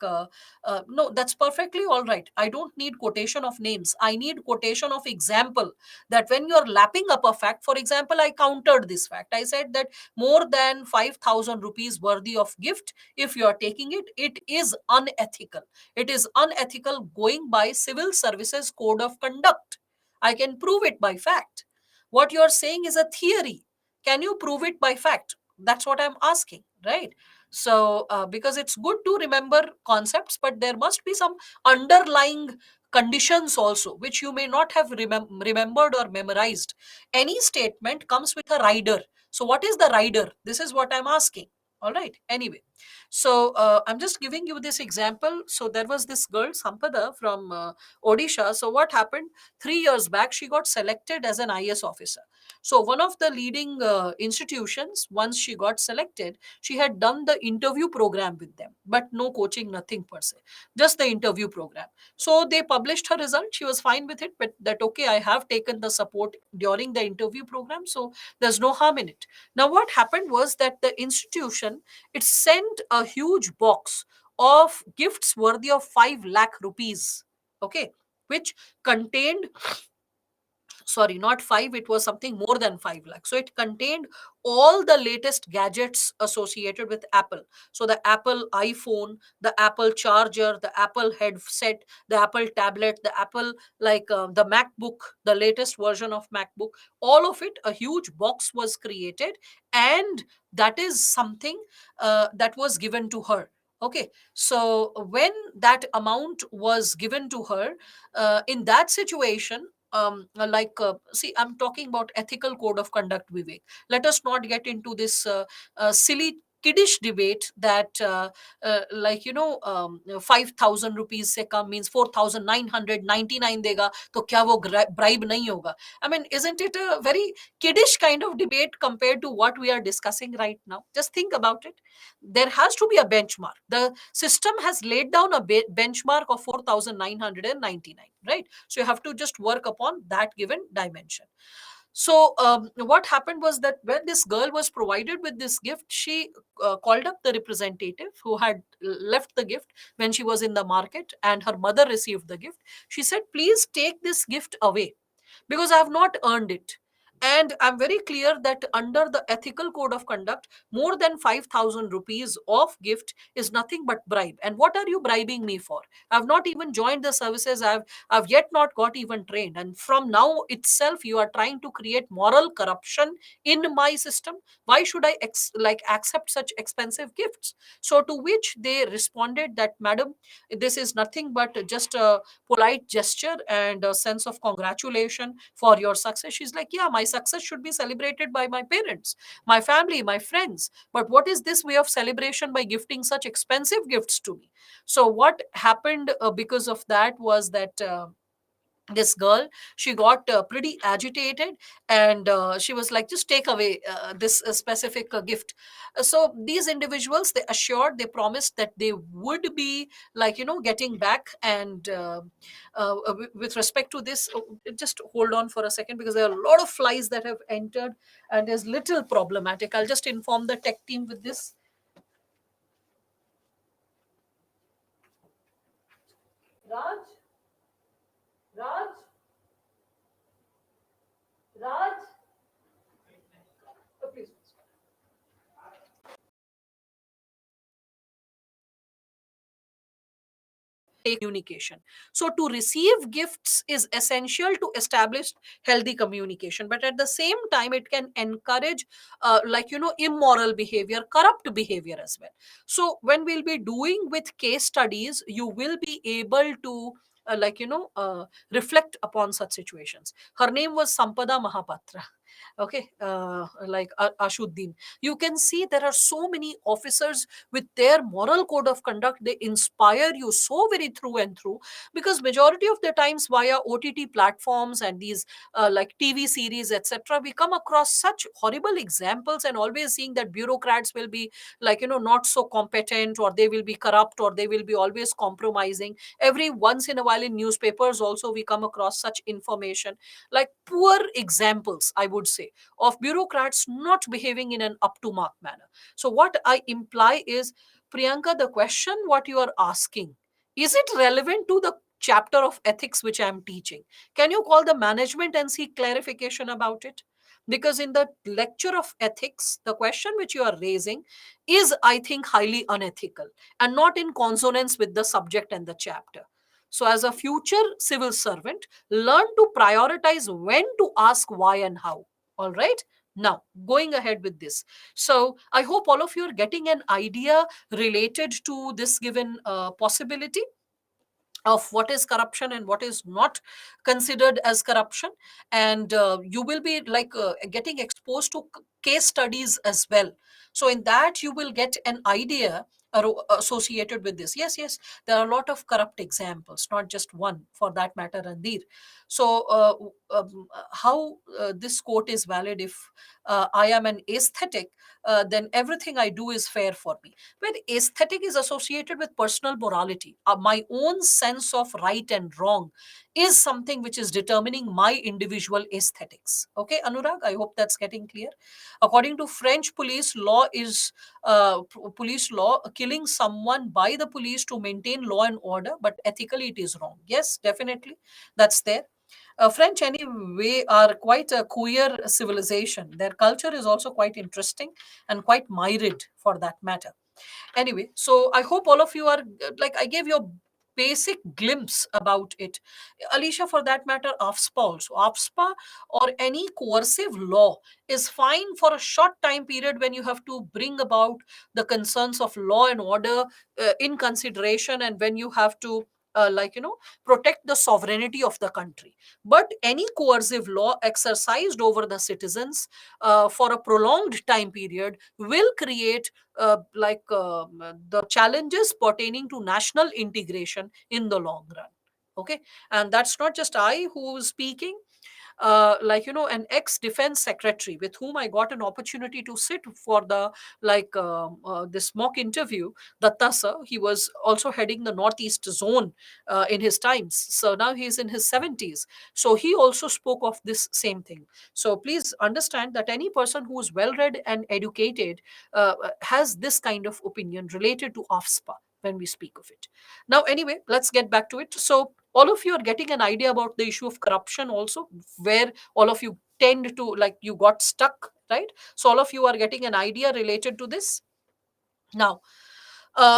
no, that's perfectly all right. I don't need quotation of names, I need quotation of example. That when you're lapping up a fact, for example, I countered this fact. I said that more than 5,000 rupees worthy of gift, if you are taking it, it is unethical. It is unethical going by civil services code of conduct. I can prove it by fact. What you're saying is a theory. Can you prove it by fact? That's what I'm asking, right? So because it's good to remember concepts, but there must be some underlying conditions also which you may not have remembered or memorized. Any statement comes with a rider. So what is the rider? This is what I'm asking. All right, anyway. So I'm just giving you this example. So there was this girl Sampada from Odisha. So what happened? 3 years back she got selected as an IS officer. So one of the leading institutions, once she got selected, she had done the interview program with them, but no coaching, nothing per se, just the interview program. So they published her result. She was fine with it, but that okay, I have taken the support during the interview program, so there's no harm in it. Now what happened was that the institution, it sent a huge box of gifts worthy of 5 lakh rupees. Okay, which contained, sorry, not 5, it was something more than 5 lakhs. So it contained all the latest gadgets associated with Apple. So the Apple iPhone, the Apple charger, the Apple headset, the Apple tablet, the Apple like the MacBook, the latest version of MacBook, all of it, a huge box was created, and that is something that was given to her. Okay, so when that amount was given to her, in that situation, see, I'm talking about ethical code of conduct, Vivek. Let us not get into this silly kiddish debate that 5,000 rupees se kam means 4,999 dega to kya wo bribe nahi hoga. I mean, isn't it a very kiddish kind of debate compared to what we are discussing right now? Just think about it. There has to be a benchmark. The system has laid down a benchmark of 4,999, right? So you have to just work upon that given dimension. So what happened was that when this girl was provided with this gift, she called up the representative who had left the gift when she was in the market, and her mother received the gift. She said, please take this gift away because I have not earned it. And I'm very clear that under the ethical code of conduct, more than 5,000 rupees of gift is nothing but bribe. And what are you bribing me for? I've not even joined the services. I've yet not got even trained. And from now itself, you are trying to create moral corruption in my system. Why should I accept such expensive gifts? So to which they responded that, madam, this is nothing but just a polite gesture and a sense of congratulation for your success. She's like, yeah, my success should be celebrated by my parents, my family, my friends. But what is this way of celebration by gifting such expensive gifts to me? So, what happened because of that was that. This girl, she got pretty agitated, and she was like, just take away this specific gift. So these individuals, they assured, they promised that they would be, like, getting back. And with respect to this, just hold on for a second, because there are a lot of flies that have entered, and there's little problematic. I'll just inform the tech team with this. Raj, Raj, Raj, please. Communication. So to receive gifts is essential to establish healthy communication, but at the same time, it can encourage, immoral behavior, corrupt behavior as well. So when we'll be doing with case studies, you will be able to reflect upon such situations. Her name was Sampada Mahapatra. Okay, like Ashuddin. You can see there are so many officers with their moral code of conduct. They inspire you so very through and through, because majority of the times via OTT platforms and these like TV series, etc., we come across such horrible examples, and always seeing that bureaucrats will be, not so competent, or they will be corrupt, or they will be always compromising. Every once in a while in newspapers also we come across such information, like poor examples, I would say, of bureaucrats not behaving in an up to mark manner. So, what I imply is, Priyanka, the question what you are asking, is it relevant to the chapter of ethics which I am teaching? Can you call the management and seek clarification about it? Because in the lecture of ethics, the question which you are raising is, I think, highly unethical and not in consonance with the subject and the chapter. So, as a future civil servant, learn to prioritize when to ask why and how. All right. Now, going ahead with this. So, I hope all of you are getting an idea related to this given possibility of what is corruption and what is not considered as corruption. And you will be getting exposed to case studies as well. So in that you will get an idea associated with this. Yes, yes, there are a lot of corrupt examples, not just one for that matter, Andir. So how this quote is valid: if I am an aesthetic, then everything I do is fair for me. When aesthetic is associated with personal morality, my own sense of right and wrong is something which is determining my individual aesthetics. Okay, Anurag, I hope that's getting clear. According to French police law, is police law, killing someone by the police to maintain law and order, but ethically it is wrong. Yes, definitely, that's there. French, anyway, are quite a queer civilization. Their culture is also quite interesting and quite myriad for that matter. Anyway, so I hope all of you are like, I gave you a basic glimpse about it. Alicia, for that matter, AFSPA also. AFSPA or any coercive law is fine for a short time period when you have to bring about the concerns of law and order in consideration, and when you have to protect the sovereignty of the country. But any coercive law exercised over the citizens for a prolonged time period will create the challenges pertaining to national integration in the long run. Okay, and that's not just I who is speaking. An ex defense secretary with whom I got an opportunity to sit for the this mock interview, Datta sir. He was also heading the Northeast zone in his times. So now he's in his 70s. So he also spoke of this same thing. So please understand that any person who is well read and educated has this kind of opinion related to AFSPA when we speak of it. Now, anyway, let's get back to it. So all of you are getting an idea about the issue of corruption also, where all of you tend to, like, you got stuck, right? So all of you are getting an idea related to this. Now,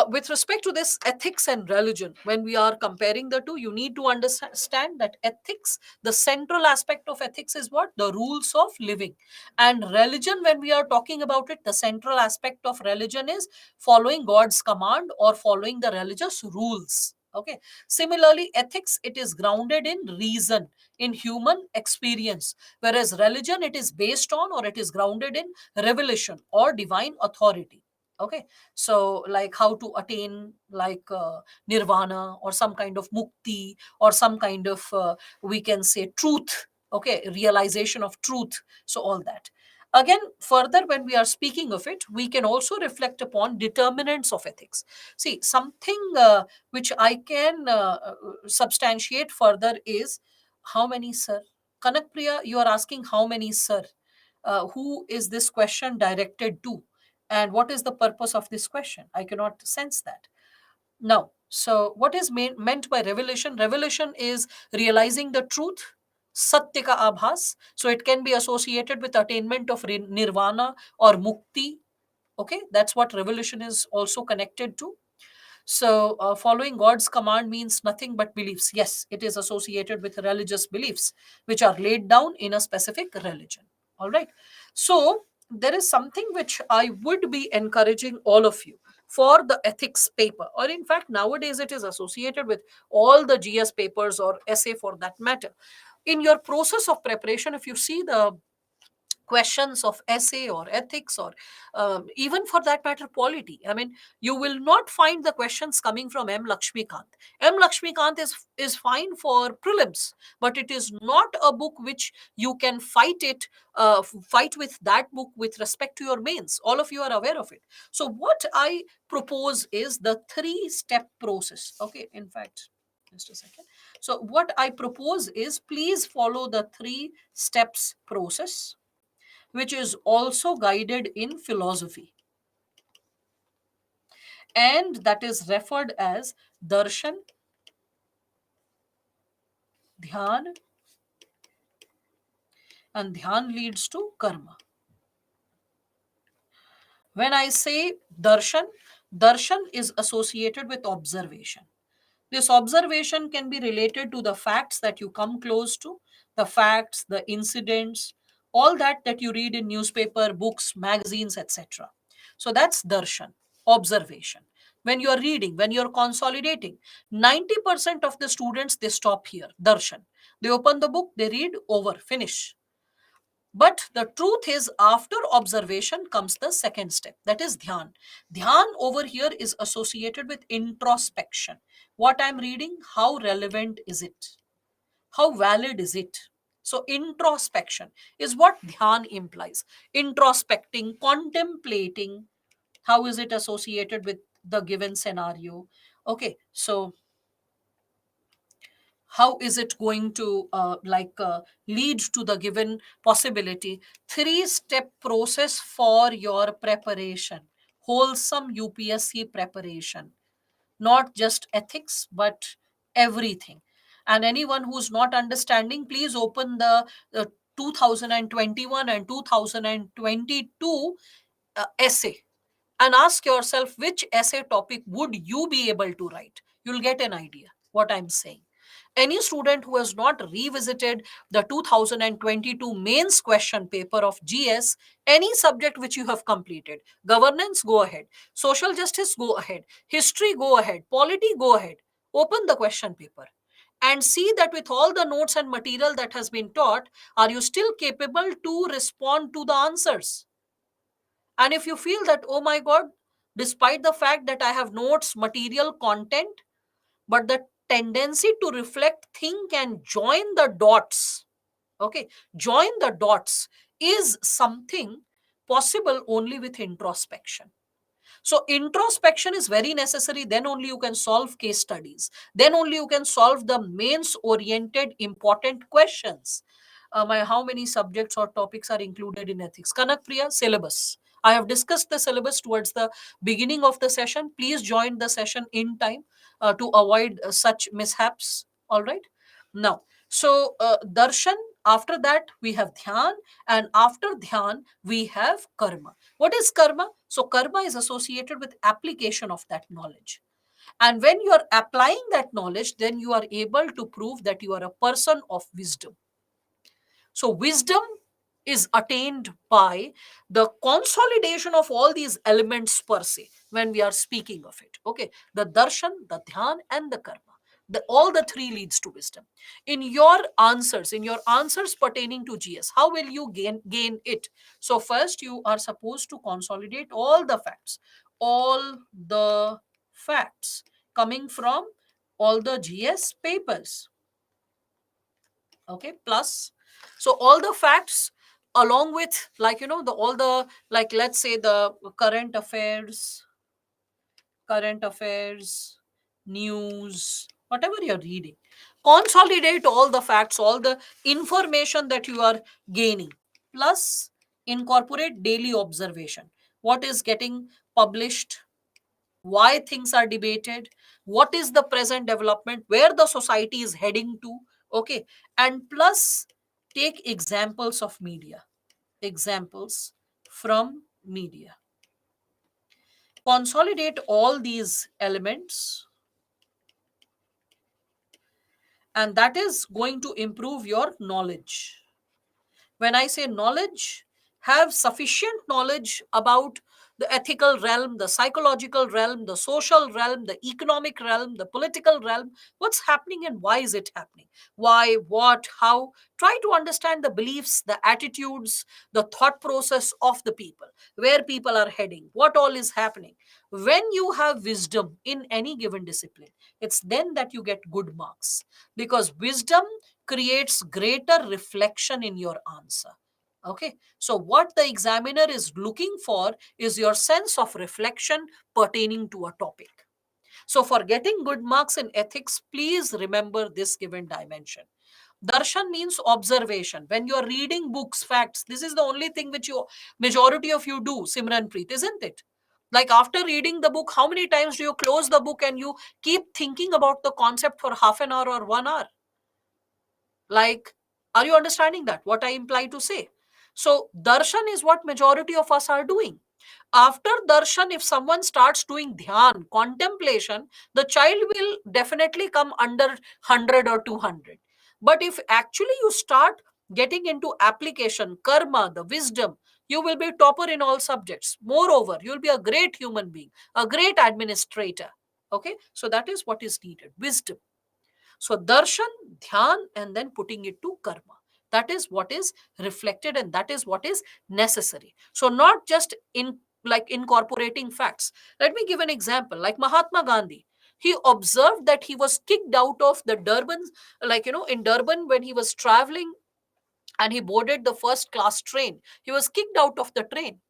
with respect to this ethics and religion, when we are comparing the two, you need to understand that ethics, the central aspect of ethics is what? The rules of living. And religion, when we are talking about it, the central aspect of religion is following God's command or following the religious rules. Okay. Similarly, ethics, it is grounded in reason, in human experience, whereas religion, it is based on, or it is grounded in revelation or divine authority. Okay. So like how to attain, like, nirvana or some kind of mukti, or some kind of, we can say, truth. Okay, realization of truth. So all that, again, further, when we are speaking of it, we can also reflect upon determinants of ethics. See, something which I can substantiate further is, how many, sir? Kanakpriya, you are asking how many, sir? Who is this question directed to, and what is the purpose of this question? I cannot sense that. Now, so what is meant by revelation? Revelation is realizing the truth, satya ka abhas. So it can be associated with attainment of nirvana or mukti. Okay, that's what revelation is also connected to. So, following God's command means nothing but beliefs. Yes, it is associated with religious beliefs which are laid down in a specific religion. All right. So, there is something which I would be encouraging all of you for the ethics paper, or in fact, nowadays it is associated with all the GS papers or essay for that matter. In your process of preparation, if you see the questions of essay or ethics, or even for that matter polity, I mean, you will not find the questions coming from M Lakshmikant is fine for prelims, but it is not a book which you can fight with that book with respect to your mains. All of you are aware of it. So what I propose is the 3-step process. Okay, in fact, just a second. So what I propose is, please follow the 3 steps process, which is also guided in philosophy, and that is referred as darshan, dhyan, and dhyan leads to karma. When I say darshan, darshan is associated with observation. This observation can be related to the facts that you come close to, the facts, the incidents, all that you read in newspaper, books, magazines, etc. So that's darshan, observation. When you're reading, when you're consolidating, 90% of the students, they stop here, darshan. They open the book, they read, over, finish. But the truth is, after observation comes the second step, that is dhyan. Dhyan over here is associated with introspection. What I'm reading, how relevant is it? How valid is it? So, introspection is what dhyan implies. Introspecting, contemplating, how is it associated with the given scenario? Okay, so how is it going to lead to the given possibility? 3-step process for your preparation, wholesome UPSC preparation, not just ethics but everything. And anyone who's not understanding, please open the 2021 and 2022 essay, and ask yourself, which essay topic would you be able to write? You'll get an idea what I'm saying. Any student who has not revisited the 2022 mains question paper of GS, any subject which you have completed, governance, go ahead, social justice, go ahead, history, go ahead, polity, go ahead, open the question paper and see that with all the notes and material that has been taught, are you still capable to respond to the answers? And if you feel that, oh my God, despite the fact that I have notes, material, content, but the tendency to reflect, think, and join the dots, okay, join the dots is something possible only with introspection. So introspection is very necessary. Then only you can solve case studies. Then only you can solve the mains oriented important questions. How many subjects or topics are included in ethics? Kanak Priya, syllabus. I have discussed the syllabus towards the beginning of the session. Please join the session in time to avoid such mishaps. All right. Now, so darshan, After that, we have dhyan, and after dhyan, we have karma. What is karma? So, karma is associated with application of that knowledge. And when you are applying that knowledge, then you are able to prove that you are a person of wisdom. So, wisdom is attained by the consolidation of all these elements per se when we are speaking of it. Okay, the darshan, the dhyan, and the karma. All the three leads to wisdom. In your answers pertaining to GS, how will you gain it? So, first, you are supposed to consolidate all the facts coming from all the GS papers. Okay, plus, so all the facts along with, like, the all the, like, let's say the current affairs, news, whatever you're reading, consolidate all the facts, all the information that you are gaining, plus incorporate daily observation, what is getting published, why things are debated, what is the present development, where the society is heading to. Okay, and plus take examples from media, consolidate all these elements, and that is going to improve your knowledge. When I say knowledge, have sufficient knowledge about the ethical realm, the psychological realm, the social realm, the economic realm, the political realm, what's happening and why is it happening? Why, what, how? Try to understand the beliefs, the attitudes, the thought process of the people, where people are heading, what all is happening. When you have wisdom in any given discipline, it's then that you get good marks, because wisdom creates greater reflection in your answer. Okay, so what the examiner is looking for is your sense of reflection pertaining to a topic. So, for getting good marks in ethics, please remember this given dimension. Darshan means observation. When you are reading books, facts, this is the only thing which you majority of you do, Simranpreet, isn't it? Like, after reading the book, how many times do you close the book and you keep thinking about the concept for half an hour or 1 hour? Like, are you understanding that what I imply to say? So darshan is what majority of us are doing. After darshan, if someone starts doing dhyan, contemplation, the child will definitely come under 100 or 200. But if actually you start getting into application, karma, the wisdom, you will be topper in all subjects. Moreover, you will be a great human being, a great administrator. Okay, so that is what is needed, wisdom. So darshan, dhyan, and then putting it to karma. That is what is reflected, and that is what is necessary. So not just in, like, incorporating facts. Let me give an example. Like Mahatma Gandhi, he observed that he was kicked out of the Durban, like, in Durban, when he was traveling and he boarded the first class train, he was kicked out of the train.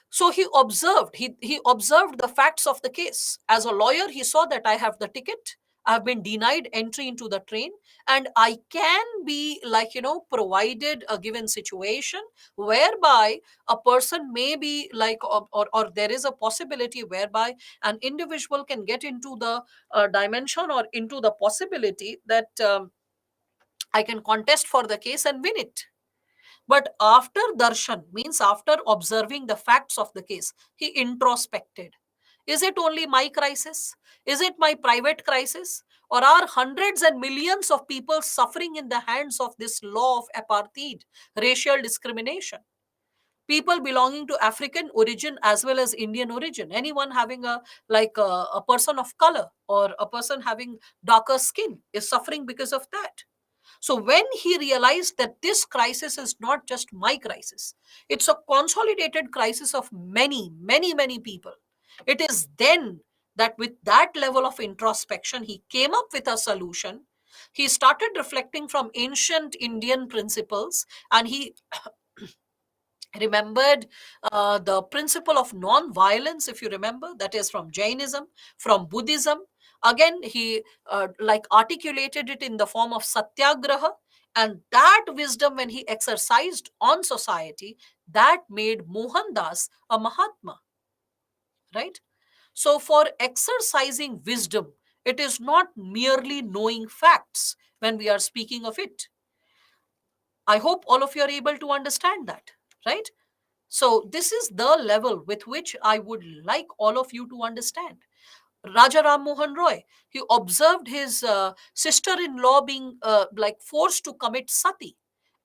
So he observed the facts of the case. As a lawyer, he saw that I have the ticket, I have been denied entry into the train, and I can be, like, provided a given situation whereby a person may be like, or there is a possibility whereby an individual can get into the dimension or into the possibility that I can contest for the case and win it. But after darshan, means after observing the facts of the case, he introspected. Is it only my crisis? Is it my private crisis? Or are hundreds and millions of people suffering in the hands of this law of apartheid, racial discrimination? People belonging to African origin as well as Indian origin. Anyone having a person of color or a person having darker skin is suffering because of that. So when he realized that this crisis is not just my crisis, it's a consolidated crisis of many, many, many people. It is then that with that level of introspection, he came up with a solution. He started reflecting from ancient Indian principles, and he remembered the principle of non-violence, if you remember, that is from Jainism, from Buddhism. Again, he like articulated it in the form of satyagraha, and that wisdom, when he exercised on society, that made Mohandas a Mahatma, right? So for exercising wisdom, it is not merely knowing facts when we are speaking of it. I hope all of you are able to understand that, right? So, this is the level with which I would like all of you to understand. Raja Ram Mohan Roy, he observed his sister in law being like forced to commit sati,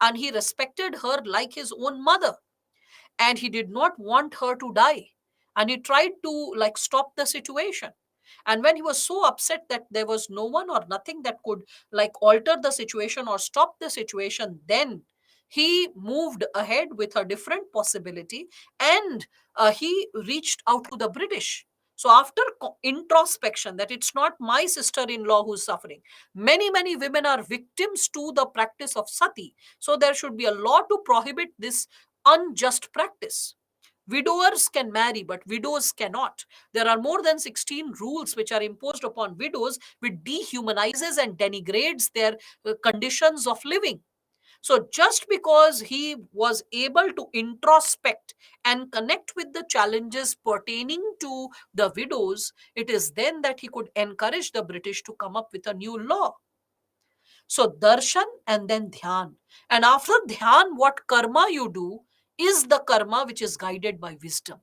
and he respected her like his own mother, and he did not want her to die, and he tried to like stop the situation. And when he was so upset that there was no one or nothing that could like alter the situation or stop the situation, then he moved ahead with a different possibility, and he reached out to the British. So after introspection, that it's not my sister-in-law who's suffering, many women are victims to the practice of sati, so there should be a law to prohibit this unjust practice. Widowers can marry, but widows cannot. There are more than 16 rules which are imposed upon widows, which dehumanizes and denigrates their conditions of living. So, just because he was able to introspect and connect with the challenges pertaining to the widows, it is then that he could encourage the British to come up with a new law. So darshan and then dhyan. And after dhyan, what karma you do is the karma which is guided by wisdom.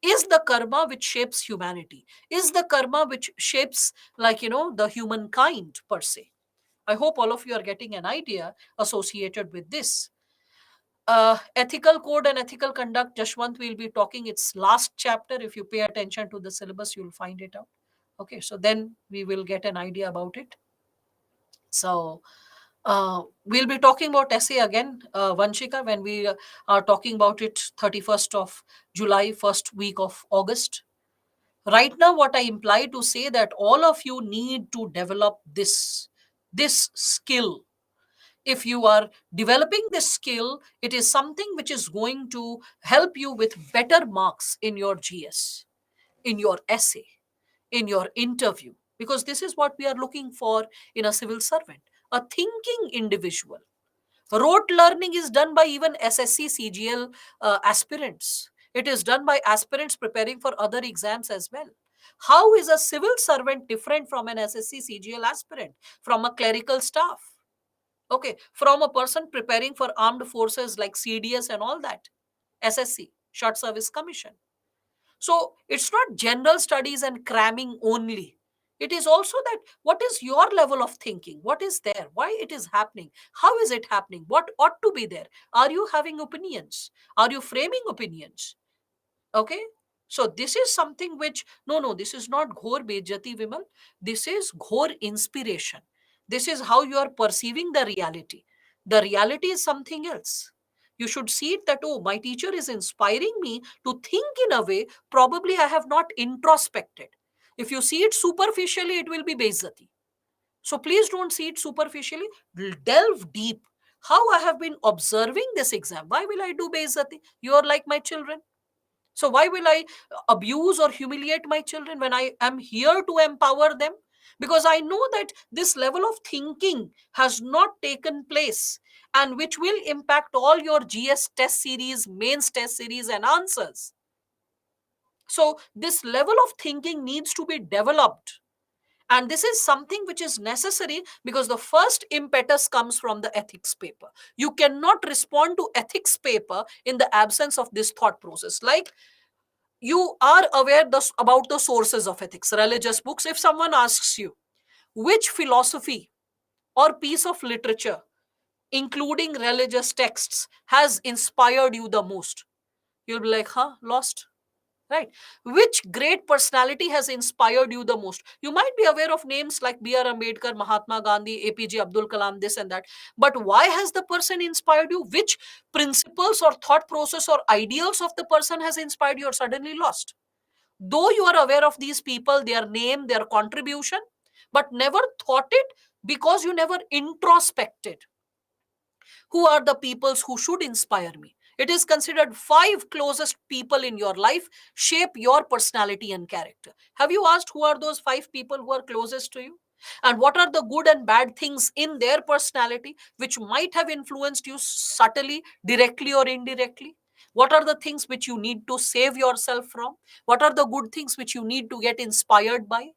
Is the karma which shapes humanity. Is the karma which shapes, like, the humankind per se. I hope all of you are getting an idea associated with this. Ethical code and ethical conduct, Jashwant will be talking its last chapter. If you pay attention to the syllabus, you'll find it out. Okay, so then we will get an idea about it. So, we'll be talking about essay again, Vanshika, when we are talking about it 31st of July, first week of August. Right now, what I imply to say that all of you need to develop this skill. If you are developing this skill, it is something which is going to help you with better marks in your GS, in your essay, in your interview, because this is what we are looking for in a civil servant, a thinking individual. Rote learning is done by even SSC CGL aspirants. It is done by aspirants preparing for other exams as well. How is a civil servant different from an SSC CGL aspirant, from a clerical staff? Okay, from a person preparing for armed forces like CDS and all that, SSC, Short Service Commission. So it's not general studies and cramming only. It is also that what is your level of thinking? What is there? Why it is happening? How is it happening? What ought to be there? Are you having opinions? Are you framing opinions? Okay. So this is something which, no, this is not ghor bejati, Vimal. This is ghor inspiration. This is how you are perceiving the reality. The reality is something else. You should see it that, oh, my teacher is inspiring me to think in a way probably I have not introspected. If you see it superficially, it will be bezati. So please don't see it superficially. Delve deep. How I have been observing this exam. Why will I do bezati? You are like my children. So why will I abuse or humiliate my children when I am here to empower them? Because I know that this level of thinking has not taken place, and which will impact all your GS test series, mains test series, and answers. So this level of thinking needs to be developed. And this is something which is necessary because the first impetus comes from the ethics paper. You cannot respond to ethics paper in the absence of this thought process. Like, you are aware about the sources of ethics, religious books. If someone asks you which philosophy or piece of literature, including religious texts, has inspired you the most, you'll be like, huh, lost. Right? Which great personality has inspired you the most? You might be aware of names like B.R. Ambedkar, Mahatma Gandhi, APJ Abdul Kalam, this and that. But why has the person inspired you? Which principles or thought process or ideals of the person has inspired you? You're suddenly lost. Though you are aware of these people, their name, their contribution, but never thought it because you never introspected. Who are the peoples who should inspire me? It is considered 5 closest people in your life shape your personality and character. Have you asked who are those 5 people who are closest to you? And what are the good and bad things in their personality which might have influenced you subtly, directly, or indirectly? What are the things which you need to save yourself from? What are the good things which you need to get inspired by?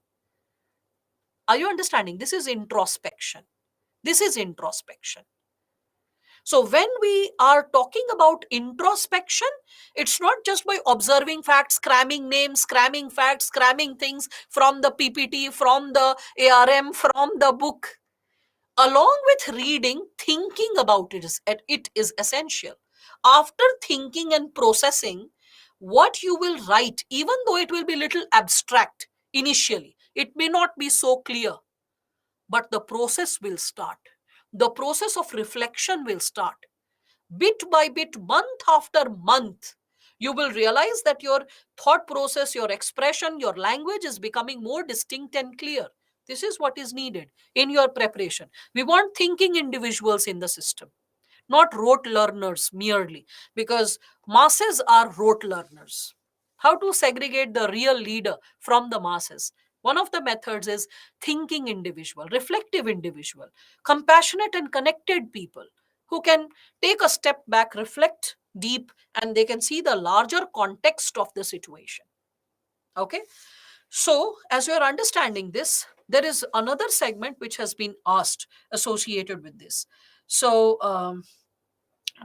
Are you understanding? This is introspection. This is introspection. So when we are talking about introspection, it's not just by observing facts, cramming names, cramming facts, cramming things from the PPT, from the ARM, from the book. Along with reading, thinking about it is essential. After thinking and processing, what you will write, even though it will be little abstract initially, it may not be so clear, but the process will start. The process of reflection will start. Bit by bit, month after month, you will realize that your thought process, your expression, your language is becoming more distinct and clear. This is what is needed in your preparation. We want thinking individuals in the system, not rote learners merely, because masses are rote learners. How to segregate the real leader from the masses? One of the methods is thinking individual, reflective individual, compassionate and connected people who can take a step back, reflect deep, and they can see the larger context of the situation. Okay. So, as you are understanding this, there is another segment which has been asked associated with this. So,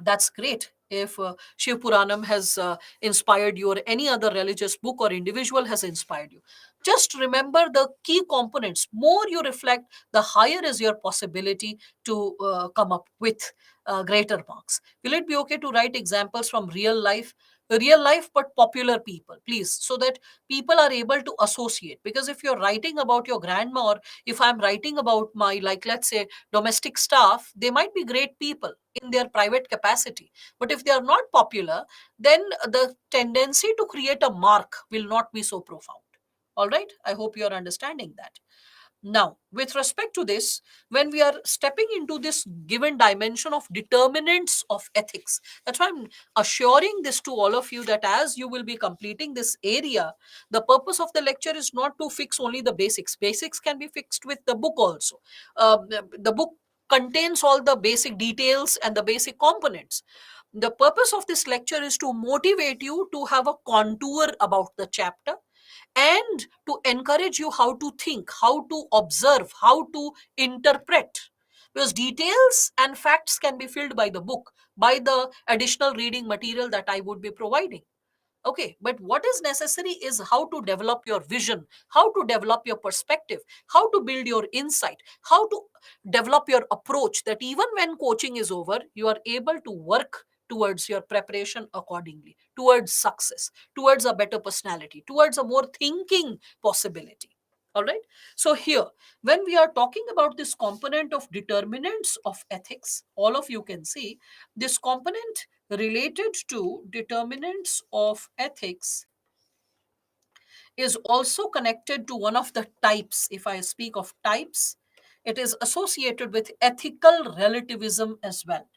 that's great. If Shiv Puranam has inspired you, or any other religious book or individual has inspired you, just remember the key components. More you reflect, the higher is your possibility to come up with greater marks. Will it be okay to write examples from real life but popular people, please, so that people are able to associate? Because if you're writing about your grandma, or if I'm writing about my, like, let's say, domestic staff, they might be great people in their private capacity, but if they are not popular, then the tendency to create a mark will not be so profound. All right, I hope you are understanding that. Now, with respect to this, when we are stepping into this given dimension of determinants of ethics, that's why I'm assuring this to all of you, that as you will be completing this area, the purpose of the lecture is not to fix only the basics. Basics can be fixed with the book also. The book contains all the basic details and the basic components. The purpose of this lecture is to motivate you to have a contour about the chapter, and to encourage you how to think, how to observe, how to interpret. Because details and facts can be filled by the book, by the additional reading material that I would be providing. Okay, but what is necessary is how to develop your vision, how to develop your perspective, how to build your insight, how to develop your approach, that even when coaching is over, you are able to work towards your preparation accordingly, towards success, towards a better personality, towards a more thinking possibility. All right. So, here, when we are talking about this component of determinants of ethics, all of you can see this component related to determinants of ethics is also connected to one of the types. If I speak of types, it is associated with ethical relativism as well.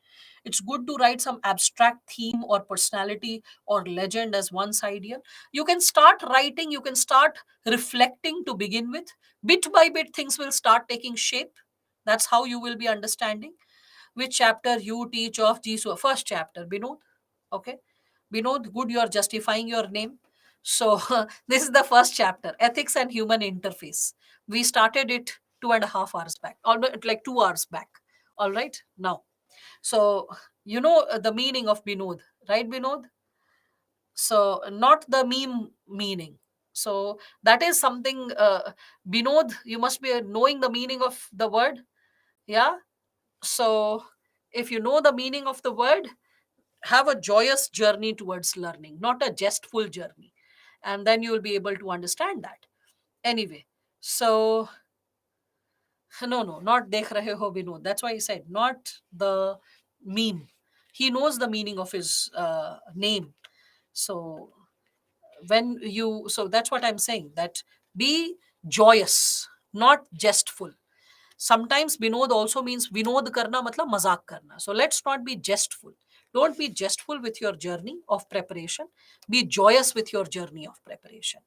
It's good to write some abstract theme or personality or legend as one's idea. You can start writing, you can start reflecting to begin with. Bit by bit, things will start taking shape. That's how you will be understanding. Which chapter you teach of Jisu? First chapter, Binod. Okay. Binod, good, you are justifying your name. So, this is the first chapter, Ethics and Human Interface. We started it 2.5 hours back, almost like 2 hours back. All right. Now, so, the meaning of Binod, right, Binod? So, not the meme meaning. So, that is something, Binod, you must be knowing the meaning of the word. Yeah. So, if you know the meaning of the word, have a joyous journey towards learning, not a jestful journey. And then you will be able to understand that. Anyway, so no, no, not dekh rahe ho Binod. That's why he said, not the meme. He knows the meaning of his name. So so that's what I'm saying, that be joyous, not jestful. Sometimes Vinod also means Vinod karna matlab mazak karna. So let's not be jestful. Don't be jestful with your journey of preparation. Be joyous with your journey of preparation.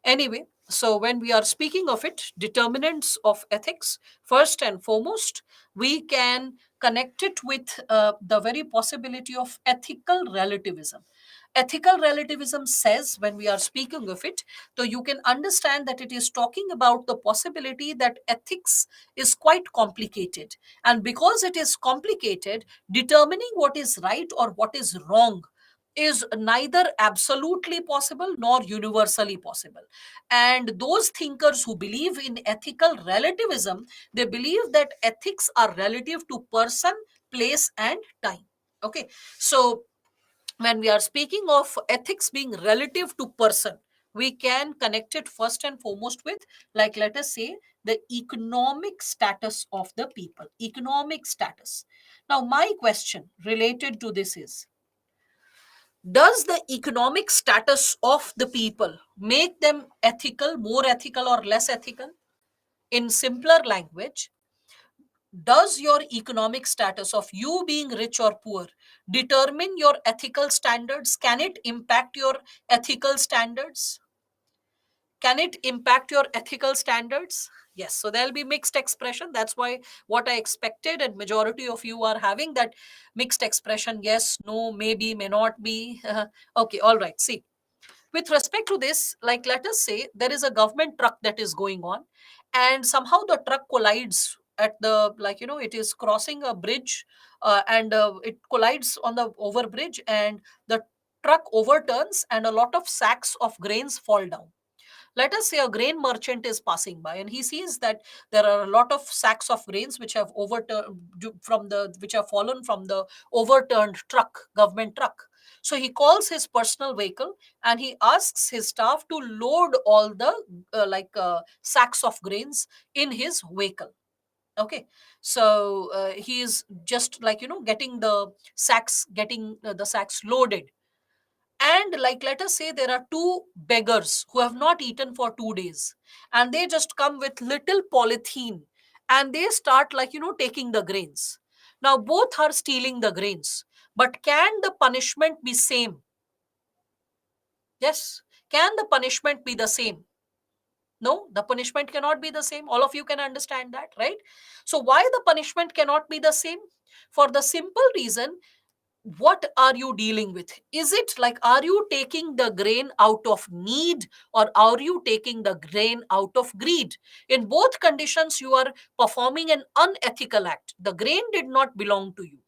Anyway, so when we are speaking of it, determinants of ethics, first and foremost, we can connect it with the very possibility of ethical relativism. Ethical relativism says, when we are speaking of it, so you can understand that it is talking about the possibility that ethics is quite complicated. And because it is complicated, determining what is right or what is wrong is neither absolutely possible nor universally possible. And those thinkers who believe in ethical relativism, they believe that ethics are relative to person, place, and time. Okay, so when we are speaking of ethics being relative to person, we can connect it first and foremost with, like, let us say, the economic status of the people. Economic status. Now, my question related to this is, does the economic status of the people make them ethical, more ethical, or less ethical? In simpler language, does your economic status of you being rich or poor determine your ethical standards? Can it impact your ethical standards? Can it impact your ethical standards? Yes. So there'll be mixed expression. That's why what I expected, and majority of you are having that mixed expression. Yes, no, maybe, may not be. Okay, all right. See, with respect to this, like, let us say there is a government truck that is going on, and somehow the truck collides at the, like, it is crossing a bridge, and it collides on the overbridge, and the truck overturns and a lot of sacks of grains fall down. Let us say a grain merchant is passing by and he sees that there are a lot of sacks of grains which have overturned from the, which have fallen from the overturned truck, government truck. So he calls his personal vehicle and he asks his staff to load all the sacks of grains in his vehicle. Okay, so he is just, like, getting the sacks loaded. And, like, let us say there are two beggars who have not eaten for 2 days, and they just come with little polythene and they start, like, taking the grains. Now both are stealing the grains, but can the punishment be same? Yes. Can the punishment be the same? No, the punishment cannot be the same. All of you can understand that, right? So why the punishment cannot be the same? For the simple reason, what are you dealing with? Is it like, are you taking the grain out of need, or are you taking the grain out of greed? In both conditions you are performing an unethical act. The grain did not belong to you,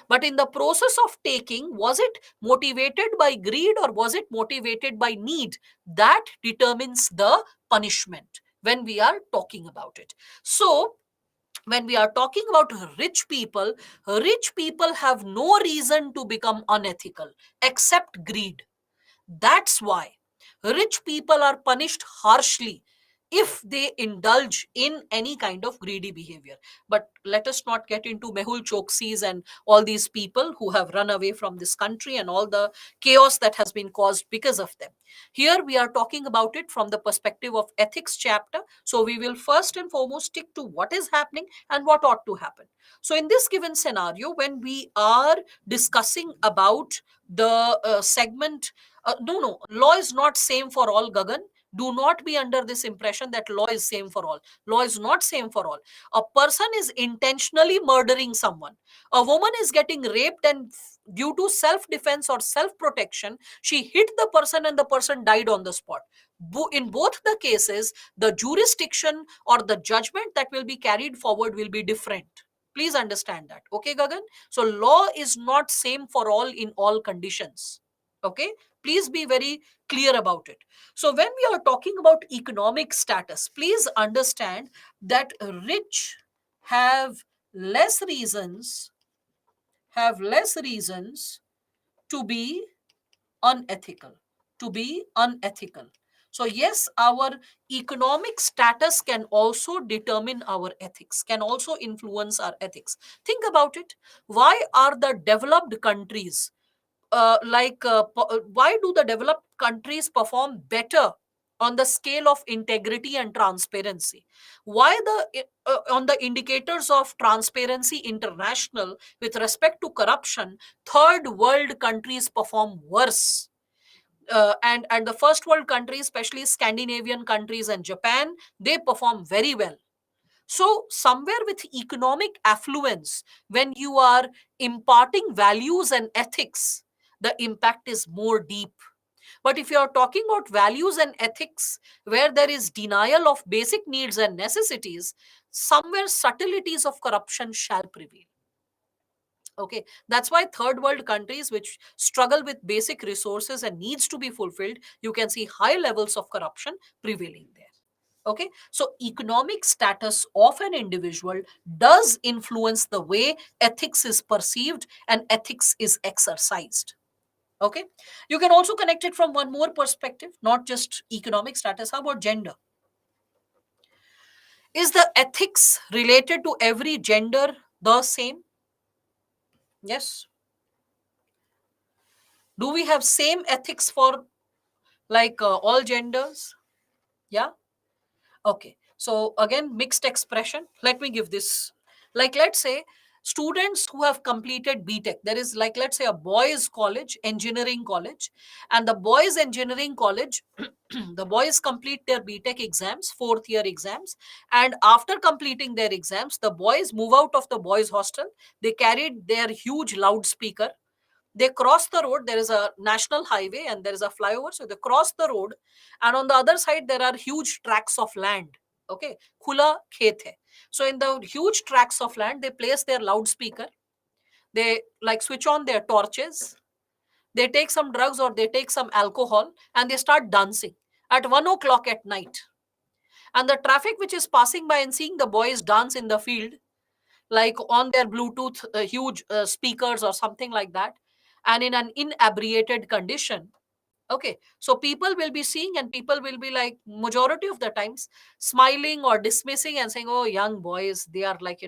but in the process of taking, was it motivated by greed or was it motivated by need? That determines the punishment when we are talking about it. So when we are talking about rich people have no reason to become unethical except greed. That's why rich people are punished harshly if they indulge in any kind of greedy behavior. But let us not get into Mehul Choksis and all these people who have run away from this country and all the chaos that has been caused because of them. Here we are talking about it from the perspective of ethics chapter. So we will first and foremost stick to what is happening and what ought to happen. So in this given scenario, when we are discussing about the segment, no, law is not same for all, Gagan. Do not be under this impression that law is same for all. Law is not same for all. A person is intentionally murdering someone. A woman is getting raped, and due to self defense or self protection, she hit the person and the person died on the spot. In both the cases, the jurisdiction or the judgment that will be carried forward will be different. Please understand that. Okay, Gagan? So law is not same for all in all conditions. Okay, please be very clear about it. So when we are talking about economic status, please understand that rich have less reasons, to be unethical, So yes, our economic status can also determine our ethics, can also influence our ethics. Think about it. Why are the developed countries, why do the developed countries perform better on the scale of integrity and transparency? Why on the indicators of Transparency International with respect to corruption, third world countries perform worse? And the first world countries, especially Scandinavian countries and Japan, they perform very well. So, somewhere with economic affluence, when you are imparting values and ethics, the impact is more deep. But if you are talking about values and ethics, where there is denial of basic needs and necessities, somewhere subtleties of corruption shall prevail. Okay, that's why third world countries which struggle with basic resources and needs to be fulfilled, you can see high levels of corruption prevailing there. Okay, so economic status of an individual does influence the way ethics is perceived and ethics is exercised. Okay, you can also connect it from one more perspective, not just economic status. How about gender? Is the ethics related to every gender the same? Yes. Do we have same ethics for like all genders? Yeah. Okay, so again, mixed expression. Let me give this. Like, let's say students who have completed BTech, there is like, let's say, a boys' college, engineering college, and the boys' engineering college, the boys complete their BTech exams, fourth year exams, and after completing their exams, the boys move out of the boys' hostel. They carried their huge loudspeaker. They cross the road. There is a national highway and there is a flyover, so they cross the road, and on the other side there are huge tracts of land. Okay, khula khet hai. So in the huge tracts of land, they place their loudspeaker. They like switch on their torches. They take some drugs or they take some alcohol and they start dancing at 1 o'clock at night. And the traffic which is passing by and seeing the boys dance in the field, like on their Bluetooth huge speakers or something like that, and in an inebriated condition. Okay, so people will be seeing and people will be like, majority of the times, smiling or dismissing and saying, oh, young boys, they are like,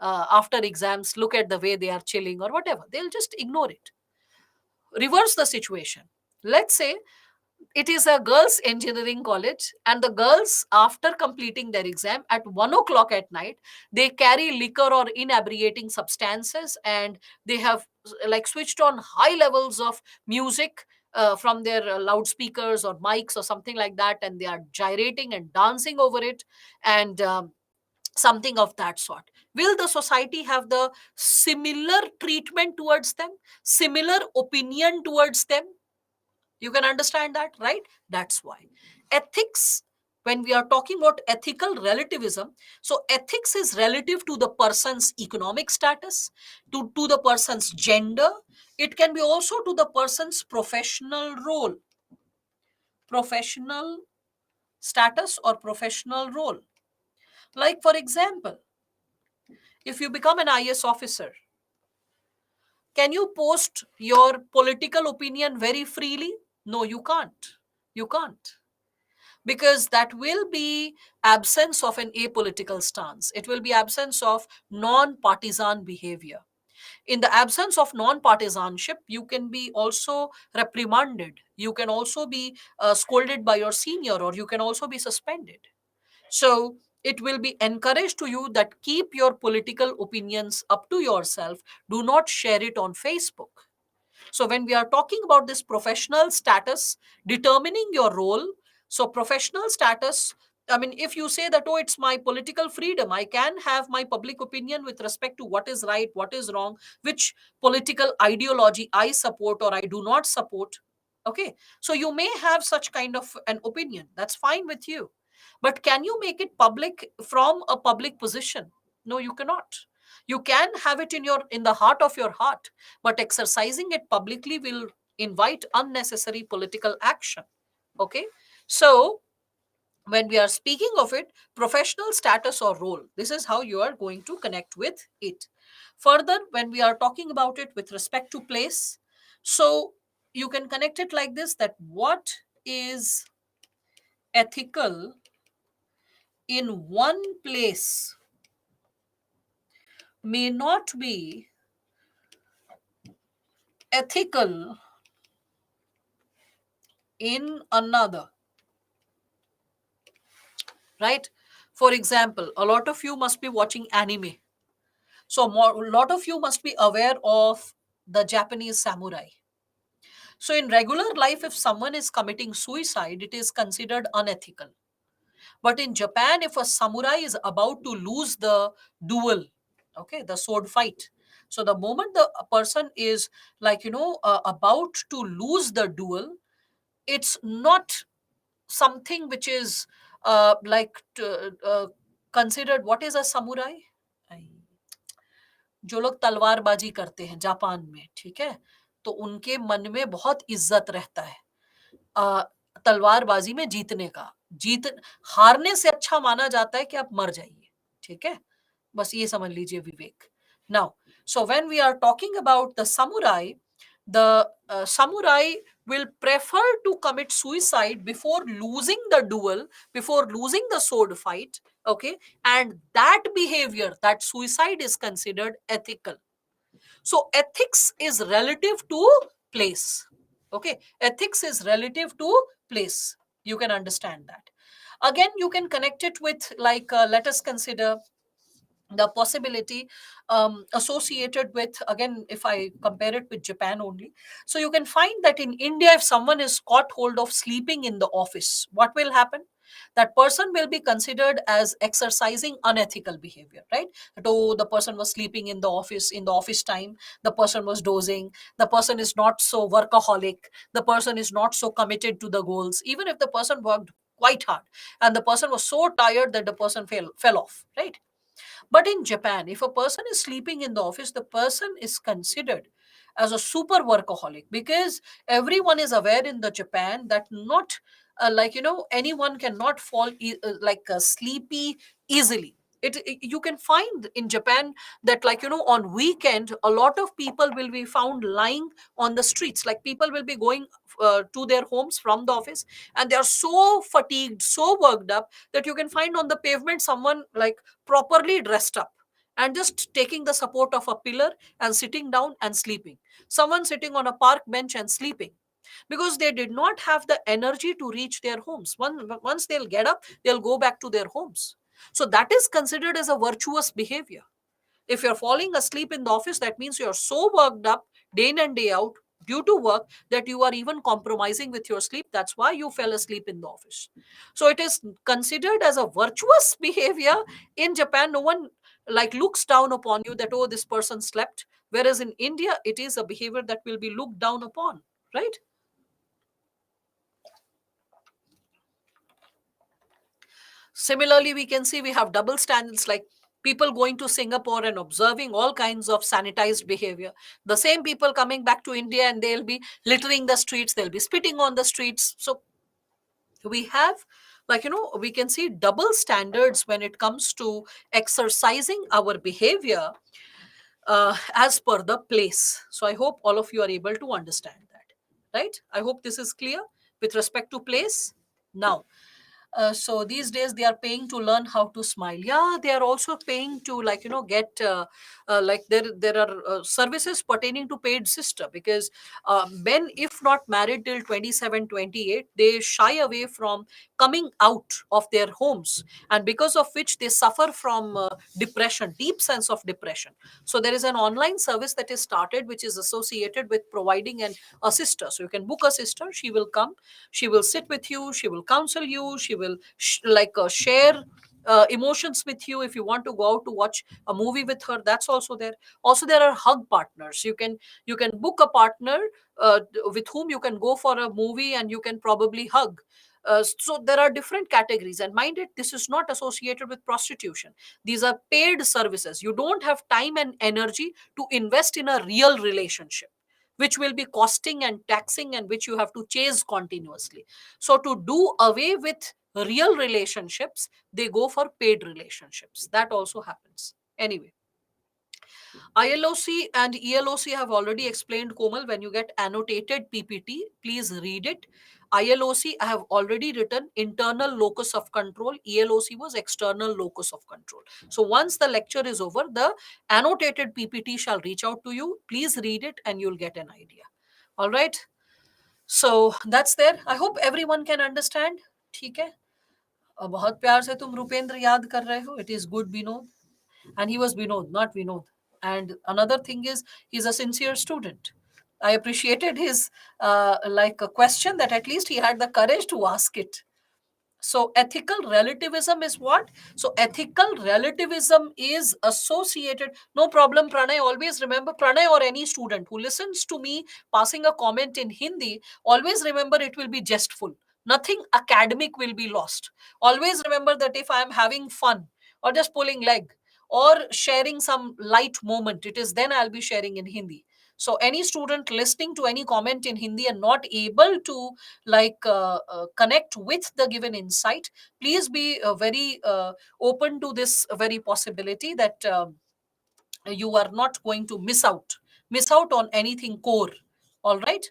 after exams, look at the way they are chilling or whatever. They'll just ignore it. Reverse the situation. Let's say it is a girls engineering college, and the girls, after completing their exam at 1 o'clock at night, they carry liquor or inebriating substances, and they have like switched on high levels of music from their loudspeakers or mics or something like that, and they are gyrating and dancing over it, and something of that sort. Will the society have the similar treatment towards them, similar opinion towards them? You can understand that, right? That's why ethics, when we are talking about ethical relativism, so ethics is relative to the person's economic status, to the person's gender. It can be also to the person's professional role, professional status or professional role. Like, for example, if you become an IS officer, can you post your political opinion very freely? No, you can't. You can't, because that will be absence of an apolitical stance. It will be absence of non-partisan behavior. In the absence of non-partisanship, you can be also reprimanded. You can also be scolded by your senior, or you can also be suspended. So it will be encouraged to you that keep your political opinions up to yourself. Do not share it on Facebook. So when we are talking about this professional status determining your role, so professional status, I mean, if you say that, oh, it's my political freedom, I can have my public opinion with respect to what is right, what is wrong, which political ideology I support or I do not support. Okay, so you may have such kind of an opinion. That's fine with you. But can you make it public from a public position? No, you cannot. You can have it in the heart of your heart, but exercising it publicly will invite unnecessary political action. Okay, so when we are speaking of it, professional status or role, this is how you are going to connect with it. Further, when we are talking about it with respect to place, so you can connect it like this, that what is ethical in one place may not be ethical in another, right? For example, a lot of you must be watching anime. So a lot of you must be aware of the Japanese samurai. So in regular life, if someone is committing suicide, it is considered unethical. But in Japan, if a samurai is about to lose the duel, okay, the sword fight, So the moment the person is about to lose the duel, it's not something which is considered. What is a samurai? जो लोग तलवारबाजी करते हैं Japan में, ठीक है, तो उनके मन में बहुत इज्जत रहता है अ, तलवारबाजी में जीतने का। जीत हारने से अच्छा माना जाता है कि आप मर जाइए, ठीक है? बस ये समझ लीजिए Vivek. Now, so when we are talking about the samurai, the samurai will prefer to commit suicide before losing the duel, before losing the sword fight, okay? And that behavior, that suicide, is considered ethical. So ethics is relative to place. Okay, ethics is relative to place. You can understand that. Again, you can connect it with, let us consider the possibility associated with, again, if I compare it with Japan only. So you can find that in India, if someone is caught hold of sleeping in the office, what will happen? That person will be considered as exercising unethical behavior, right? That, oh, the person was sleeping in the office time, the person was dozing, the person is not so workaholic, the person is not so committed to the goals, even if the person worked quite hard and the person was so tired that the person fell off, right? But in Japan, if a person is sleeping in the office, the person is considered as a super workaholic, because everyone is aware in the Japan that not anyone cannot fall sleepy easily. You can find in Japan that, on weekend, a lot of people will be found lying on the streets. Like, people will be going to their homes from the office, and they are so fatigued, so worked up, that you can find on the pavement someone like properly dressed up and just taking the support of a pillar and sitting down and sleeping. Someone sitting on a park bench and sleeping, because they did not have the energy to reach their homes. Once they'll get up, they'll go back to their homes. So that is considered as a virtuous behavior. If you're falling asleep in the office, that means you're so worked up day in and day out due to work that you are even compromising with your sleep. That's why you fell asleep in the office. So it is considered as a virtuous behavior. In Japan, no one looks down upon you that, oh, this person slept. Whereas in India, it is a behavior that will be looked down upon, right? Similarly, we can see we have double standards, like people going to Singapore and observing all kinds of sanitized behavior. The same people coming back to India and they'll be littering the streets, they'll be spitting on the streets. So we have, we can see double standards when it comes to exercising our behavior as per the place. So I hope all of you are able to understand that, right? I hope this is clear with respect to place. Now, so these days they are paying to learn how to smile. Yeah, they are also paying to get there are services pertaining to paid sister, because men, if not married till 27, 28, they shy away from coming out of their homes, and because of which they suffer from depression, deep sense of depression. So there is an online service that is started, which is associated with providing a sister. So you can book a sister, she will come, she will sit with you, she will counsel you, she will share emotions with you. If you want to go out to watch a movie with her, that's also there. Also, there are hug partners. You can book a partner with whom you can go for a movie and you can probably hug. So there are different categories, and mind it, this is not associated with prostitution. These are paid services. You don't have time and energy to invest in a real relationship, which will be costing and taxing and which you have to chase continuously. So to do away with real relationships, they go for paid relationships. That also happens. Anyway, ILOC and ELOC have already explained, Komal. When you get annotated PPT, please read it. ILOC, I have already written internal locus of control. ELOC was external locus of control. So once the lecture is over, the annotated PPT shall reach out to you. Please read it and you'll get an idea. All right. So that's there. I hope everyone can understand. ठीक है. बहुत प्यार से तुम रुपेंद्र याद कर रहे हो. It is good, Vinod. And he was Vinod, not Vinod. And another thing is, he's a sincere student. I appreciated his a question, that at least he had the courage to ask it. So ethical relativism is what? So ethical relativism is associated. No problem, Pranay. Always remember, Pranay or any student who listens to me passing a comment in Hindi, always remember it will be jestful. Nothing academic will be lost. Always remember that if I am having fun or just pulling leg or sharing some light moment, it is then I'll be sharing in Hindi. So any student listening to any comment in Hindi and not able to connect with the given insight, please be very open to this very possibility that you are not going to miss out on anything core. All right.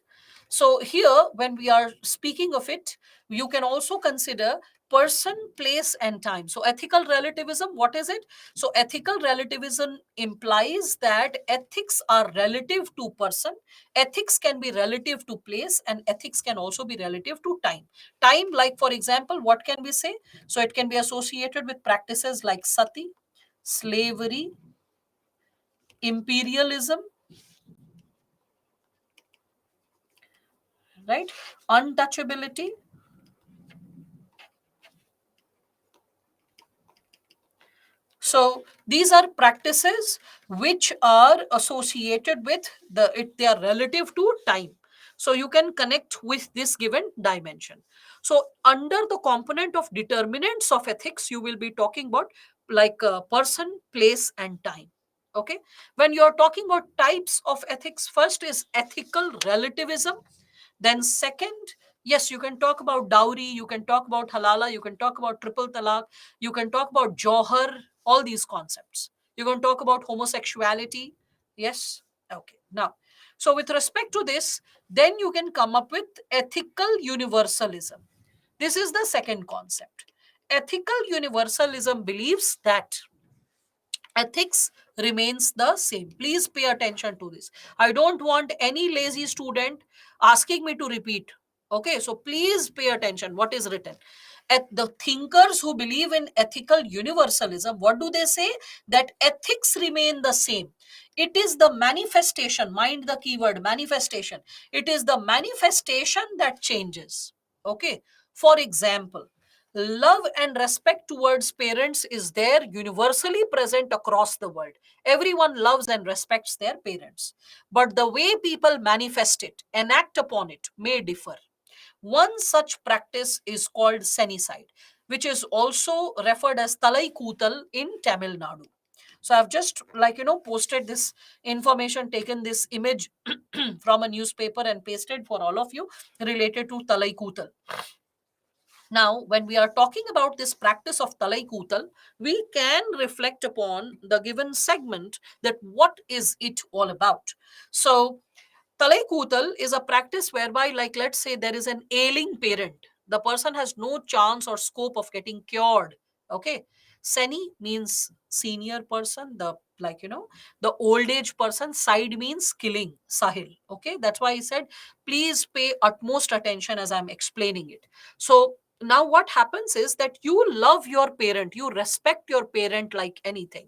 So here when we are speaking of it, you can also consider person, place and time. So ethical relativism, what is it? So ethical relativism implies that ethics are relative to person, ethics can be relative to place, and ethics can also be relative to time. Time, like for example, what can we say? So it can be associated with practices like sati, slavery, imperialism, right? Untouchability. So these are practices which are associated with they are relative to time. So you can connect with this given dimension. So under the component of determinants of ethics, you will be talking about person, place, and time. Okay. When you are talking about types of ethics, first is ethical relativism. Then second, yes, you can talk about dowry, you can talk about halala, you can talk about triple talaq, you can talk about johar, all these concepts. You can talk about homosexuality. Yes. Okay. Now, so with respect to this, then you can come up with ethical universalism. This is the second concept. Ethical universalism believes that ethics remains the same. Please pay attention to this. I don't want any lazy student asking me to repeat. Okay, so please pay attention what is written. At the thinkers who believe in ethical universalism, what do they say? That ethics remain the same. It is the manifestation, mind the keyword manifestation. It is the manifestation that changes. Okay, for example, love and respect towards parents is there universally present across the world. Everyone loves and respects their parents. But the way people manifest it, enact upon it, may differ. One such practice is called senicide, which is also referred as talai kutal in Tamil Nadu. So I've just posted this information, taken this image from a newspaper and pasted for all of you related to talai kutal. Now, when we are talking about this practice of talai kutal, we can reflect upon the given segment that what is it all about. So, talai kutal is a practice whereby, like, let's say there is an ailing parent. The person has no chance or scope of getting cured. Okay. Seni means senior person, the old age person. Side means killing, sahil. Okay. That's why I said, please pay utmost attention as I'm explaining it. So, now what happens is that you love your parent, you respect your parent like anything,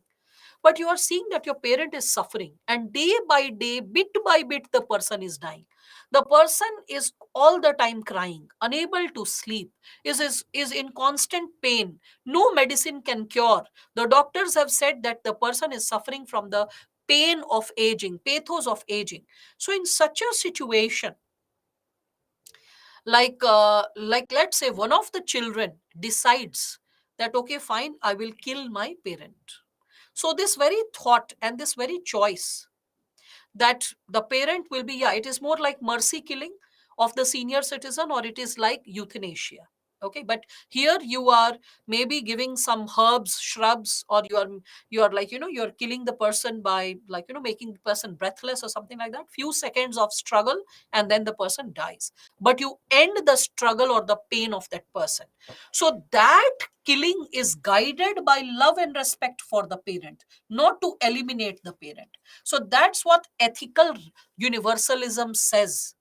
but you are seeing that your parent is suffering, and day by day, bit by bit, the person is dying. The person is all the time crying, unable to sleep, is in constant pain. No medicine can cure. The doctors have said that the person is suffering from the pain of aging, pathos of aging. So in such a situation, let's say one of the children decides that, okay, fine, I will kill my parent. So this very thought and this very choice that the parent will be, yeah, it is more like mercy killing of the senior citizen, or it is like euthanasia. Okay, but here you are maybe giving some herbs, shrubs, or you are you're killing the person by making the person breathless or something like that. Few seconds of struggle and then the person dies, but you end the struggle or the pain of that person. So that killing is guided by love and respect for the parent, not to eliminate the parent. So that's what ethical universalism says,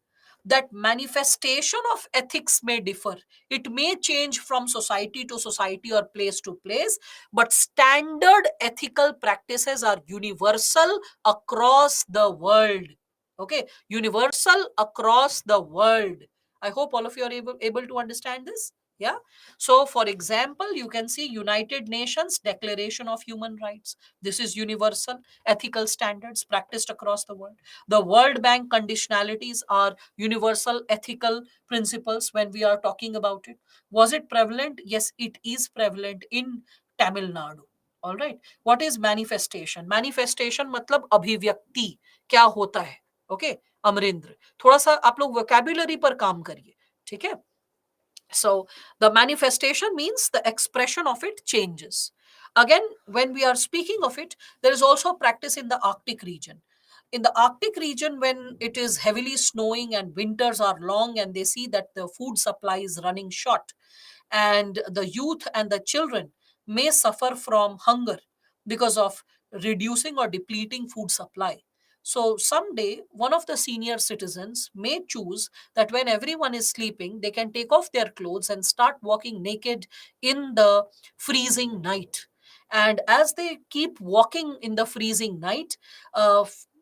that manifestation of ethics may differ. It may change from society to society or place to place, but standard ethical practices are universal across the world. Okay, universal across the world. I hope all of you are able to understand this. Yeah. So, for example, you can see United Nations Declaration of Human Rights. This is universal ethical standards practiced across the world. The World Bank conditionalities are universal ethical principles when we are talking about it. Was it prevalent? Yes, it is prevalent in Tamil Nadu. All right. What is manifestation? Manifestation मतलब अभिव्यक्ति क्या होता है? Okay Amarinder, थोड़ा सा आप लोग vocabulary पर काम करिए, ठीक है? So the manifestation means the expression of it changes. Again, when we are speaking of it, there is also practice in the Arctic region. In the Arctic region, when it is heavily snowing and winters are long and they see that the food supply is running short, and the youth and the children may suffer from hunger because of reducing or depleting food supply. So someday, one of the senior citizens may choose that when everyone is sleeping, they can take off their clothes and start walking naked in the freezing night. And as they keep walking in the freezing night,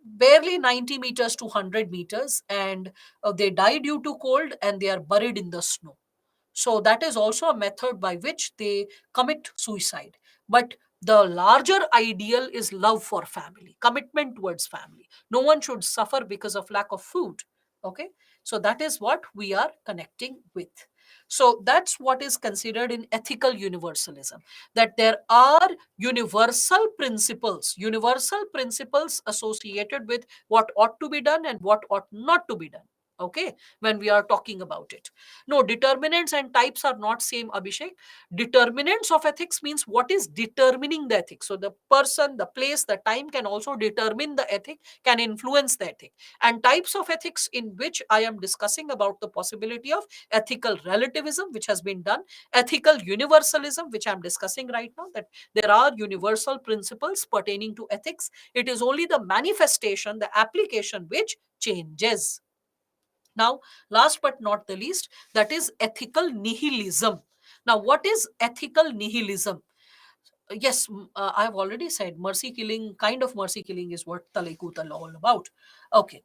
barely 90 meters to 100 meters, and they die due to cold and they are buried in the snow. So that is also a method by which they commit suicide. But the larger ideal is love for family, commitment towards family. No one should suffer because of lack of food. Okay. So that is what we are connecting with. So that's what is considered in ethical universalism, that there are universal principles associated with what ought to be done and what ought not to be done. Okay. When we are talking about it, no, determinants and types are not same, Abhishek. Determinants of ethics means what is determining the ethic. So the person, the place, the time can also determine the ethic, can influence the ethic. And types of ethics in which I am discussing about the possibility of ethical relativism, which has been done, ethical universalism, which I'm discussing right now, that there are universal principles pertaining to ethics. It is only the manifestation, the application which changes. Now, last but not the least, that is ethical nihilism. Now, what is ethical nihilism? Yes, I've already said mercy killing, kind of mercy killing is what Talikutal all about. Okay.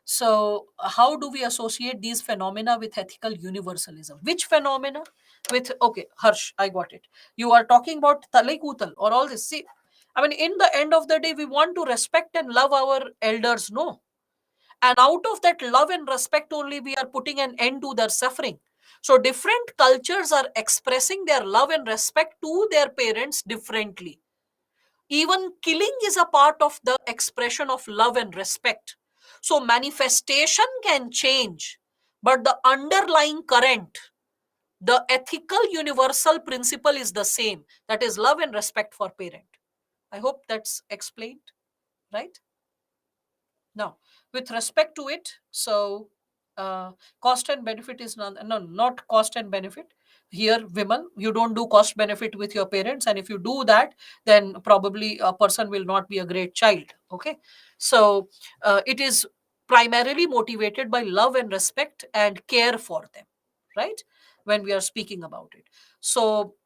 So, how do we associate these phenomena with ethical universalism? Which phenomena? With, okay, Harsh, I got it. You are talking about Talikutal or all this. See, I mean, in the end of the day, we want to respect and love our elders, no? And out of that love and respect only, we are putting an end to their suffering. So different cultures are expressing their love and respect to their parents differently. Even killing is a part of the expression of love and respect. So manifestation can change, but the underlying current, the ethical universal principle is the same, that is love and respect for parent. I hope that's explained, right? Now, with respect to it, so cost and benefit is not, no, not cost and benefit. Here, women, you don't do cost benefit with your parents, and if you do that, then probably a person will not be a great child. Okay, so it is primarily motivated by love and respect and care for them, right? When we are speaking about it, so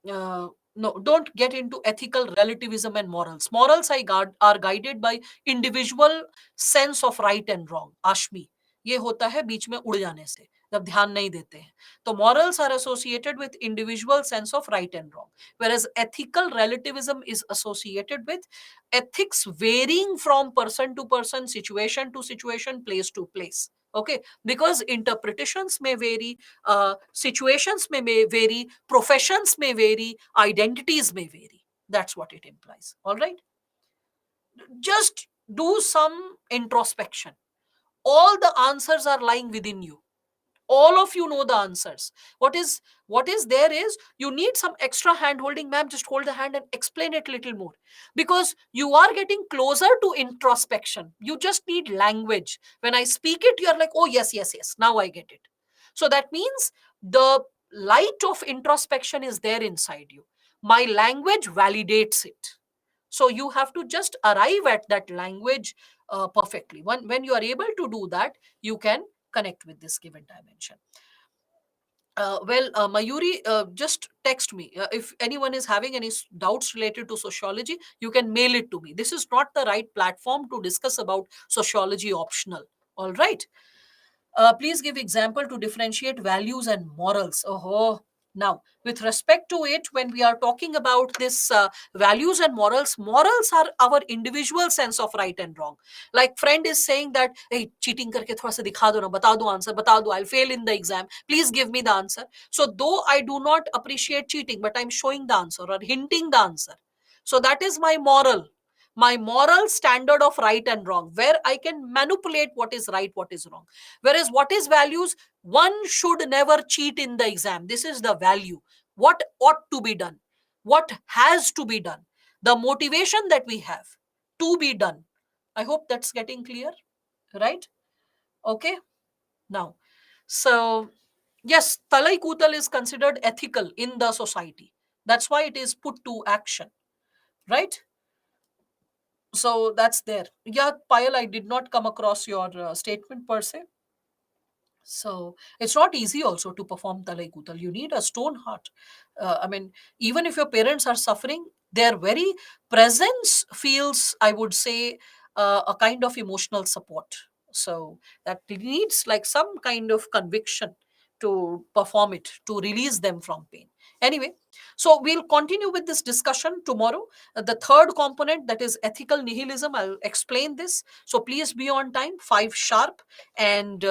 no, don't get into ethical relativism and morals. Morals are guided by individual sense of right and wrong, Ashmi, ये होता है बीच में उड़ जाने से, जब ध्यान नहीं देते हैं। तो morals are associated with individual sense of right and wrong, whereas ethical relativism is associated with ethics varying from person to person, situation to situation, place to place. Okay, because interpretations may vary, situations may vary, professions may vary, identities may vary. That's what it implies. All right, just do some introspection. All the answers are lying within you. All of you know the answers. What is there is, you need some extra hand holding. Ma'am, just hold the hand and explain it a little more, because you are getting closer to introspection. You just need language. When I speak it, you are like, oh yes, yes, yes, now I get it. So that means the light of introspection is there inside you. My language validates it. So you have to just arrive at that language perfectly. When you are able to do that, you can connect with this given dimension. Mayuri, just text me. If anyone is having any doubts related to sociology, you can mail it to me. This is not the right platform to discuss about sociology optional. All right. Please give example to differentiate values and morals. Oh, Now, with respect to it, when we are talking about this values and morals, morals are our individual sense of right and wrong. Like friend is saying that, hey, cheating करके थोड़ा सा दिखा दो ना, बता दो answer, बता दो, I'll fail in the exam. Please give me the answer. So though I do not appreciate cheating, but I'm showing the answer or hinting the answer. So that is my moral standard of right and wrong, where I can manipulate what is right, what is wrong. Whereas what is values, one should never cheat in the exam. This is the value. What ought to be done? What has to be done? The motivation that we have to be done. I hope that's getting clear, right? Okay. Now, so yes, Talai Kutal is considered ethical in the society. That's why it is put to action, right? So that's there. Yeah, Payal, I did not come across your statement per se. So it's not easy also to perform Talai Kutal. You need a stone heart. I mean, even if your parents are suffering, their very presence feels, I would say, a kind of emotional support. So that needs like some kind of conviction to perform it, to release them from pain. Anyway, so we'll continue with this discussion tomorrow. The third component, that is ethical nihilism, I'll explain this. So please be on time, 5 sharp, and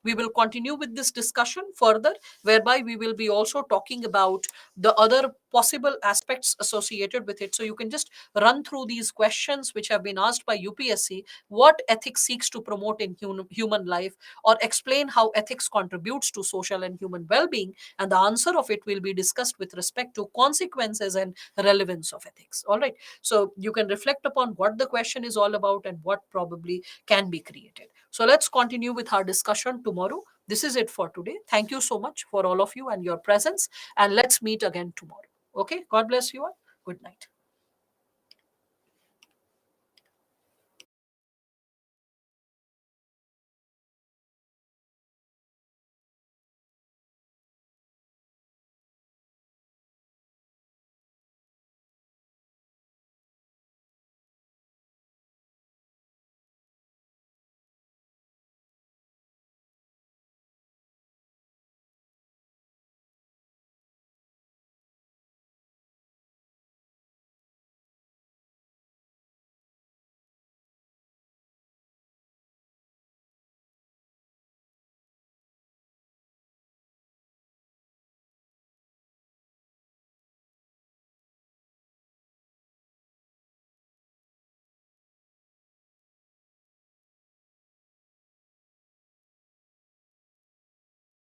we will continue with this discussion further, whereby we will be also talking about the other possible aspects associated with it. So you can just run through these questions which have been asked by UPSC: what ethics seeks to promote in human life, or explain how ethics contributes to social and human well-being, and the answer of it will be discussed with respect to consequences and relevance of ethics. All right, so you can reflect upon what the question is all about and what probably can be created. So let's continue with our discussion tomorrow. This is it for today. Thank you so much for all of you and your presence, and let's meet again tomorrow. Okay, God bless you all. Good night.